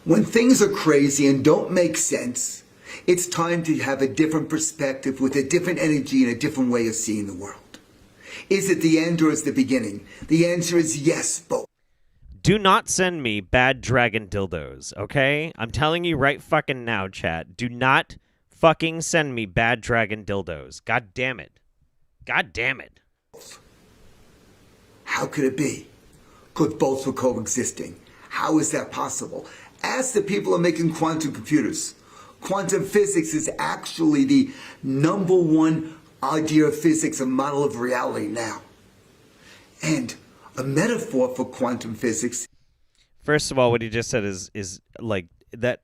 When things are crazy and don't make sense, it's time to have a different perspective with a different energy and a different way of seeing the world. Is it the end or is it the beginning? The answer is yes, both. Do not send me bad dragon dildos, okay? I'm telling you right fucking now, chat. Do not fucking send me bad dragon dildos. God damn it. God damn it. How could it be? Because both were coexisting. How is that possible? Ask the people who are making quantum computers. Quantum physics is actually the #1 idea of physics, a model of reality now. And a metaphor for quantum physics. First of all, what he just said is like that.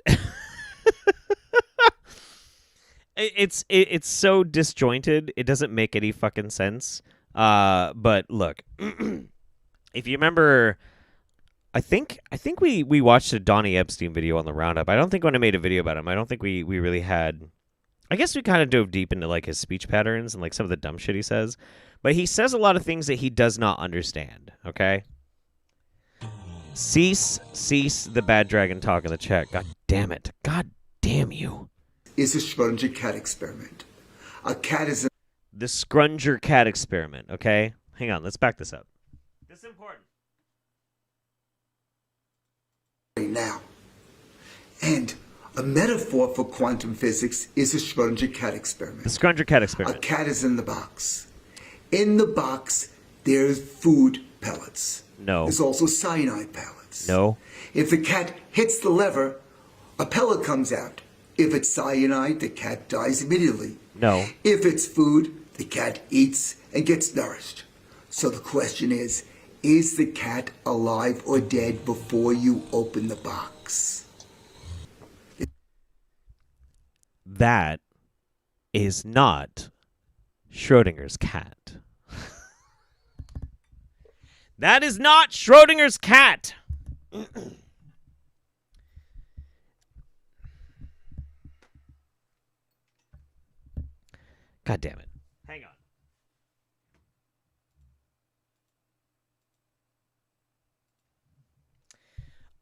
It's so disjointed. It doesn't make any fucking sense. But look, if you remember, I think we watched a Donnie Epstein video on the Roundup. I don't think when I made a video about him, I don't think we really had. I guess we kind of dove deep into like his speech patterns and like some of the dumb shit he says. But he says a lot of things that he does not understand, okay? Cease the bad dragon talk in the chat. God damn it. God damn you. Is a Schrödinger cat experiment. A cat is The Scrunger cat experiment, okay? Hang on, let's back this up. This is important. Now. And a metaphor for quantum physics is a Schrödinger cat experiment. The Scrunger cat experiment. A cat is in the box. In the box, there's food pellets. No. There's also cyanide pellets. No. If the cat hits the lever, a pellet comes out. If it's cyanide, the cat dies immediately. No. If it's food, the cat eats and gets nourished. So the question is the cat alive or dead before you open the box? That is not Schrodinger's cat. That is not Schrodinger's cat. God damn it. Hang on.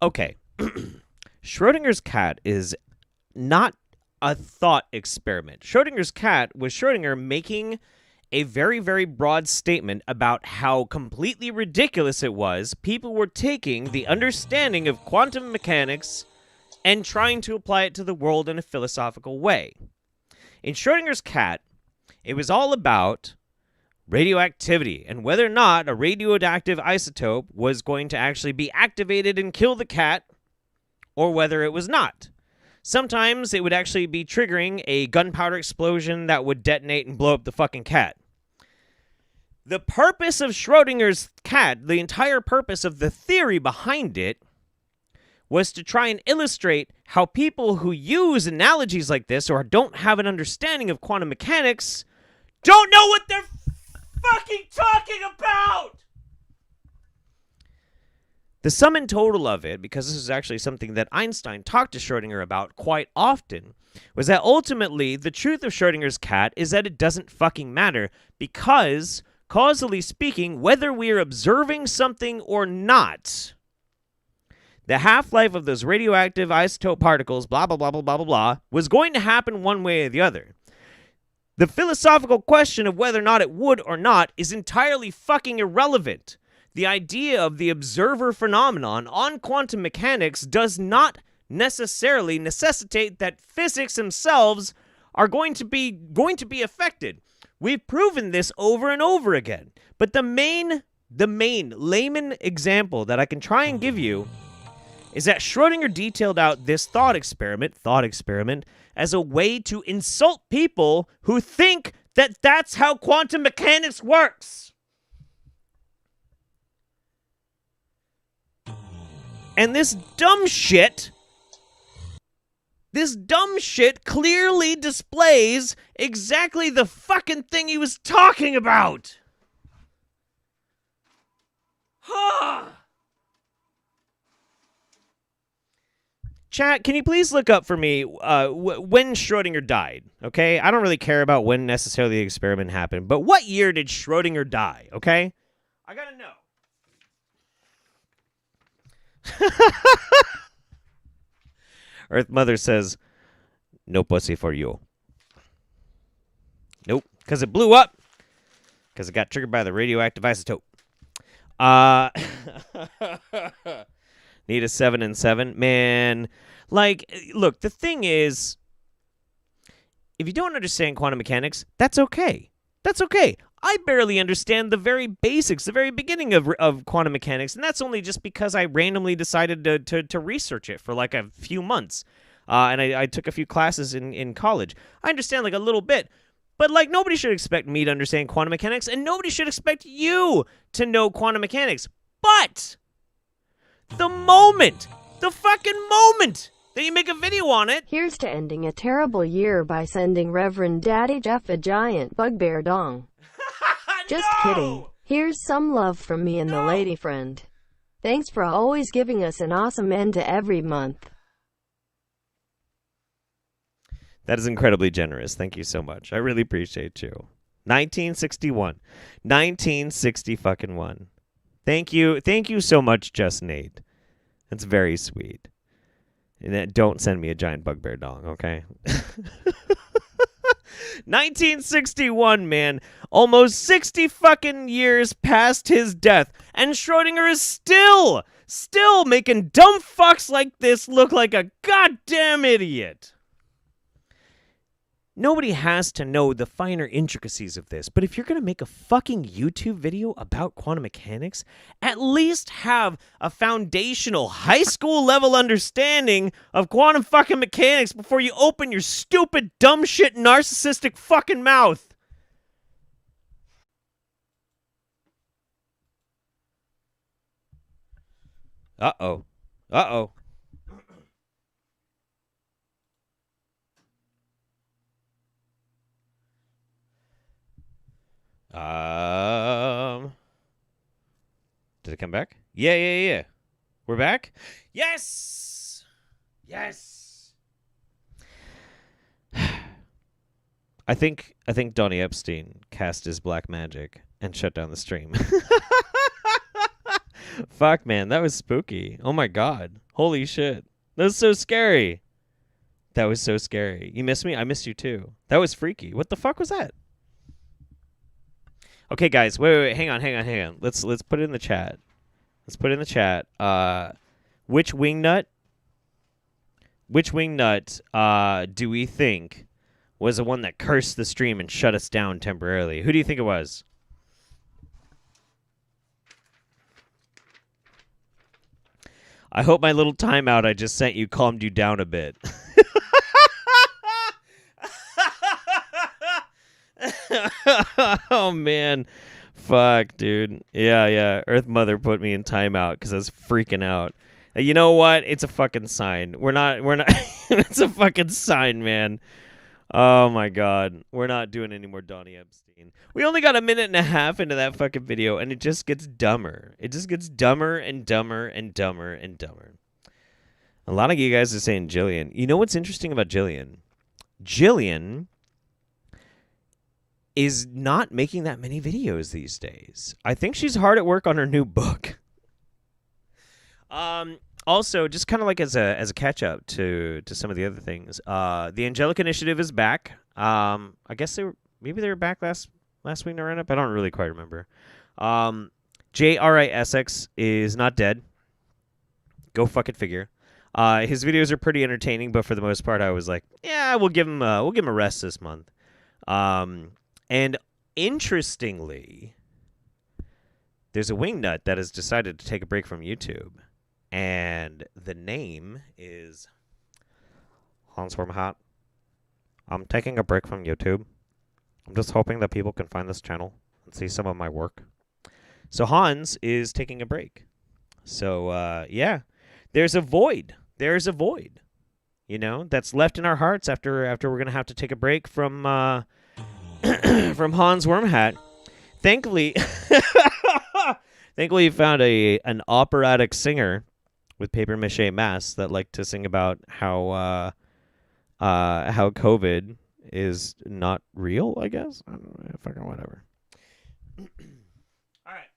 Okay. Schrodinger's cat is not a thought experiment. Schrodinger's cat was Schrödinger making a very, very broad statement about how completely ridiculous it was people were taking the understanding of quantum mechanics and trying to apply it to the world in a philosophical way. In Schrödinger's cat, it was all about radioactivity and whether or not a radioactive isotope was going to actually be activated and kill the cat, or whether it was not. Sometimes it would actually be triggering a gunpowder explosion that would detonate and blow up the fucking cat. The purpose of Schrödinger's cat, the entire purpose of the theory behind it, was to try and illustrate how people who use analogies like this or don't have an understanding of quantum mechanics don't know what they're fucking talking about! The sum and total of it, because this is actually something that Einstein talked to Schrödinger about quite often, was that ultimately the truth of Schrödinger's cat is that it doesn't fucking matter because, causally speaking, whether we're observing something or not, the half-life of those radioactive isotope particles, blah, blah, blah, blah, blah, blah, blah, was going to happen one way or the other. The philosophical question of whether or not it would or not is entirely fucking irrelevant. The idea of the observer phenomenon on quantum mechanics does not necessarily necessitate that physics themselves are going to be affected. We've proven this over and over again. But the main layman example that I can try and give you is that Schrödinger detailed out this thought experiment, as a way to insult people who think that that's how quantum mechanics works. And this dumb shit clearly displays exactly the fucking thing he was talking about. Chat, can you please look up for me when Schrodinger died, okay? I don't really care about when necessarily the experiment happened, but what year did Schrodinger die, okay? I gotta know. Earth Mother says, no pussy for you. Nope, because it blew up. Because it got triggered by the radioactive isotope. Need a 7 and 7. Man, like, look, the thing is, if you don't understand quantum mechanics, that's okay. That's okay. I barely understand the very basics, the very beginning of quantum mechanics, and that's only just because I randomly decided to research it for like a few months. And I took a few classes in college. I understand like a little bit, but like nobody should expect me to understand quantum mechanics, and nobody should expect you to know quantum mechanics. But the fucking moment that you make a video on it. Here's to ending a terrible year by sending Reverend Daddy Jeff a giant bugbear dong. Just kidding. Here's some love from me and the lady friend. Thanks for always giving us an awesome end to every month. That is incredibly generous. Thank you so much. I really appreciate you. 1961. 1960 fucking one. Thank you. Thank you so much, Just Nate. That's very sweet. And don't send me a giant bugbear dong, okay? 1961, man. Almost 60 fucking years past his death, and Schrodinger is still making dumb fucks like this look like a goddamn idiot. Nobody has to know the finer intricacies of this, but if you're going to make a fucking YouTube video about quantum mechanics, at least have a foundational high school level understanding of quantum fucking mechanics before you open your stupid, dumb shit, narcissistic fucking mouth. Uh-oh. Uh-oh. Did it come back? Yeah. We're back? Yes! Yes! I think Donnie Epstein cast his black magic and shut down the stream. Fuck, man, that was spooky. Oh my god. Holy shit. That was so scary. That was so scary. You missed me? I missed you too. That was freaky. What the fuck was that? Okay, guys, wait, hang on. Let's put it in the chat. Which wingnut do we think was the one that cursed the stream and shut us down temporarily? Who do you think it was? I hope my little timeout I just sent you calmed you down a bit. Oh, man. Fuck, dude. Yeah. Earth Mother put me in timeout because I was freaking out. You know what? It's a fucking sign. We're not. It's a fucking sign, man. Oh, my God. We're not doing any more Donnie Epstein. We only got a minute and a half into that fucking video, and it just gets dumber. It just gets dumber and dumber and dumber and dumber. A lot of you guys are saying Jillian. You know what's interesting about Jillian? Jillian is not making that many videos these days. I think she's hard at work on her new book. Also, just kind of like as a catch-up to some of the other things, the Angelic Initiative is back. I guess they were back last week in Roundup. I don't really quite remember. JRISX is not dead. Go fucking figure. His videos are pretty entertaining, but for the most part, I was like, yeah, we'll give him a rest this month. And interestingly, there's a wingnut that has decided to take a break from YouTube. And the name is Hans Wormhat. I'm taking a break from YouTube. I'm just hoping that people can find this channel and see some of my work. So Hans is taking a break. So, yeah, there's a void. There's a void, you know, that's left in our hearts after we're going to have to take a break from from Hans Wormhat. Thankfully, he found an operatic singer with paper mache masks that like to sing about how COVID is not real, I guess. I don't know, fucking whatever. All right.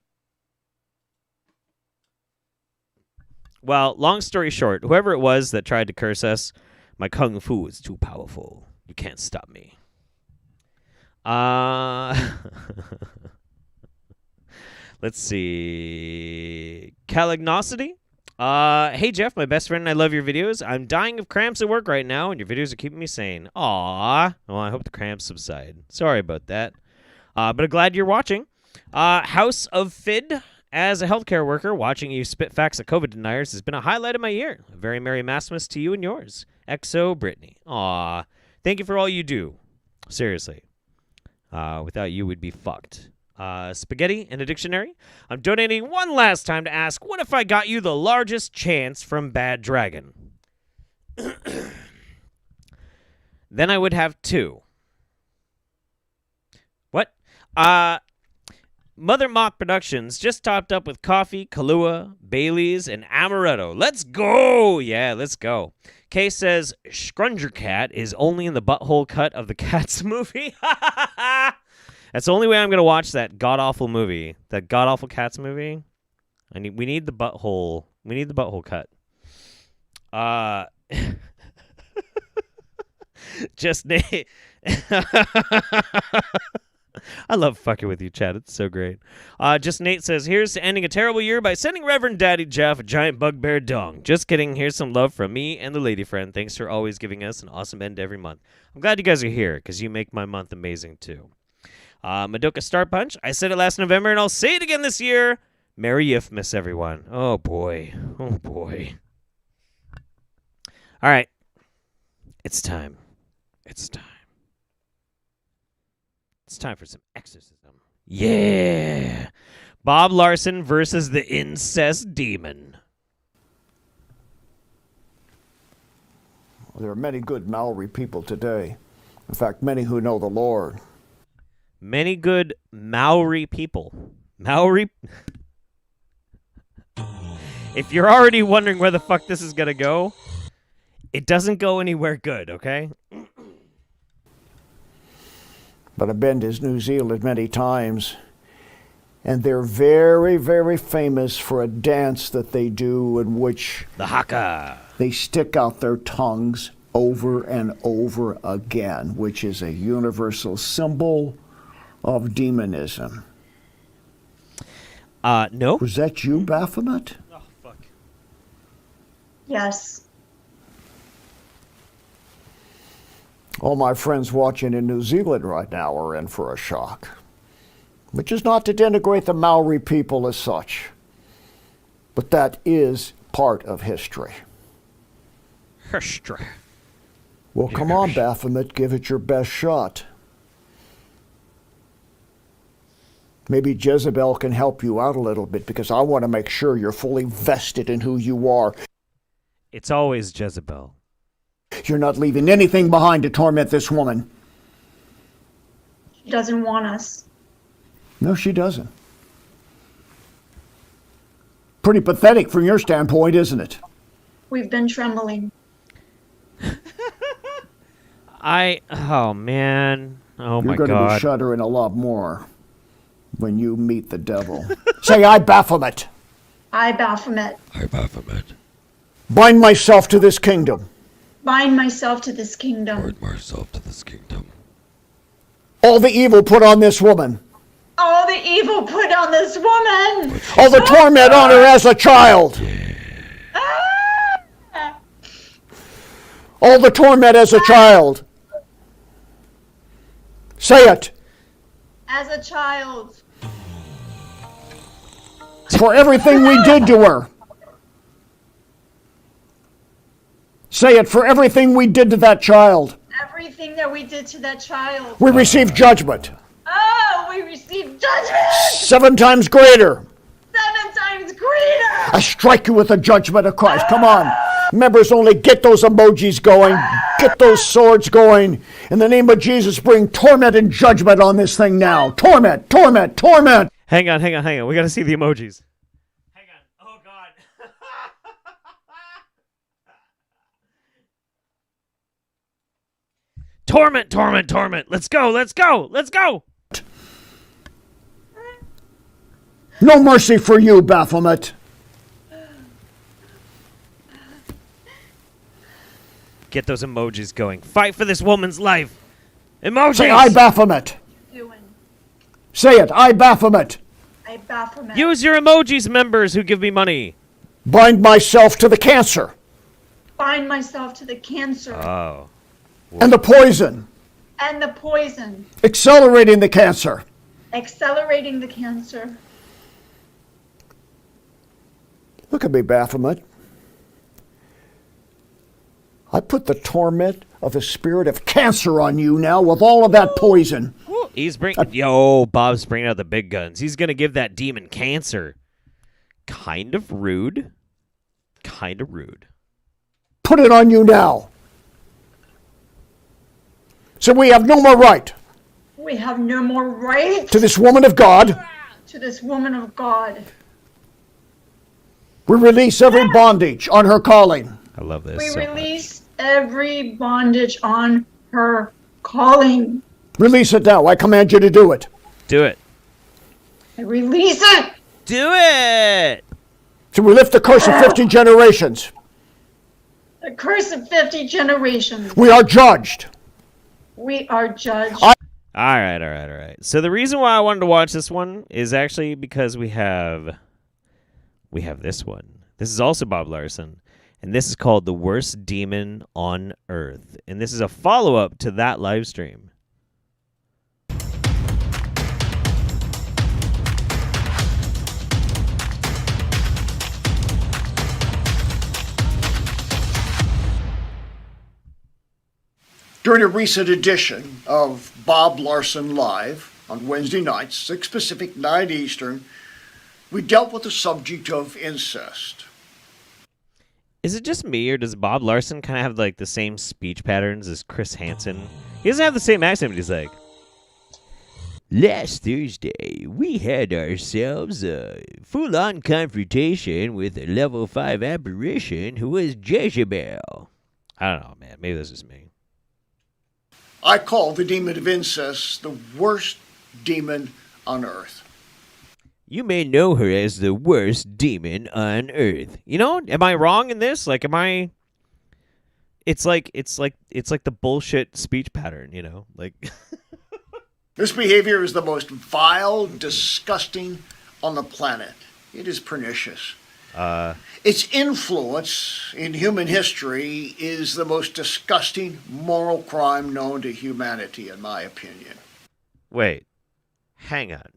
Well, long story short, whoever it was that tried to curse us, my kung fu is too powerful. You can't stop me. Let's see. Calignosity. Hey Jeff, my best friend and I love your videos. I'm dying of cramps at work right now, and your videos are keeping me sane. Aw. Well, I hope the cramps subside. Sorry about that. But I'm glad you're watching. House of Fid. As a healthcare worker, watching you spit facts at COVID deniers has been a highlight of my year. A very Merry Massmas to you and yours. XO Brittany. Aw. Thank you for all you do. Seriously. Without you, we'd be fucked. Spaghetti and a dictionary. I'm donating one last time to ask, what if I got you the largest chance from Bad Dragon? Then I would have 2. What? Mother Moth Productions just topped up with coffee, Kahlua, Bailey's, and Amaretto. Let's go! Yeah, let's go. Kay says, Scrunger Cat is only in the butthole cut of the Cats movie. That's the only way I'm going to watch that god-awful movie. That god-awful Cats movie. We need the butthole. We need the butthole cut. Just Nate. I love fucking with you, Chad. It's so great. Just Nate says, here's to ending a terrible year by sending Reverend Daddy Jeff a giant bugbear dong. Just kidding. Here's some love from me and the lady friend. Thanks for always giving us an awesome end every month. I'm glad you guys are here because you make my month amazing too. Madoka Star Punch. I said it last November and I'll say it again this year. Merry Ifmas, everyone. Oh boy. Oh boy. All right. It's time. It's time. It's time for some exorcism. Yeah. Bob Larson versus the incest demon. There are many good Maori people today. In fact, many who know the Lord. Many good Maori people. Maori. If you're already wondering where the fuck this is going to go, it doesn't go anywhere good, okay? But I've been to New Zealand many times, and they're very, very famous for a dance that they do in which the haka. They stick out their tongues over and over again, which is a universal symbol of demonism. No. Was that you, Baphomet? Oh, fuck. Yes. All my friends watching in New Zealand right now are in for a shock. Which is not to denigrate the Maori people as such, but that is part of history. History. Well, come on, Baphomet, give it your best shot. Maybe Jezebel can help you out a little bit because I want to make sure you're fully vested in who you are. It's always Jezebel. You're not leaving anything behind to torment this woman. She doesn't want us. No, she doesn't. Pretty pathetic from your standpoint, isn't it? We've been trembling. Oh man. Oh my God. You're going to be shuddering a lot more when you meet the devil. Say, I, Baphomet. I, Baphomet. I, Baphomet. Bind myself to this kingdom. Bind myself to this kingdom. Bind myself to this kingdom. All the evil put on this woman. All the evil put on this woman. All the torment on her as a child. All the torment as a child. Say it. As a child. For everything we did to her. Say it, for everything we did to that child. Everything that we did to that child. We received judgment. Oh, we received judgment. 7 times greater. 7 times greater. I strike you with the judgment of Christ. Come on. Members only, get those emojis going. Get those swords going. In the name of Jesus, bring torment and judgment on this thing now. Torment, torment, torment. Hang on. We got to see the emojis. Torment, torment, torment. Let's go, let's go, let's go. No mercy for you, Baphomet. Get those emojis going. Fight for this woman's life. Emojis. Say, I, Baphomet. Say it, I, Baphomet. I Baphomet. Use your emojis, members who give me money. Bind myself to the cancer. Bind myself to the cancer Oh. And the poison. and the poison, Accelerating the cancer. accelerating the cancer. Look at me, Baphomet. I put the torment of the spirit of cancer on you now with all of that poison. He's bringing. Yo, Bob's bringing out the big guns. He's gonna give that demon cancer. Kind of rude. Kind of rude. Put it on you now. So we have no more right We have no more right to this woman of God. to this woman of God. We release every bondage on her calling. I love this. We so much. release every bondage on her calling. Release it now. I command you to do it. Do it. I release it. Do it. So we lift the curse of 50 generations. The curse of 50 generations. We are judged. We are judged. All right. So the reason why I wanted to watch this one is actually because we have this one. This is also Bob Larson, and this is called The Worst Demon on Earth. And this is a follow-up to that live stream. During a recent edition of Bob Larson Live on Wednesday nights, 6 Pacific, 9 Eastern, we dealt with the subject of incest. Is it just me, or does Bob Larson kind of have like the same speech patterns as Chris Hansen? He doesn't have the same accent, but he's like, last Thursday, we had ourselves a full-on confrontation with a level 5 apparition who was Jezebel. I don't know, man. Maybe this is me. I call the demon of incest the worst demon on earth. You may know her as the worst demon on Earth. You know, am I wrong in this? Like, am I? It's like the bullshit speech pattern. You know, like. This behavior is the most vile, disgusting on the planet. It is pernicious. Its influence in human history is the most disgusting moral crime known to humanity, in my opinion. Wait, hang on.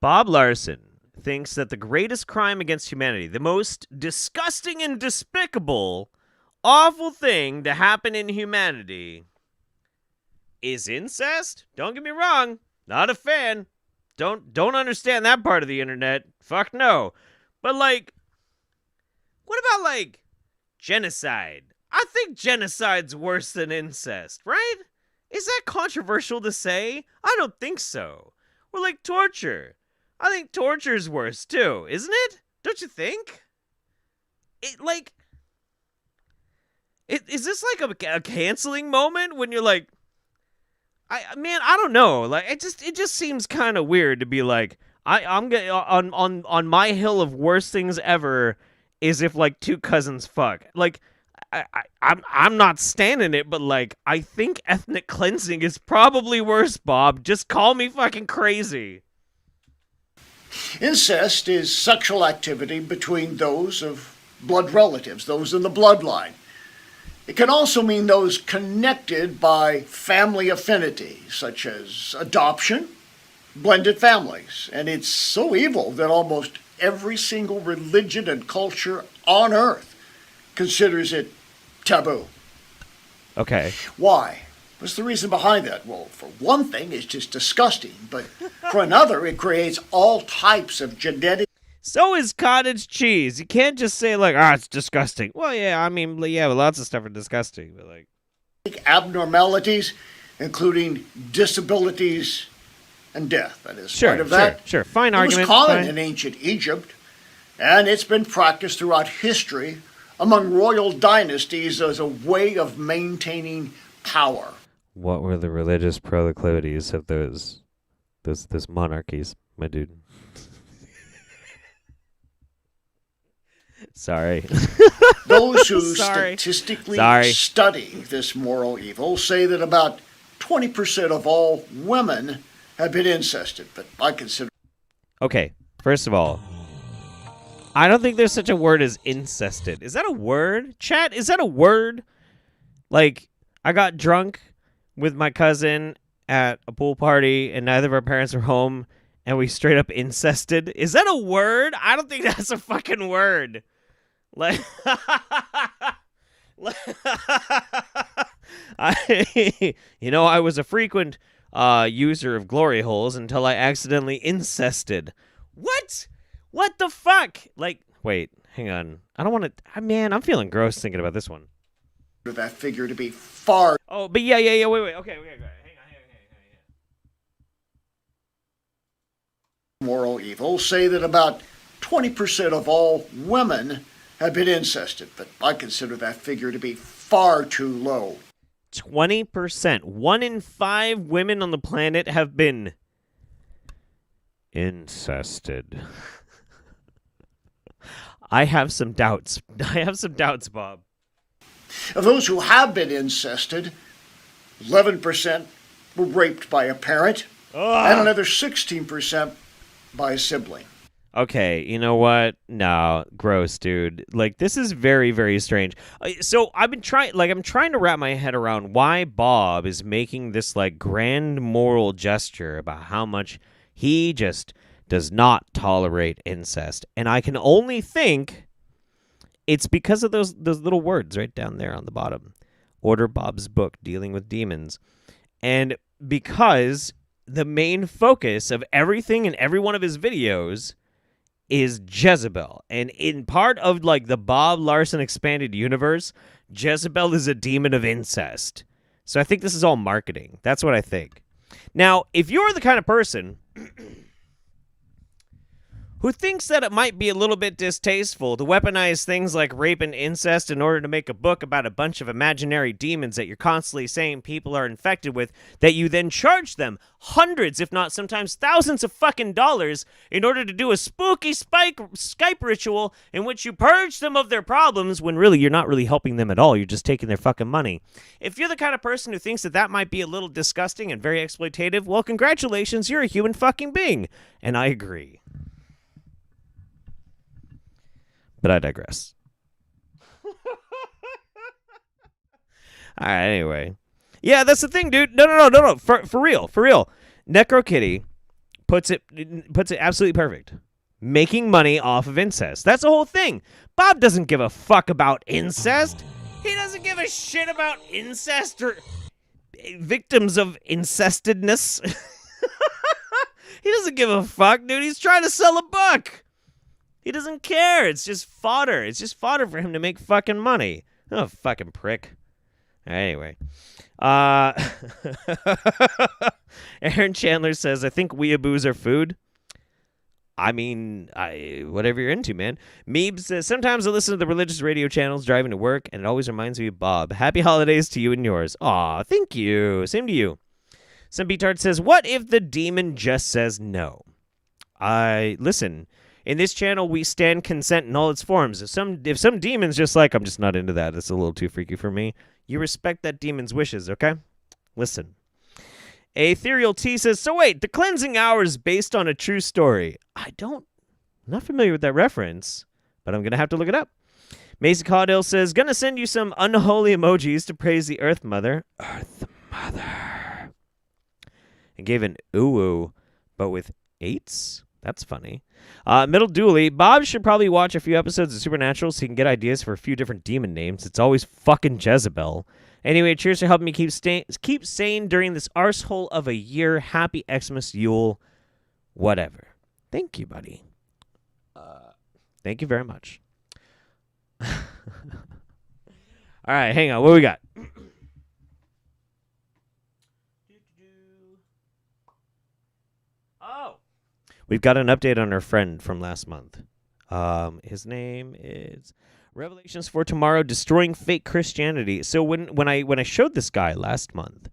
Bob Larson thinks that the greatest crime against humanity, the most disgusting and despicable, awful thing to happen in humanity, is incest? Don't get me wrong, not a fan. Don't understand that part of the internet. Fuck no. But like, what about like genocide? I think genocide's worse than incest, right? Is that controversial to say? I don't think so. Or like torture. I think torture's worse too, isn't it? Don't you think? Is this like a canceling moment when you're like, I don't know. Like it just seems kind of weird to be like, I'm gonna on my hill of worst things ever is if like two cousins fuck. Like I'm not standing it, but like I think ethnic cleansing is probably worse, Bob. Just call me fucking crazy. Incest is sexual activity between those of blood relatives, those in the bloodline. It can also mean those connected by family affinity, such as adoption, blended families. And it's so evil that almost every single religion and culture on earth considers it taboo. Okay. Why? What's the reason behind that? Well, for one thing, it's just disgusting. But for another, it creates all types of genetic... So is cottage cheese. You can't just say like, it's disgusting. Well, yeah, I mean, yeah, lots of stuff are disgusting, but like abnormalities, including disabilities and death. That is part of that. Sure. Fine argument. It was common fine. in ancient Egypt, and it's been practiced throughout history among royal dynasties as a way of maintaining power. What were the religious proclivities of those monarchies, my dude? Sorry. Those who Sorry. statistically Sorry. study this moral evil say that about 20% of all women have been incested, but I consider... Okay, first of all, I don't think there's such a word as incested. Is that a word? Chat, is that a word? Like, I got drunk with my cousin at a pool party and neither of our parents were home and we straight up incested. Is that a word? I don't think that's a fucking word. Like, I was a frequent user of glory holes until I accidentally incested. What? What the fuck? Like, wait, hang on. I don't want to. Man, I'm feeling gross thinking about this one. that figure to be far... Oh, but yeah. Wait. Okay. Hang on. Moral evil say that about 20% of all women have been incested, but I consider that figure to be far too low. 20%. 1 in 5 women on the planet have been incested. I have some doubts. Bob. Of those who have been incested, 11% were raped by a parent, and another 16% by a sibling. Okay, you know what? No, gross, dude. Like, this is very, very strange. So I'm trying to wrap my head around why Bob is making this like grand moral gesture about how much he just does not tolerate incest, and I can only think it's because of those little words right down there on the bottom. Order Bob's book, Dealing with Demons, and because the main focus of everything in every one of his videos is Jezebel. And in part of like the Bob Larson expanded universe, Jezebel is a demon of incest. So I think this is all marketing. That's what I think. Now, if you're the kind of person who thinks that it might be a little bit distasteful to weaponize things like rape and incest in order to make a book about a bunch of imaginary demons that you're constantly saying people are infected with, that you then charge them hundreds, if not sometimes thousands of fucking dollars in order to do a spooky Skype ritual in which you purge them of their problems when really you're not really helping them at all. You're just taking their fucking money. If you're the kind of person who thinks that that might be a little disgusting and very exploitative, well, congratulations, you're a human fucking being. And I agree. But I digress. All right, anyway. Yeah, that's the thing, dude. No. For real. NecroKitty puts it absolutely perfect. Making money off of incest. That's the whole thing. Bob doesn't give a fuck about incest. He doesn't give a shit about incest or victims of incestedness. He doesn't give a fuck, dude. He's trying to sell a book. He doesn't care. It's just fodder. It's just fodder for him to make fucking money. Oh, fucking prick. Anyway. Aaron Chandler says, I think weeaboos are food. I mean, whatever you're into, man. Meebs says, sometimes I listen to the religious radio channels driving to work, and it always reminds me of Bob. Happy holidays to you and yours. Aw, thank you. Same to you. Some Beatard says, what if the demon just says no? Listen, in this channel, we stand consent in all its forms. If some demon's just like, I'm just not into that, it's a little too freaky for me, you respect that demon's wishes, okay? Listen. Ethereal T says, so wait, the cleansing hour is based on a true story. I'm not familiar with that reference, but I'm going to have to look it up. Macy Caudill says, gonna send you some unholy emojis to praise the Earth Mother. Earth Mother. And gave an ooh, but with 8s? That's funny. Middle Dooley, Bob should probably watch a few episodes of Supernatural so he can get ideas for a few different demon names. It's always fucking Jezebel. Anyway, cheers for helping me keep sane during this arsehole of a year. Happy Xmas Yule. Whatever. Thank you, buddy. Thank you very much. All right, hang on. What we got? Oh. We've got an update on our friend from last month. His name is Revelations for tomorrow: destroying fake Christianity. So when I showed this guy last month,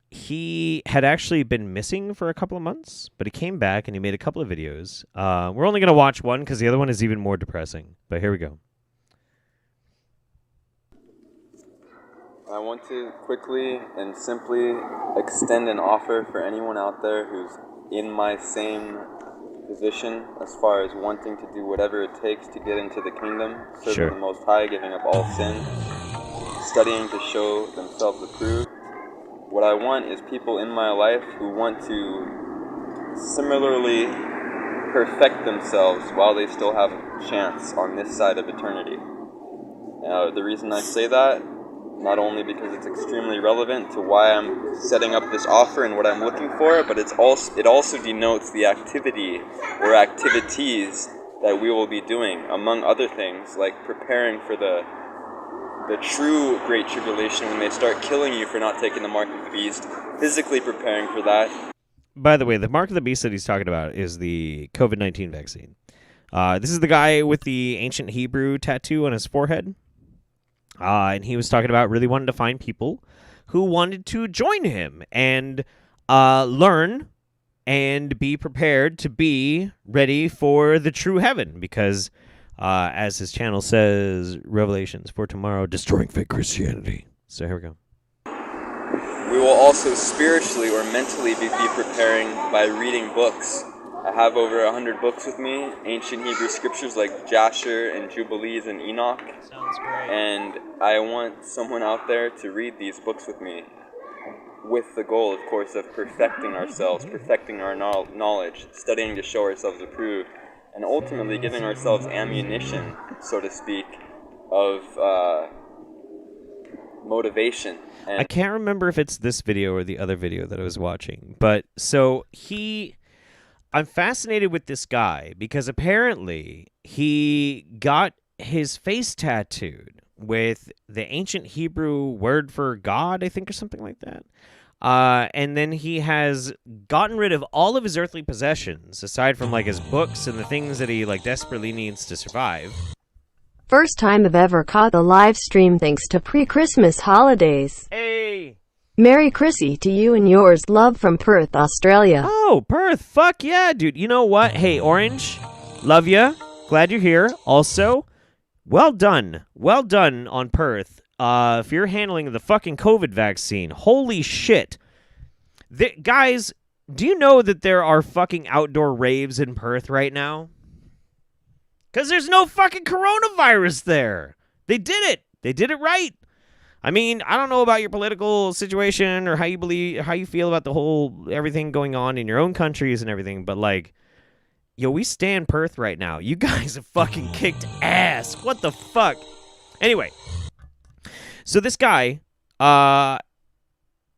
he had actually been missing for a couple of months, but he came back and he made a couple of videos. We're only gonna watch one because the other one is even more depressing. But here we go. I want to quickly and simply extend an offer for anyone out there who's in my same position as far as wanting to do whatever it takes to get into the kingdom, serving Sure. the Most High, giving up all sin, studying to show themselves approved. What I want is people in my life who want to similarly perfect themselves while they still have a chance on this side of eternity. The reason I say that, not only because it's extremely relevant to why I'm setting up this offer and what I'm looking for, but it also denotes the activity or activities that we will be doing, among other things, like preparing for the true Great Tribulation when they start killing you for not taking the mark of the beast, physically preparing for that. By the way, the mark of the beast that he's talking about is the COVID-19 vaccine. This is the guy with the ancient Hebrew tattoo on his forehead. And he was talking about really wanting to find people who wanted to join him and learn and be prepared to be ready for the true heaven. Because, as his channel says, Revelations for tomorrow, destroying fake Christianity. So here we go. We will also spiritually or mentally be preparing by reading books. I have over 100 books with me, ancient Hebrew scriptures like Jasher and Jubilees and Enoch. Sounds great. And I want someone out there to read these books with me, with the goal, of course, of perfecting ourselves, perfecting our knowledge, studying to show ourselves approved, and ultimately giving ourselves ammunition, so to speak, of motivation. And I can't remember if it's this video or the other video that I was watching, but so I'm fascinated with this guy because apparently he got his face tattooed with the ancient Hebrew word for God, I think, or something like that. And then he has gotten rid of all of his earthly possessions, aside from like his books and the things that he like desperately needs to survive. First time I've ever caught the live stream thanks to pre-Christmas holidays. Hey! Merry Chrissy to you and yours. Love from Perth, Australia. Oh, Perth. Fuck yeah, dude. You know what? Hey, Orange, love ya. Glad you're here. Also, well done. Well done on Perth. If you're handling the fucking COVID vaccine. Holy shit. Guys, do you know that there are fucking outdoor raves in Perth right now? Because there's no fucking coronavirus there. They did it. They did it right. I mean, I don't know about your political situation or how you feel about the whole everything going on in your own countries and everything, but like, yo, we stand Perth right now. You guys have fucking kicked ass. What the fuck? Anyway, so this guy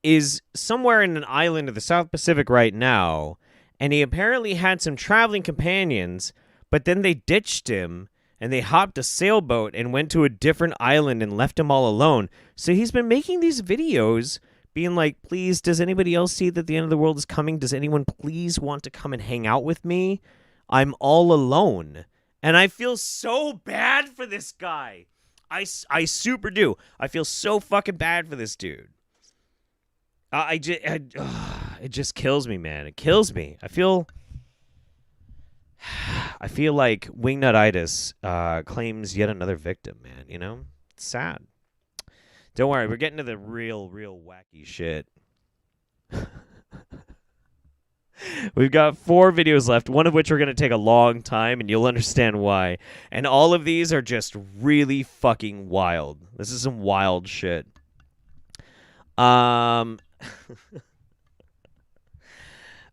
is somewhere in an island of the South Pacific right now, and he apparently had some traveling companions, but then they ditched him. And they hopped a sailboat and went to a different island and left him all alone. So he's been making these videos being like, please, does anybody else see that the end of the world is coming? Does anyone please want to come and hang out with me? I'm all alone. And I feel so bad for this guy. I super do. I feel so fucking bad for this dude. It just kills me, man. It kills me. I feel like Wingnut-itis claims yet another victim, man, you know? It's sad. Don't worry, we're getting to the real wacky shit. We've got 4 videos left, one of which are going to take a long time, and you'll understand why. And all of these are just really fucking wild. This is some wild shit.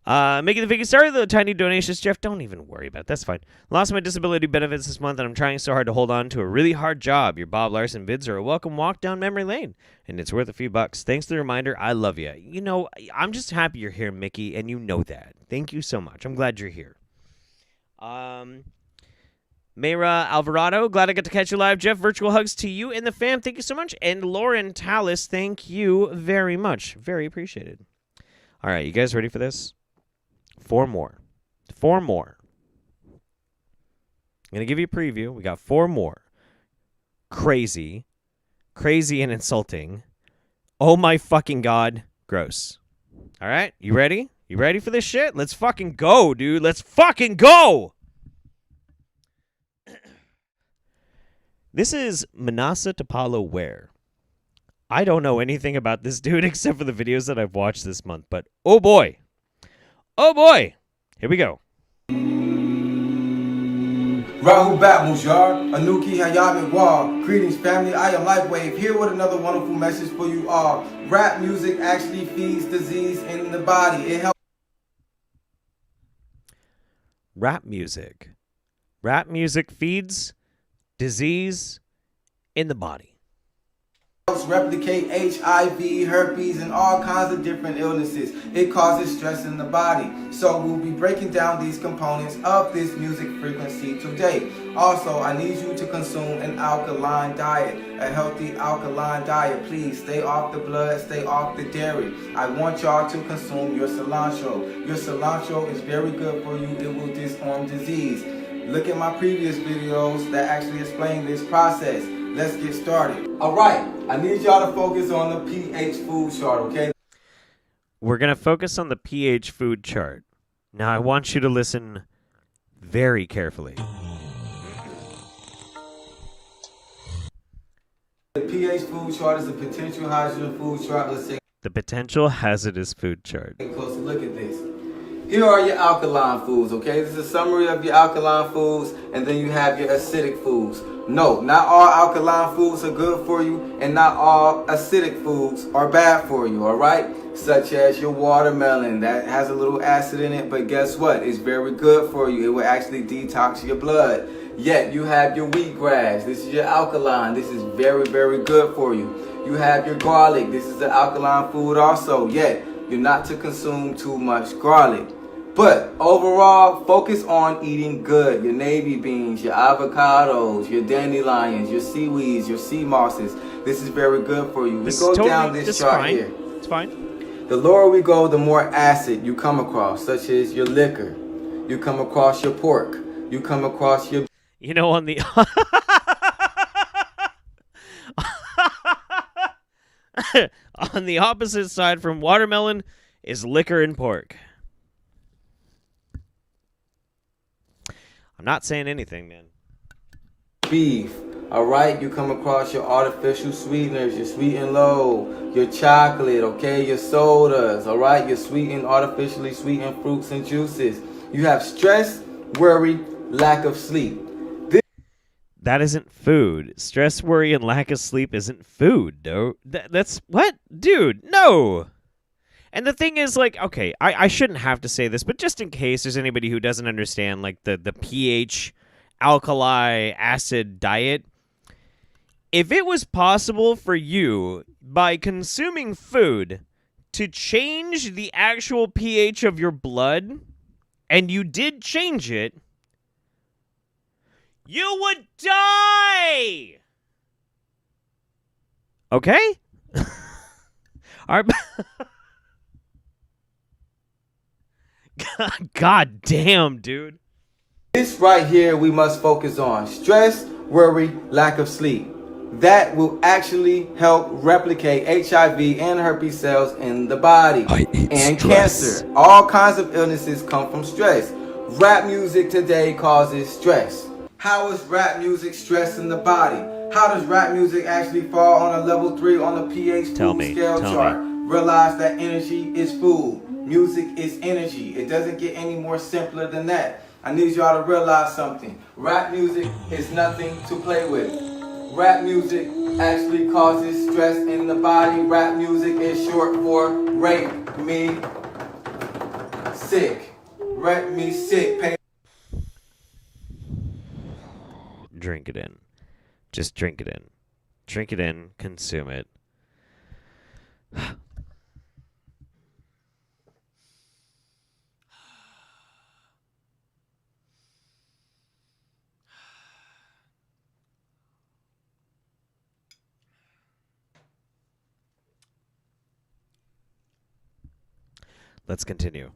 Making the video started, the tiny donations. Jeff, don't even worry about it. That's fine. Lost my disability benefits this month, and I'm trying so hard to hold on to a really hard job. Your Bob Larson vids are a welcome walk down memory lane, and it's worth a few bucks. Thanks for the reminder. I love you. You know, I'm just happy you're here, Mickey, and you know that. Thank you so much. I'm glad you're here. Mayra Alvarado, glad I got to catch you live. Jeff, virtual hugs to you and the fam. Thank you so much. And Lauren Tallis, thank you very much. Very appreciated. All right, you guys ready for this? 4 more. I'm going to give you a preview. We got 4 more. Crazy. Crazy and insulting. Oh my fucking God. Gross. All right? You ready? You ready for this shit? Let's fucking go, dude. Let's fucking go! This is Manasa Tapalo Ware. I don't know anything about this dude except for the videos that I've watched this month, but oh boy. Oh boy. Here we go. Rahul Bat Mujar, Anuki Hayab War. Greetings, family. I am Lightwave here with another wonderful message for you all. Rap music actually feeds disease in the body. It helps. Rap music. Rap music feeds disease in the body. Replicate HIV, herpes, and all kinds of different illnesses. It causes stress in the body. So we'll be breaking down these components of this music frequency today. Also, I need you to consume an alkaline diet, a healthy alkaline diet. Please stay off the blood, stay off the dairy. I want y'all to consume your cilantro. Your cilantro is very good for you. It will disarm disease. Look at my previous videos that actually explain this process. Let's get started. All right, I need y'all to focus on the pH food chart, okay? We're going to focus on the pH food chart. Now, I want you to listen very carefully. The pH food chart is a potential hydrogen food chart. Let's take The potential hazardous food chart. a closer look at this. Here are your alkaline foods, okay? This is a summary of your alkaline foods, and then you have your acidic foods. No, not all alkaline foods are good for you, and not all acidic foods are bad for you, all right? Such as your watermelon, that has a little acid in it, but guess what? It's very good for you. It will actually detox your blood. Yet, you have your wheatgrass. This is your alkaline. This is very, very good for you. You have your garlic. This is an alkaline food also. Yet, you're not to consume too much garlic. But overall, focus on eating good. Your navy beans, your avocados, your dandelions, your seaweeds, your sea mosses. This is very good for you. We go down this chart here. It's fine. The lower we go, the more acid you come across, such as your liquor. You come across your pork. You come across your... You know, on the... on the opposite side from watermelon is liquor and pork. I'm not saying anything, man. Beef. All right, you come across your artificial sweeteners, your sweet and low, your chocolate, okay, your sodas, all right, your sweetened, artificially sweetened fruits and juices. You have stress, worry, lack of sleep. That isn't food. Stress, worry, and lack of sleep isn't food, though. That's what? Dude, no. And the thing is, like, okay, I shouldn't have to say this, but just in case there's anybody who doesn't understand, like, the pH alkali acid diet, if it was possible for you, by consuming food, to change the actual pH of your blood, and you did change it, you would die! Okay? God damn, dude. This right here we must focus on. Stress, worry, lack of sleep. That will actually help replicate HIV and herpes cells in the body. And cancer. All kinds of illnesses come from stress. Rap music today causes stress. How is rap music stress in the body? How does rap music actually fall on a level 3 on the pH food scale chart? Realize that energy is food. Music is energy. It doesn't get any more simpler than that. I need y'all to realize something. Rap music is nothing to play with. Rap music actually causes stress in the body. Rap music is short for rape me sick. Rape me sick. Drink it in. Just drink it in. Drink it in. Consume it. Let's continue.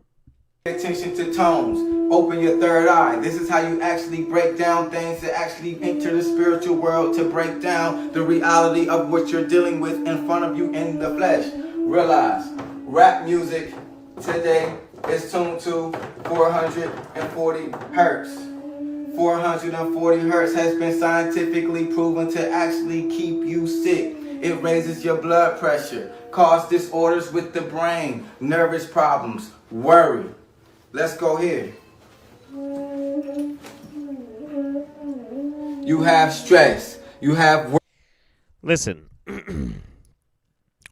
Pay attention to tones. Open your third eye. This is how you actually break down things, to actually enter the spiritual world, to break down the reality of what you're dealing with in front of you in the flesh. Realize, rap music today is tuned to 440 hertz. 440 hertz has been scientifically proven to actually keep you sick. It raises your blood pressure, causes disorders with the brain, nervous problems, worry. Let's go here. You have stress. You have... Listen,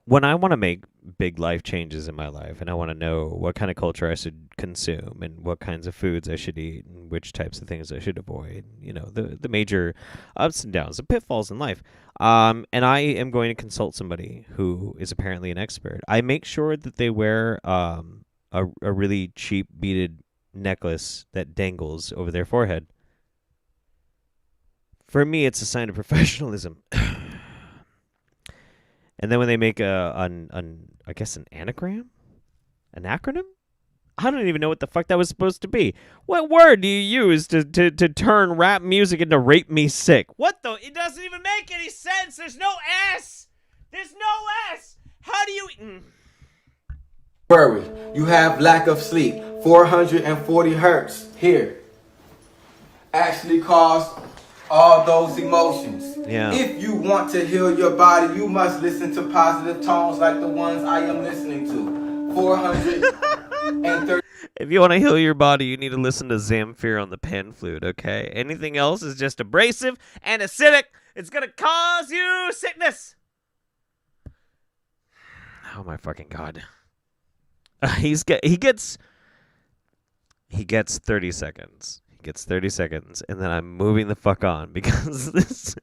when I want to make big life changes in my life and I want to know what kind of culture I should consume and what kinds of foods I should eat and which types of things I should avoid, you know, the major ups and downs, the pitfalls in life, and I am going to consult somebody who is apparently an expert, I make sure that they wear a really cheap beaded necklace that dangles over their forehead. For me, it's a sign of professionalism. And then when they make I guess an anagram? An acronym? I don't even know what the fuck that was supposed to be. What word do you use to turn rap music into rape me sick? What the? It doesn't even make any sense. There's no S. There's no S. How do you... Worry. You have lack of sleep. 440 hertz here actually cause all those emotions. Yeah. If you want to heal your body, you must listen to positive tones like the ones I am listening to. 430. If you want to heal your body, you need to listen to Zamfir on the pan flute, okay? Anything else is just abrasive and acidic. It's going to cause you sickness. Oh my fucking God. He gets 30 seconds. He gets 30 seconds, and then I'm moving the fuck on because this...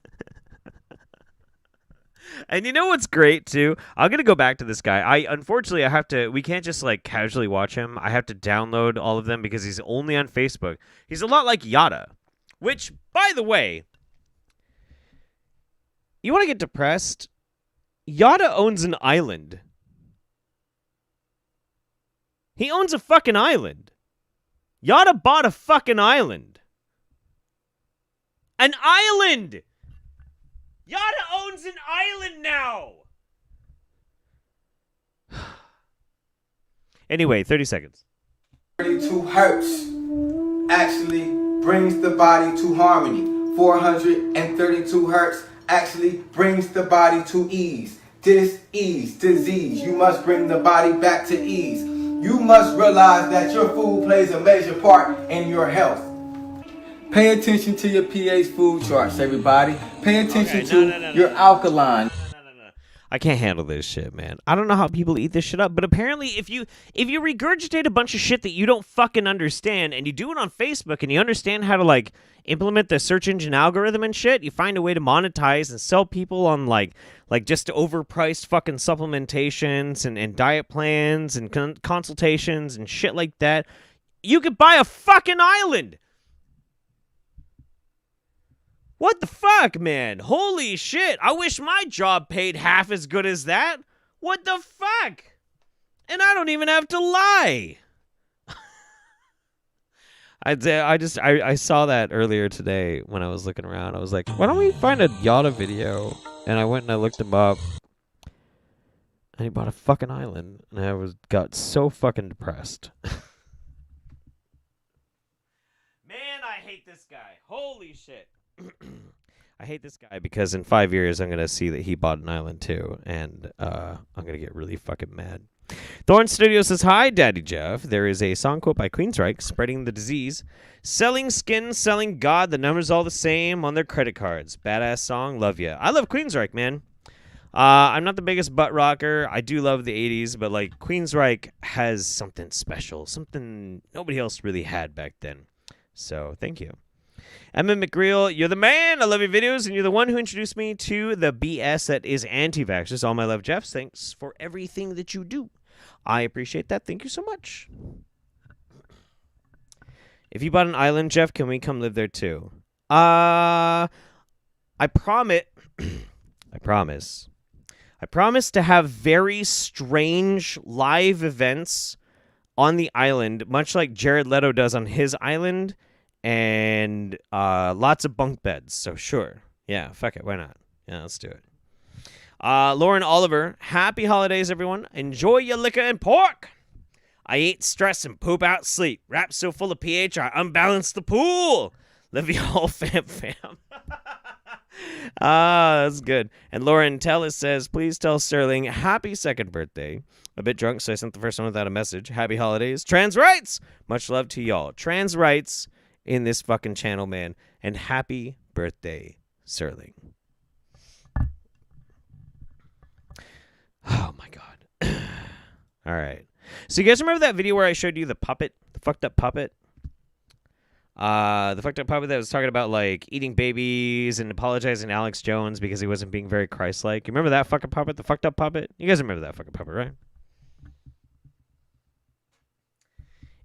And you know what's great, too? I'm going to go back to this guy. Unfortunately, I have to... We can't just, like, casually watch him. I have to download all of them because he's only on Facebook. He's a lot like Yada, which, by the way, you want to get depressed? Yada owns an island. He owns a fucking island. Yada bought a fucking island. An island! Yada owns an island now! Anyway, 30 seconds. 32 hertz actually brings the body to harmony. 432 hertz actually brings the body to ease. Dis-ease, disease. You must bring the body back to ease. You must realize that your food plays a major part in your health. Pay attention to your pH food charts, everybody. Pay attention to your alkaline. I can't handle this shit, man. I don't know how people eat this shit up, but apparently if you regurgitate a bunch of shit that you don't fucking understand and you do it on Facebook and you understand how to like implement the search engine algorithm and shit, you find a way to monetize and sell people on like just overpriced fucking supplementations and diet plans and consultations and shit like that. You could buy a fucking island. What the fuck, man? Holy shit. I wish my job paid half as good as that. What the fuck? And I don't even have to lie. I saw that earlier today when I was looking around. I was like, why don't we find a Yada video? And I went and I looked him up. And he bought a fucking island. And I got so fucking depressed. Man, I hate this guy. Holy shit. I hate this guy because in 5 years I'm going to see that he bought an island too, and I'm going to get really fucking mad. Thorn Studio says, hi, Daddy Jeff. There is a song quote by Queensryche, spreading the disease. Selling skin, selling God, the numbers all the same on their credit cards. Badass song, love ya. I love Queensryche, man. I'm not the biggest butt rocker. I do love the 80s, but like Queensryche has something special, something nobody else really had back then. So thank you. Emma McGreal, you're the man. I love your videos, and you're the one who introduced me to the BS that is anti-vaxxers. All my love, Jeff. Thanks for everything that you do. I appreciate that. Thank you so much. If you bought an island, Jeff, can we come live there too? I promise. I promise to have very strange live events on the island, much like Jared Leto does on his island, and lots of bunk beds. So sure. Yeah, fuck it. Why not? Yeah, let's do it. Lauren Oliver, happy holidays, everyone. Enjoy your liquor and pork. I eat, stress, and poop out sleep. Rap so full of pH, I unbalance the pool. Live y'all, fam. That's good. And Lauren Tellis says, please tell Sterling happy second birthday. A bit drunk, so I sent the first one without a message. Happy holidays. Trans rights. Much love to y'all. Trans rights in this fucking channel, man. And happy birthday, Sterling. Oh, my God. All right. So you guys remember that video where I showed you the puppet? The fucked up puppet? The fucked up puppet that was talking about, like, eating babies and apologizing to Alex Jones because he wasn't being very Christ-like. You remember that fucking puppet? The fucked up puppet? You guys remember that fucking puppet, right?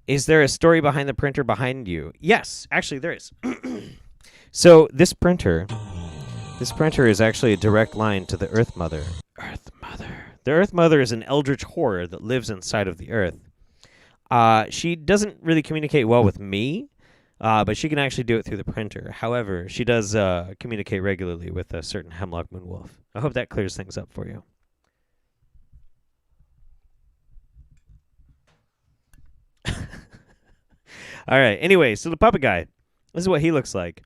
Is there a story behind the printer behind you? Yes, actually there is. So this printer is actually a direct line to the Earth Mother. Earth Mother. The Earth Mother is an eldritch horror that lives inside of the Earth. She doesn't really communicate well with me, but she can actually do it through the printer. However, she does communicate regularly with a certain Hemlock Moonwolf. I hope that clears things up for you. All right. Anyway, so the puppet guy. This is what he looks like.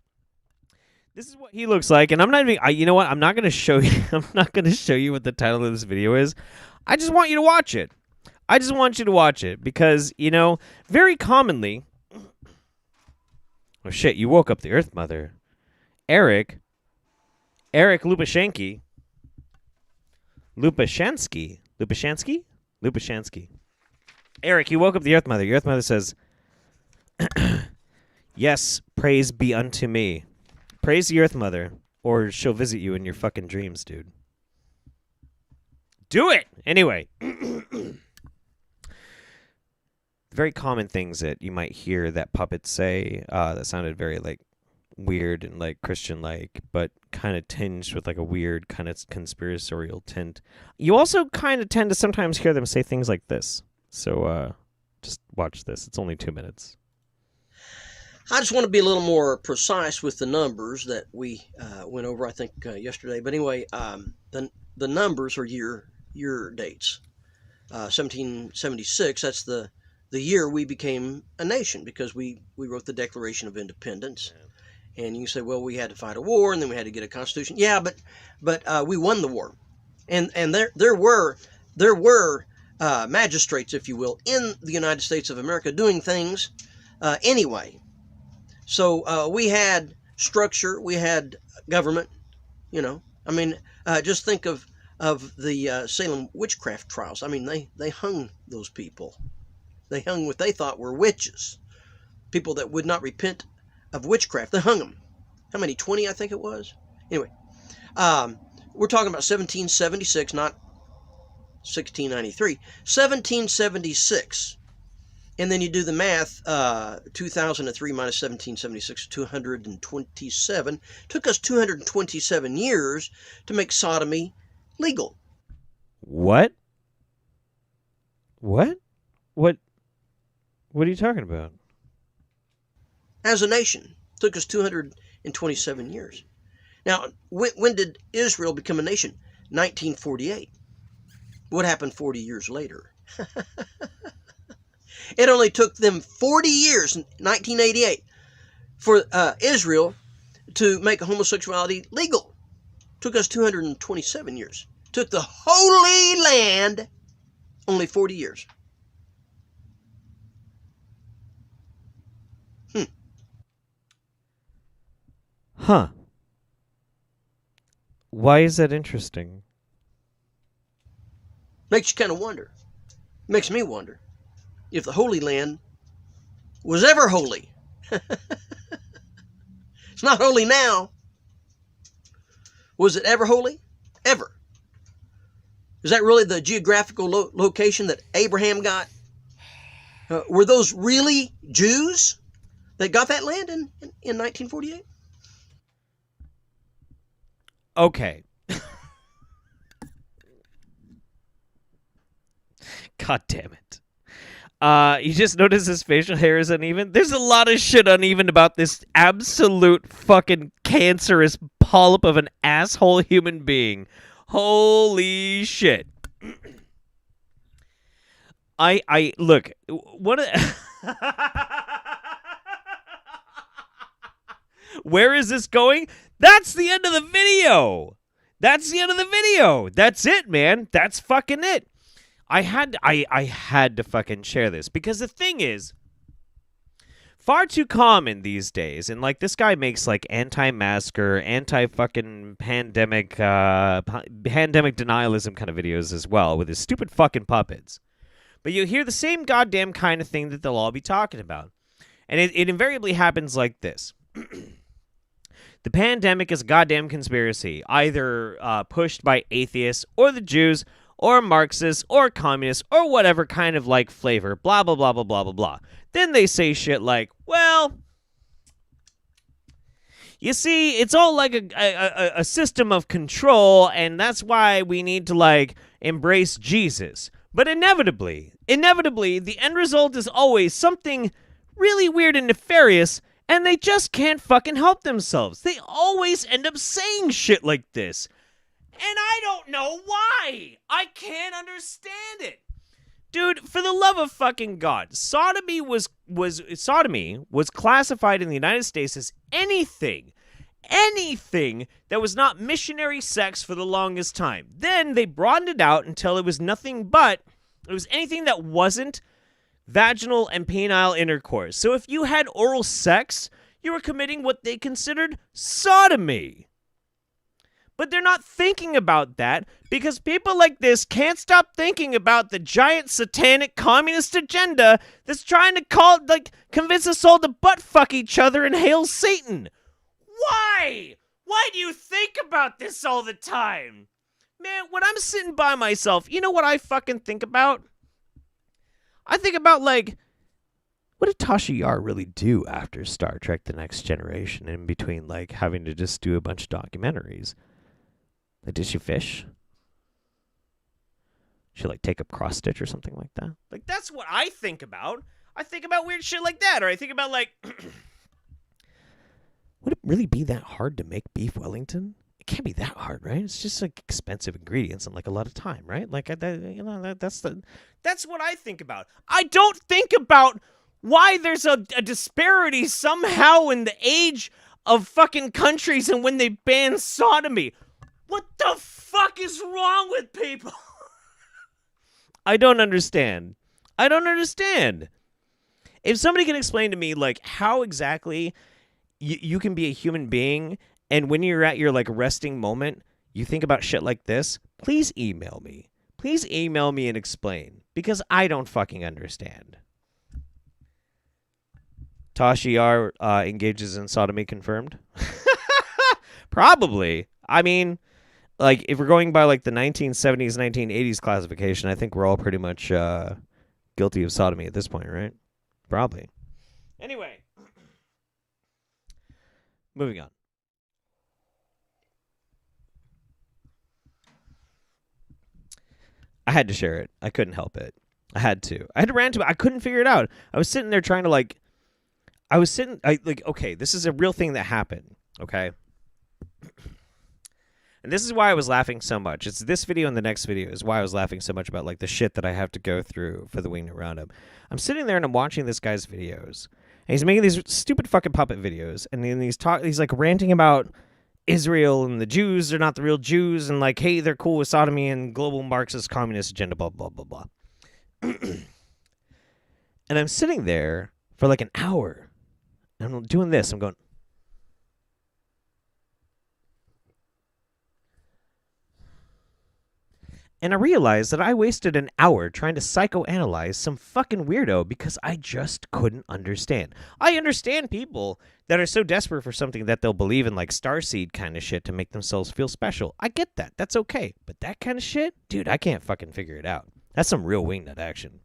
And I'm not even. You know what? I'm not going to show you. I'm not going to show you what the title of this video is. I just want you to watch it. I just want you to watch it because very commonly. Oh shit! You woke up the Earth Mother, Eric Lupashansky. Eric, you woke up the Earth Mother. Your Earth Mother says, yes, praise be unto me. Praise the Earth Mother, or she'll visit you in your fucking dreams, dude. Do it! Anyway. Very common things that you might hear that puppets say that sounded very, like, weird and, like, Christian-like, but kind of tinged with, like, a weird kind of conspiratorial tint. You also kind of tend to sometimes hear them say things like this. So, just watch this. It's only 2 minutes. I just want to be a little more precise with the numbers that we went over, I think, yesterday. But anyway, the numbers are year dates. 1776, that's the year we became a nation because we wrote the Declaration of Independence. Yeah. And you say, well, we had to fight a war and then we had to get a constitution. Yeah, but we won the war. And there were magistrates, if you will, in the United States of America doing things anyway. So we had structure, we had government, I mean, just think of the Salem witchcraft trials. I mean, they hung those people. They hung what they thought were witches, people that would not repent of witchcraft. They hung them. How many? 20, I think it was. Anyway, we're talking about 1776, not 1693. 1776. And then you do the math, 2003 minus 1776, 227. Took us 227 years to make sodomy legal. What? What are you talking about? As a nation, took us 227 years. Now, when did Israel become a nation? 1948. What happened 40 years later? It only took them 40 years, 1988, for Israel to make homosexuality legal. Took us 227 years. Took the Holy Land only 40 years. Huh. Why is that interesting? Makes you kind of wonder. Makes me wonder if the Holy Land was ever holy. It's not holy now. Was it ever holy? Ever. Is that really the geographical location that Abraham got? Were those really Jews that got that land in 1948? Okay. God damn it. You just notice his facial hair is uneven. There's a lot of shit uneven about this absolute fucking cancerous polyp of an asshole human being. Holy shit. I look, what where is this going? That's the end of the video. That's the end of the video. That's it, man. That's fucking it. I had to fucking share this because the thing is far too common these days, and like this guy makes like anti-masker, anti-fucking pandemic denialism kind of videos as well with his stupid fucking puppets. But you hear the same goddamn kind of thing that they'll all be talking about. And it invariably happens like this. The pandemic is a goddamn conspiracy, either pushed by atheists or the Jews or Marxists or communists or whatever kind of like flavor, blah, blah, blah, blah, blah, blah, blah. Then they say shit like, well, you see, it's all like a system of control, and that's why we need to like embrace Jesus. But inevitably, the end result is always something really weird and nefarious, and they just can't fucking help themselves. They always end up saying shit like this. And I don't know why. I can't understand it. Dude, for the love of fucking God, sodomy was classified in the United States as anything that was not missionary sex for the longest time. Then they broadened it out until it was anything that wasn't vaginal and penile intercourse. So if you had oral sex, you were committing what they considered sodomy. But they're not thinking about that because people like this can't stop thinking about the giant satanic communist agenda that's trying to convince us all to butt fuck each other and hail Satan. Why? Why do you think about this all the time? Man, when I'm sitting by myself, you know what I fucking think about? I think about, like, what did Tasha Yar really do after Star Trek The Next Generation in between, like, having to just do a bunch of documentaries? Like, did she fish? She, like, take up cross-stitch or something like that? Like, that's what I think about. I think about weird shit like that. Or I think about, like, would it really be that hard to make beef Wellington? It can't be that hard, right? It's just, like, expensive ingredients and, like, a lot of time, right? Like, that's what I think about. I don't think about why there's a disparity somehow in the age of fucking countries and when they ban sodomy. What the fuck is wrong with people? I don't understand. If somebody can explain to me, like, how exactly you can be a human being and when you're at your, like, resting moment, you think about shit like this, please email me. Please email me and explain, because I don't fucking understand. Tasha Yar engages in sodomy confirmed? Probably. I mean, like, if we're going by, like, the 1970s, 1980s classification, I think we're all pretty much guilty of sodomy at this point, right? Probably. Anyway. Moving on. I had to share it. I couldn't help it. I had to rant about it. I couldn't figure it out. I was sitting there trying to, like... okay, this is a real thing that happened, okay? And this is why I was laughing so much. It's this video and the next video is why I was laughing so much about, like, the shit that I have to go through for the Wingnut Roundup. I'm sitting there and I'm watching this guy's videos. And he's making these stupid fucking puppet videos. And then he's like ranting about Israel and the Jews are not the real Jews. And like, hey, they're cool with sodomy and global Marxist communist agenda, blah, blah, blah, blah. And I'm sitting there for like an hour. And I'm doing this. I'm going... And I realized that I wasted an hour trying to psychoanalyze some fucking weirdo because I just couldn't understand. I understand people that are so desperate for something that they'll believe in, like Starseed kind of shit to make themselves feel special. I get that. That's okay. But that kind of shit? Dude, I can't fucking figure it out. That's some real wingnut action.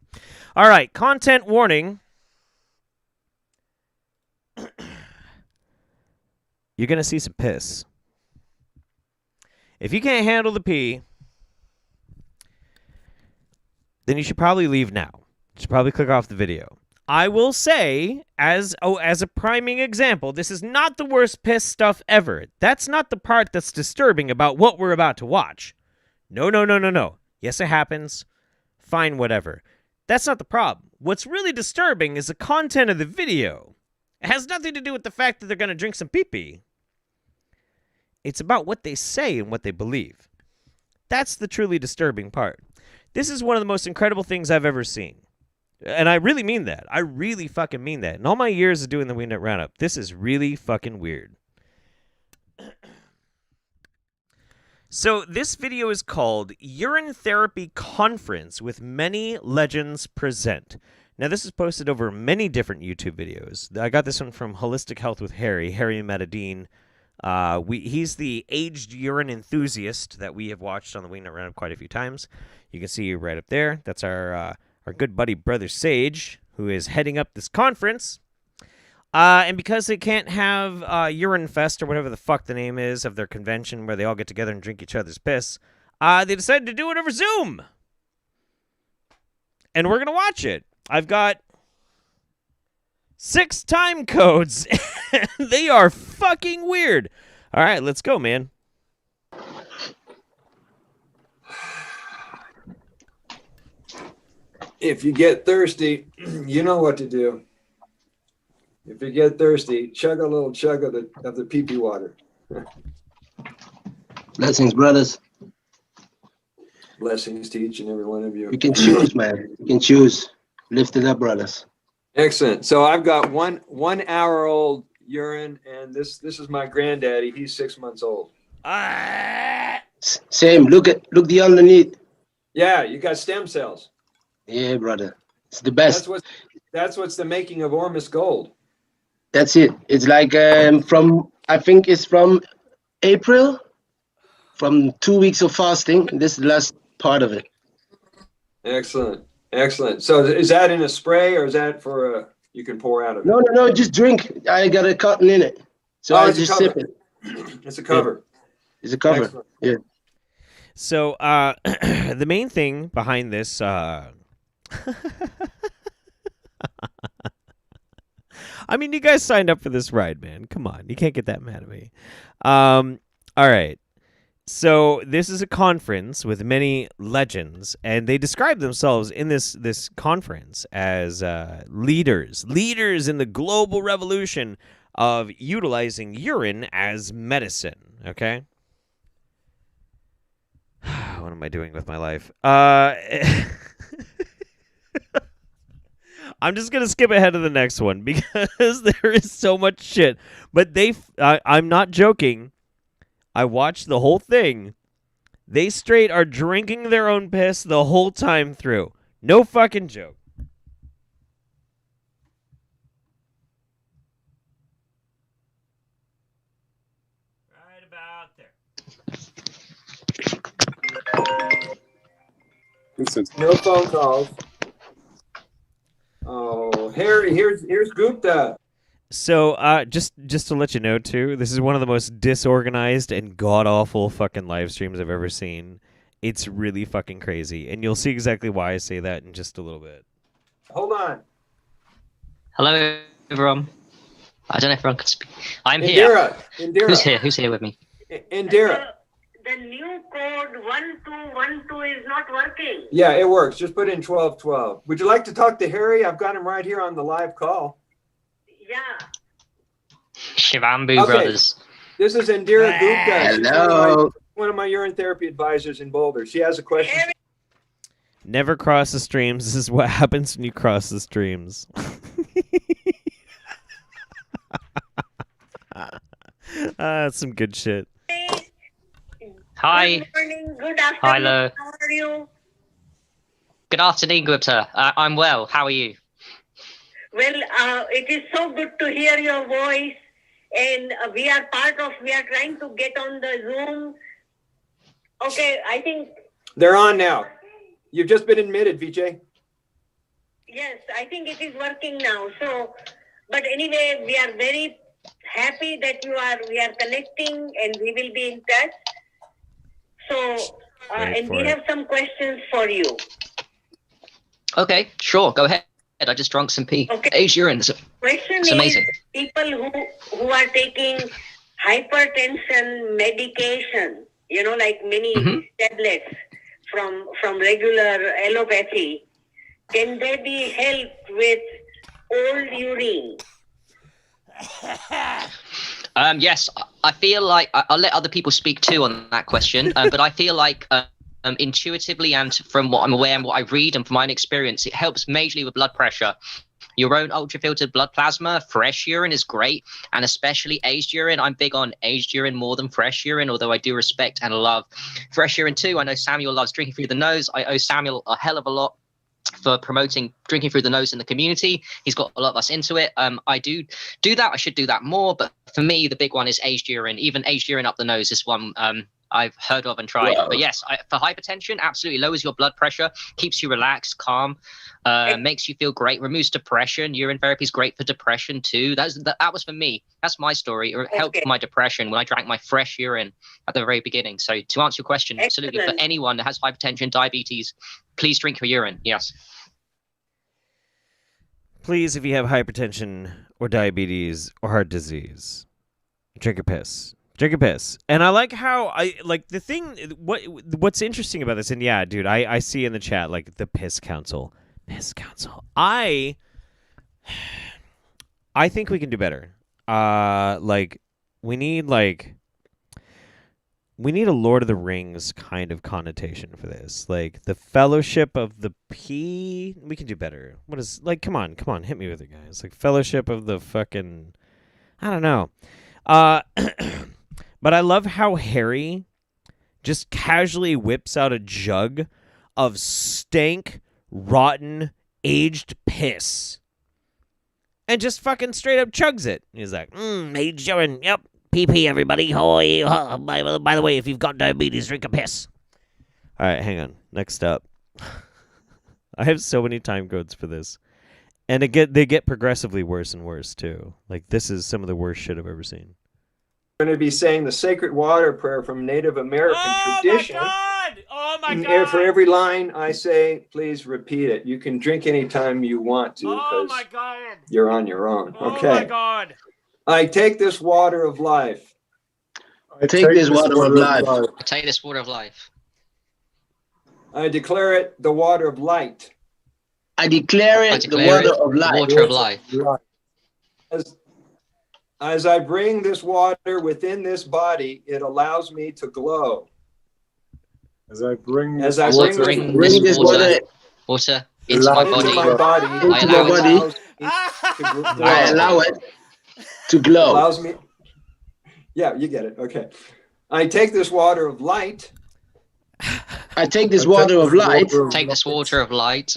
All right, content warning. You're going to see some piss. If you can't handle the pee... then you should probably leave now. Should probably click off the video. I will say, as a priming example, this is not the worst piss stuff ever. That's not the part that's disturbing about what we're about to watch. No. Yes, it happens. Fine, whatever. That's not the problem. What's really disturbing is the content of the video. It has nothing to do with the fact that they're going to drink some pee-pee. It's about what they say and what they believe. That's the truly disturbing part. This is one of the most incredible things I've ever seen. And I really mean that. I really fucking mean that. In all my years of doing the Wingnut Roundup, this is really fucking weird. So this video is called Urine Therapy Conference with Many Legends Present. Now this is posted over many different YouTube videos. I got this one from Holistic Health with Harry Metadine. He's the aged urine enthusiast that we have watched on the Wingnut Roundup quite a few times. You can see right up there. That's our good buddy Brother Sage, who is heading up this conference. And because they can't have Urine Fest or whatever the fuck the name is of their convention where they all get together and drink each other's piss, they decided to do it over Zoom. And we're going to watch it. I've got 6 time codes. They are fucking weird. All right, let's go, man. If you get thirsty, you know what to do. If you get thirsty, chug a little chug of the pee-pee water. Blessings, brothers. Blessings to each and every one of you. You can choose, man. You can choose. Lift it up, brothers. Excellent. So I've got one hour old urine, and this is my granddaddy. He's 6 months old. Same. Look the underneath. Yeah, you got stem cells. Yeah, brother. It's the best. That's what's the making of Ormus Gold. That's it. It's like I think it's from April, from 2 weeks of fasting. This is the last part of it. Excellent. So is that in a spray or is that for you can pour out of it? No, just drink. I got a cotton in it. So I just sip it. It's a cover. Yeah. It's a cover. Excellent. Yeah. So the main thing behind this I mean, you guys signed up for this ride, man. Come on. You can't get that mad at me. All right. So this is a conference with many legends, and they describe themselves in this conference as leaders in the global revolution of utilizing urine as medicine, okay? What am I doing with my life? I'm just going to skip ahead to the next one because there is so much shit. But I'm not joking. I watched the whole thing. They straight are drinking their own piss the whole time through. No fucking joke. Right about there. No phone calls. Oh, Harry, here's Gupta. So, just to let you know, too, this is one of the most disorganized and god-awful fucking live streams I've ever seen. It's really fucking crazy, and you'll see exactly why I say that in just a little bit. Hold on. Hello, everyone. I don't know if everyone can speak. I'm here. Indira. Who's here with me? Indira. The new code 1212 is not working. Yeah, it works. Just put in 1212. Would you like to talk to Harry? I've got him right here on the live call. Yeah. Shivambu brothers. This is Indira Gupta. Hello. One of my urine therapy advisors in Boulder. She has a question. Never cross the streams. This is what happens when you cross the streams. That's some good shit. Hi. Good morning, good afternoon. Hi, Lo. How are you? Good afternoon, Gupta. I'm well. How are you? Well, it is so good to hear your voice, and we are trying to get on the Zoom. Okay, I think. They're on now. You've just been admitted, Vijay. Yes, I think it is working now. So, but anyway, we are very happy that we are connecting, and we will be in touch. So, and we have some questions for you. Okay, sure, go ahead. I just drank some pee. Okay. Aged urine. Question It's is, amazing. people who are taking hypertension medication, like many tablets from regular allopathy, can they be helped with old urine? Yes, I feel like I'll let other people speak too on that question, but I feel like intuitively and from what I'm aware and what I read and from my own experience, it helps majorly with blood pressure. Your own ultrafiltered blood plasma, fresh urine is great, and especially aged urine. I'm big on aged urine more than fresh urine, although I do respect and love fresh urine too. I know Samuel loves drinking through the nose. I owe Samuel a hell of a lot for promoting drinking through the nose in the community. He's got a lot of us into it. I do that. I should do that more, but for me, the big one is aged urine. Even aged urine up the nose is one I've heard of and tried. Wow. But yes, for hypertension, absolutely lowers your blood pressure, keeps you relaxed, calm, makes you feel great, removes depression. Urine therapy is great for depression too. That was for me. That's my story. It helped my depression when I drank my fresh urine at the very beginning. So to answer your question, absolutely, for anyone that has hypertension, diabetes, please drink your urine. Yes. Please, if you have hypertension or diabetes or heart disease, drink your piss. Drink your piss. And I like how the thing, what's interesting about this, and yeah, dude, I see in the chat, like, the Piss Counsel. Piss Counsel. I think we can do better. We need a Lord of the Rings kind of connotation for this. Like, the Fellowship of the Pea. We can do better. What is, come on, hit me with it, guys. Like, Fellowship of the fucking, I don't know. But I love how Harry just casually whips out a jug of stank, rotten, aged piss. And just fucking straight up chugs it. He's like, aged urine, yep. PP, everybody. By the way, if you've got diabetes, drink a piss. All right, hang on. Next up. I have so many time codes for this. And they get progressively worse and worse, too. Like, this is some of the worst shit I've ever seen. Going to be saying the sacred water prayer from Native American tradition. Oh my God! For every line I say, please repeat it. You can drink anytime you want to because you're on your own. Okay. Oh my God! I take this water of life. I take this water of life. I take this water of life. I declare it the water of light. I declare it the water of life. Water of life. As I bring this water within this body, it allows me to glow. As I bring this water into my body, I allow it to glow. Allows me. Yeah, you get it. Okay. I take this water of light. I take this water of light. Take this water of light.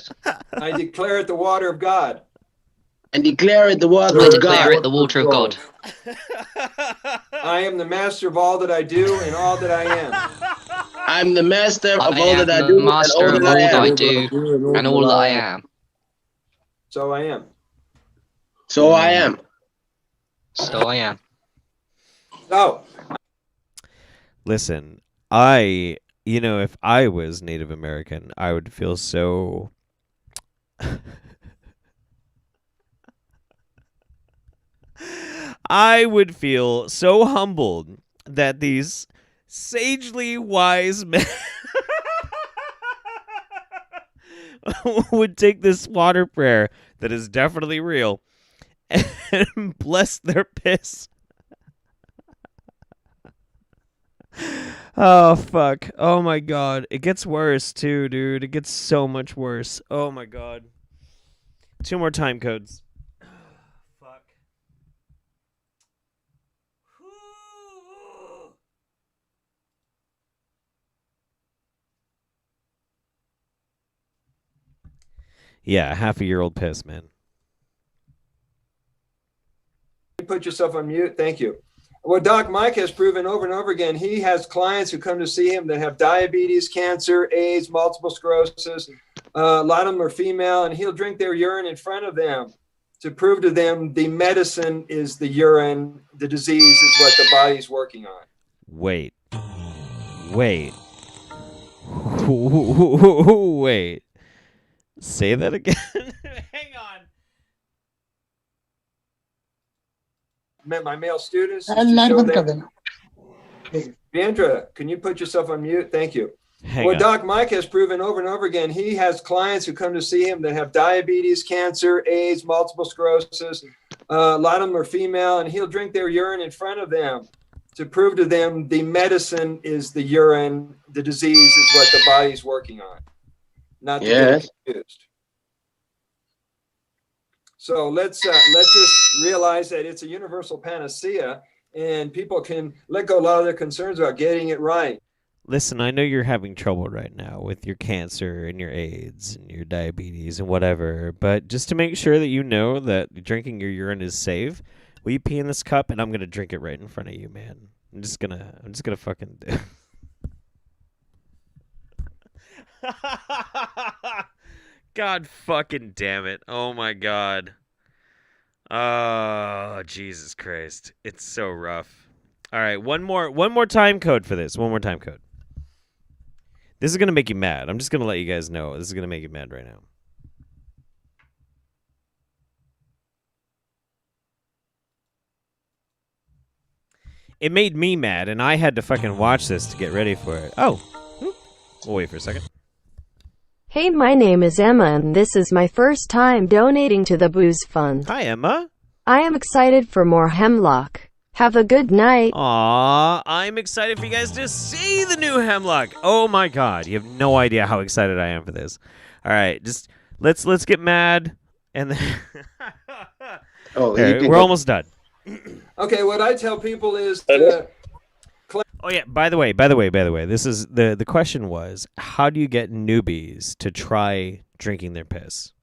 I declare it the water of God. And declare it the water I of declare God. it the water of God. I am the master of all that I do and all that I am. I'm the master of all that I I do am the master of all that I do and all that I am. So I am. So I am. So I am. So. Listen, if I was Native American, I would feel so... I would feel so humbled that these sagely wise men would take this water prayer that is definitely real and bless their piss. Oh, fuck. Oh, my God. It gets worse, too, dude. It gets so much worse. Oh, my God. 2 more time codes. Yeah, half-a-year-old piss, man. Put yourself on mute. Thank you. Well, Doc Mike has proven over and over again, he has clients who come to see him that have diabetes, cancer, AIDS, multiple sclerosis. A lot of them are female, and he'll drink their urine in front of them to prove to them the medicine is the urine, the disease is what the body's working on. Wait. Wait. Say that again. Hang on. Met my male students. Bianca, can you put yourself on mute? Thank you. Hang on. Doc Mike has proven over and over again, he has clients who come to see him that have diabetes, cancer, AIDS, multiple sclerosis. A lot of them are female, and he'll drink their urine in front of them to prove to them the medicine is the urine, the disease is what the body's working on, not to get confused. So let's just realize that it's a universal panacea, and people can let go a lot of their concerns about getting it right. Listen, I know you're having trouble right now with your cancer and your AIDS and your diabetes and whatever, but just to make sure that you know that drinking your urine is safe, will you pee in this cup and I'm gonna drink it right in front of you, man. I'm just gonna fucking do. God fucking damn it. Oh my god. Oh, Jesus Christ. It's so rough. All right, one more time code for this. One more time code. This is going to make you mad. I'm just going to let you guys know. This is going to make you mad right now. It made me mad, and I had to fucking watch this to get ready for it. Oh. We'll wait for a second. Hey, my name is Emma, and this is my first time donating to the Booze Fund. Hi, Emma. I am excited for more Hemlock. Have a good night. Aw, I'm excited for you guys to see the new Hemlock. Oh my god, you have no idea how excited I am for this. All right, just let's get mad, and then we're almost done. Okay, what I tell people is Oh yeah, by the way, this is the question was, how do you get newbies to try drinking their piss?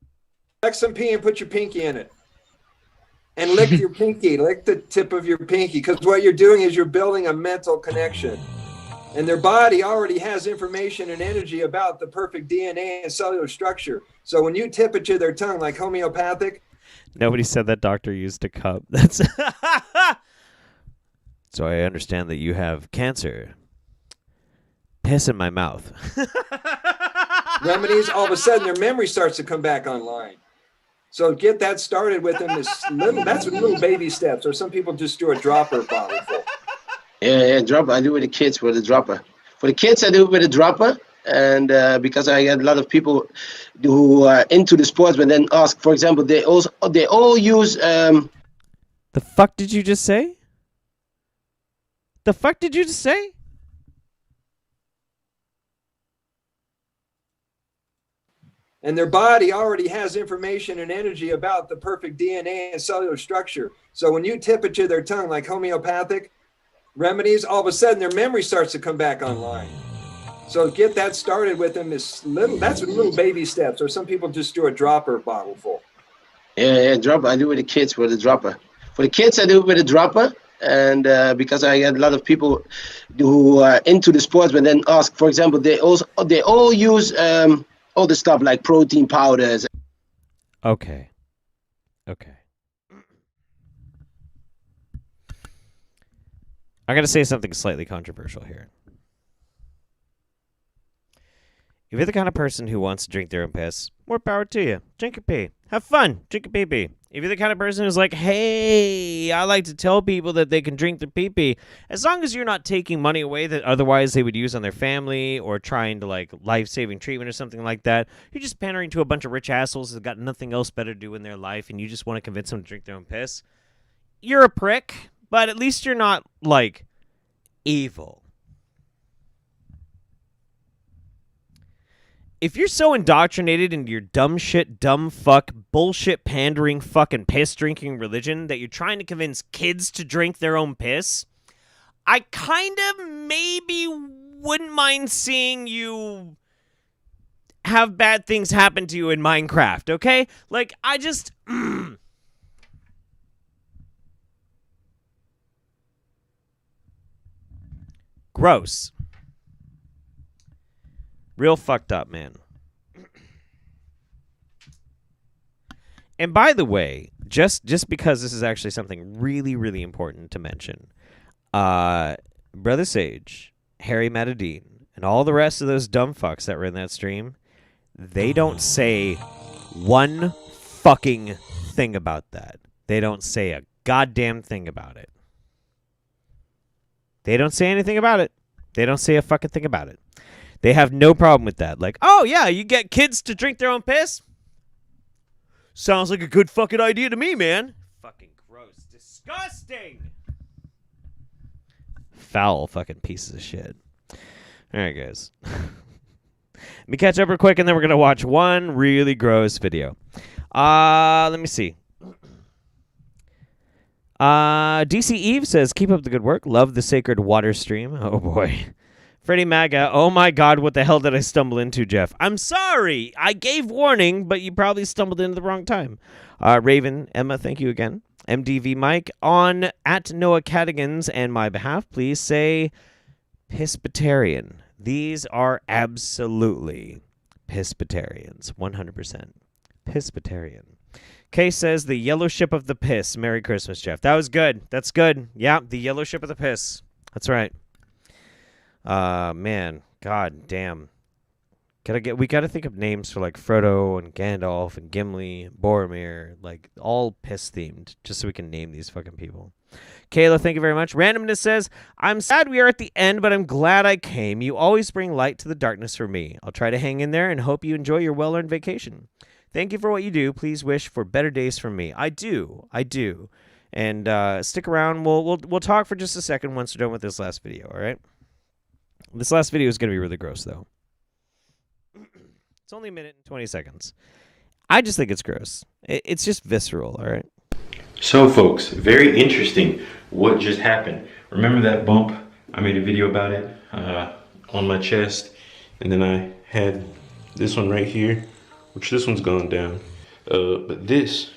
collect some pee and put your pinky in it. And lick your pinky, lick the tip of your pinky, because what you're doing is you're building a mental connection. And their body already has information and energy about the perfect DNA and cellular structure. So when you tip it to their tongue, like homeopathic. Nobody said that doctor used a cup. That's So I understand that you have cancer. Piss in my mouth. Remedies, all of a sudden their memory starts to come back online. So get that started with them. That's with little baby steps, or some people just do a dropper bottle full. Yeah, dropper. I do with the kids with a dropper. For the kids, I do it with a dropper, and because I get a lot of people who are into the sports, but then ask, for example, they all use. The fuck did you just say? The fuck did you just say? And their body already has information and energy about the perfect DNA and cellular structure. So when you tip it to their tongue, like homeopathic remedies, all of a sudden their memory starts to come back online. So get that started with them. That's with little baby steps, or some people just do a dropper bottle full. Yeah, dropper. I do with the kids with a dropper. For the kids, I do it with a dropper, and because I get a lot of people who are into the sports, but then ask, for example, they all use all the stuff like protein powders. Okay. I gotta say something slightly controversial here. If you're the kind of person who wants to drink their own piss, more power to you. Drink your pee. Have fun. Drink your pee-pee. If you're the kind of person who's like, hey, I like to tell people that they can drink their pee-pee, as long as you're not taking money away that otherwise they would use on their family or trying to, like, life-saving treatment or something like that, you're just pandering to a bunch of rich assholes that got nothing else better to do in their life and you just want to convince them to drink their own piss, you're a prick, but at least you're not, like, evil. If you're so indoctrinated into your dumb shit, dumb fuck, bullshit pandering fucking piss drinking religion that you're trying to convince kids to drink their own piss, I kind of maybe wouldn't mind seeing you have bad things happen to you in Minecraft, okay? Like, I just... Gross. Real fucked up, man. And by the way, just because this is actually something really, really important to mention, Brother Sage, Harry Matadine, and all the rest of those dumb fucks that were in that stream, They don't say one fucking thing about that. They don't say a goddamn thing about it. They don't say anything about it. They don't say a fucking thing about it. They have no problem with that. Like, oh yeah, you get kids to drink their own piss? Sounds like a good fucking idea to me, man. Fucking gross. Disgusting. Foul fucking pieces of shit. All right, guys. Let me catch up real quick, and then we're going to watch one really gross video. Let me see. DC Eve says, keep up the good work. Love the sacred water stream. Oh, boy. Freddie Maga, oh, my God, what the hell did I stumble into, Jeff? I'm sorry. I gave warning, but you probably stumbled into the wrong time. Raven, Emma, thank you again. MDV Mike, on at Noah Cadigans and my behalf, please say Piscatarian. These are absolutely Piscatarians, 100%. Piscatarian. Kay says, the yellow ship of the piss. Merry Christmas, Jeff. That was good. That's good. Yeah, the yellow ship of the piss. That's right. Man, god damn. We gotta think of names for like Frodo and Gandalf and Gimli, Boromir, like all piss themed, just so we can name these fucking people. Kayla, thank you very much. Randomness says, I'm sad we are at the end, but I'm glad I came. You always bring light to the darkness for me. I'll try to hang in there and hope you enjoy your well-earned vacation. Thank you for what you do. Please wish for better days from me. I do. And stick around. We'll talk for just a second once we're done with this last video, all right? This last video is going to be really gross, though. It's only a minute and 20 seconds. I just think it's gross. It's just visceral, all right? So, folks, very interesting what just happened. Remember that bump? I made a video about it on my chest. And then I had this one right here, which this one's gone down. But this,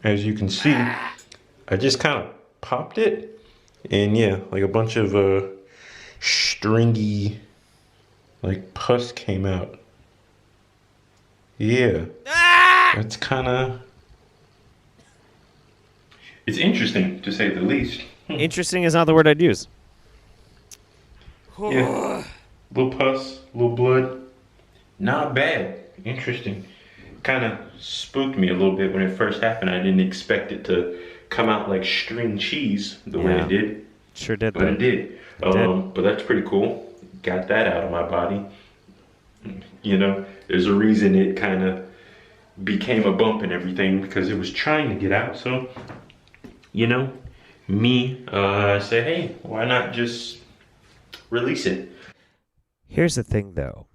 as you can see, I just kind of popped it. And yeah, like a bunch of stringy, like pus came out. Yeah, that's kind of, it's interesting to say the least. Interesting is not the word I'd use. Yeah, little pus, little blood, not bad. Interesting. Kind of spooked me a little bit when it first happened. I didn't expect it to come out like string cheese the way it did. Sure did. But it did. But that's pretty cool. Got that out of my body. You know, there's a reason it kind of became a bump and everything, because it was trying to get out. So, you know, me say, hey, why not just release it? Here's the thing, though.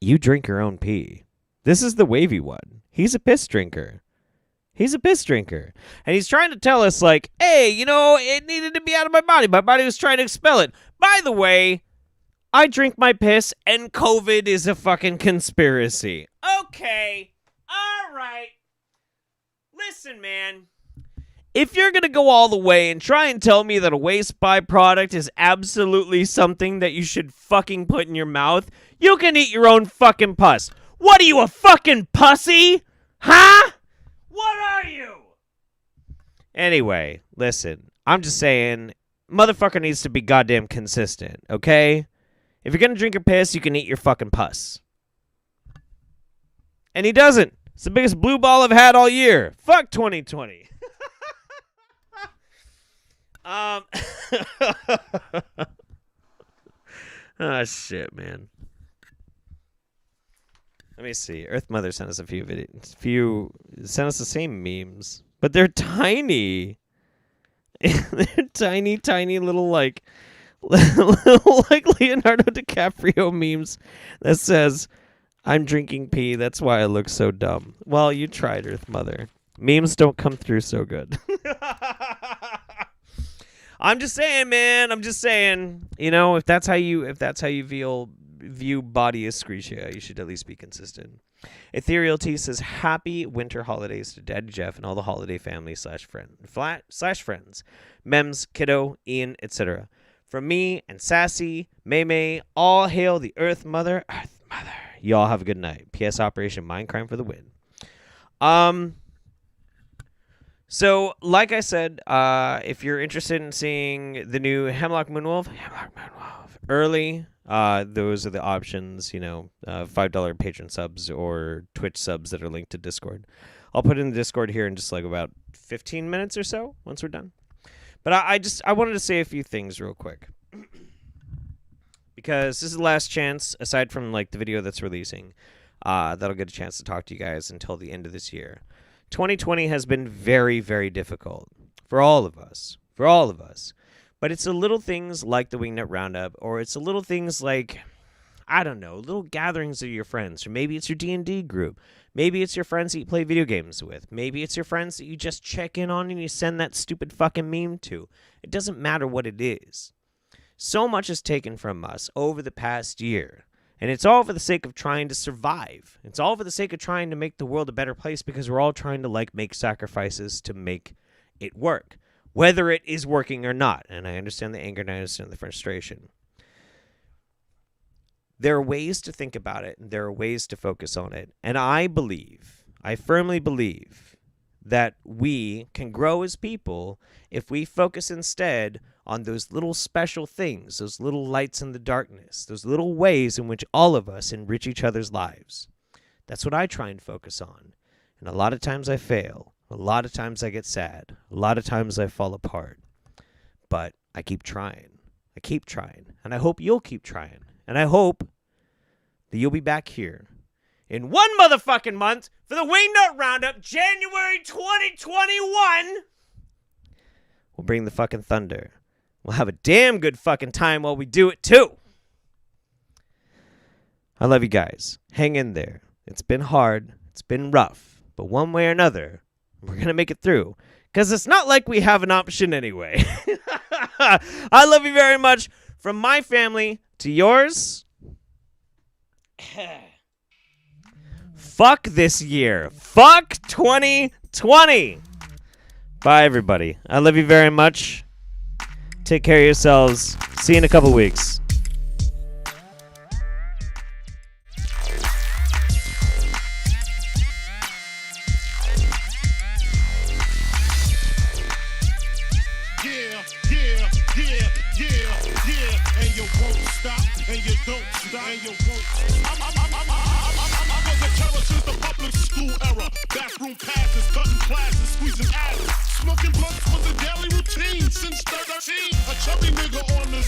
You drink your own pee. This is the wavy one. He's a piss drinker. And he's trying to tell us, like, hey, you know, it needed to be out of my body. My body was trying to expel it. By the way, I drink my piss, and COVID is a fucking conspiracy. Okay. All right. Listen, man. If you're going to go all the way and try and tell me that a waste byproduct is absolutely something that you should fucking put in your mouth, you can eat your own fucking pus. What are you, a fucking pussy? Huh? What are you? Anyway, listen. I'm just saying, motherfucker needs to be goddamn consistent, okay? If you're gonna drink your piss, you can eat your fucking pus. And he doesn't. It's the biggest blue ball I've had all year. Fuck 2020. Oh, shit, man. Let me see. Earth Mother sent us a few videos. Sent us the same memes, but they're tiny. They're tiny, tiny little like Leonardo DiCaprio memes that says, "I'm drinking pee. That's why I look so dumb." Well, you tried, Earth Mother. Memes don't come through so good. I'm just saying, man. I'm just saying. You know, if that's how you view body excretia, you should at least be consistent. Ethereal T says, happy winter holidays to Daddy Jeff and all the holiday family / friends. Mems, Kiddo, Ian, etc. From me and Sassy, May, all hail the Earth Mother. Earth Mother. Y'all have a good night. P.S. Operation Mindcrime for the win. So, like I said, if you're interested in seeing the new Hemlock Moonwolf, early, those are the options, $5 patron subs or Twitch subs that are linked to Discord. I'll put it in the Discord here in just like about 15 minutes or so once we're done. But I wanted to say a few things real quick. Because this is the last chance, aside from like the video that's releasing, that'll get a chance to talk to you guys until the end of this year. 2020 has been very, very difficult for all of us. But it's the little things like the Wingnut Roundup, or it's the little things like, I don't know, little gatherings of your friends, or maybe it's your D&D group. Maybe it's your friends that you play video games with. Maybe it's your friends that you just check in on and you send that stupid fucking meme to. It doesn't matter what it is. So much is taken from us over the past year. And it's all for the sake of trying to survive. It's all for the sake of trying to make the world a better place because we're all trying to make sacrifices to make it work. Whether it is working or not. And I understand the anger and I understand the frustration. There are ways to think about it and there are ways to focus on it. And I firmly believe that we can grow as people if we focus instead on those little special things, those little lights in the darkness, those little ways in which all of us enrich each other's lives. That's what I try and focus on. And a lot of times I fail. A lot of times I get sad. A lot of times I fall apart. But I keep trying. And I hope you'll keep trying. And I hope that you'll be back here in one motherfucking month for the Wingnut Roundup, January 2021. We'll bring the fucking thunder. We'll have a damn good fucking time while we do it, too. I love you guys. Hang in there. It's been hard. It's been rough. But one way or another, we're going to make it through. Because it's not like we have an option anyway. I love you very much. From my family to yours. Fuck this year. Fuck 2020. Bye, everybody. I love you very much. Take care of yourselves. See you in a couple weeks. And you won't stop, and you don't stop, and you won't. I was a terror since the public school era. Bathroom passes, cutting classes, squeezing asses. Smoking blunts was a daily routine since 13. A chubby nigga on the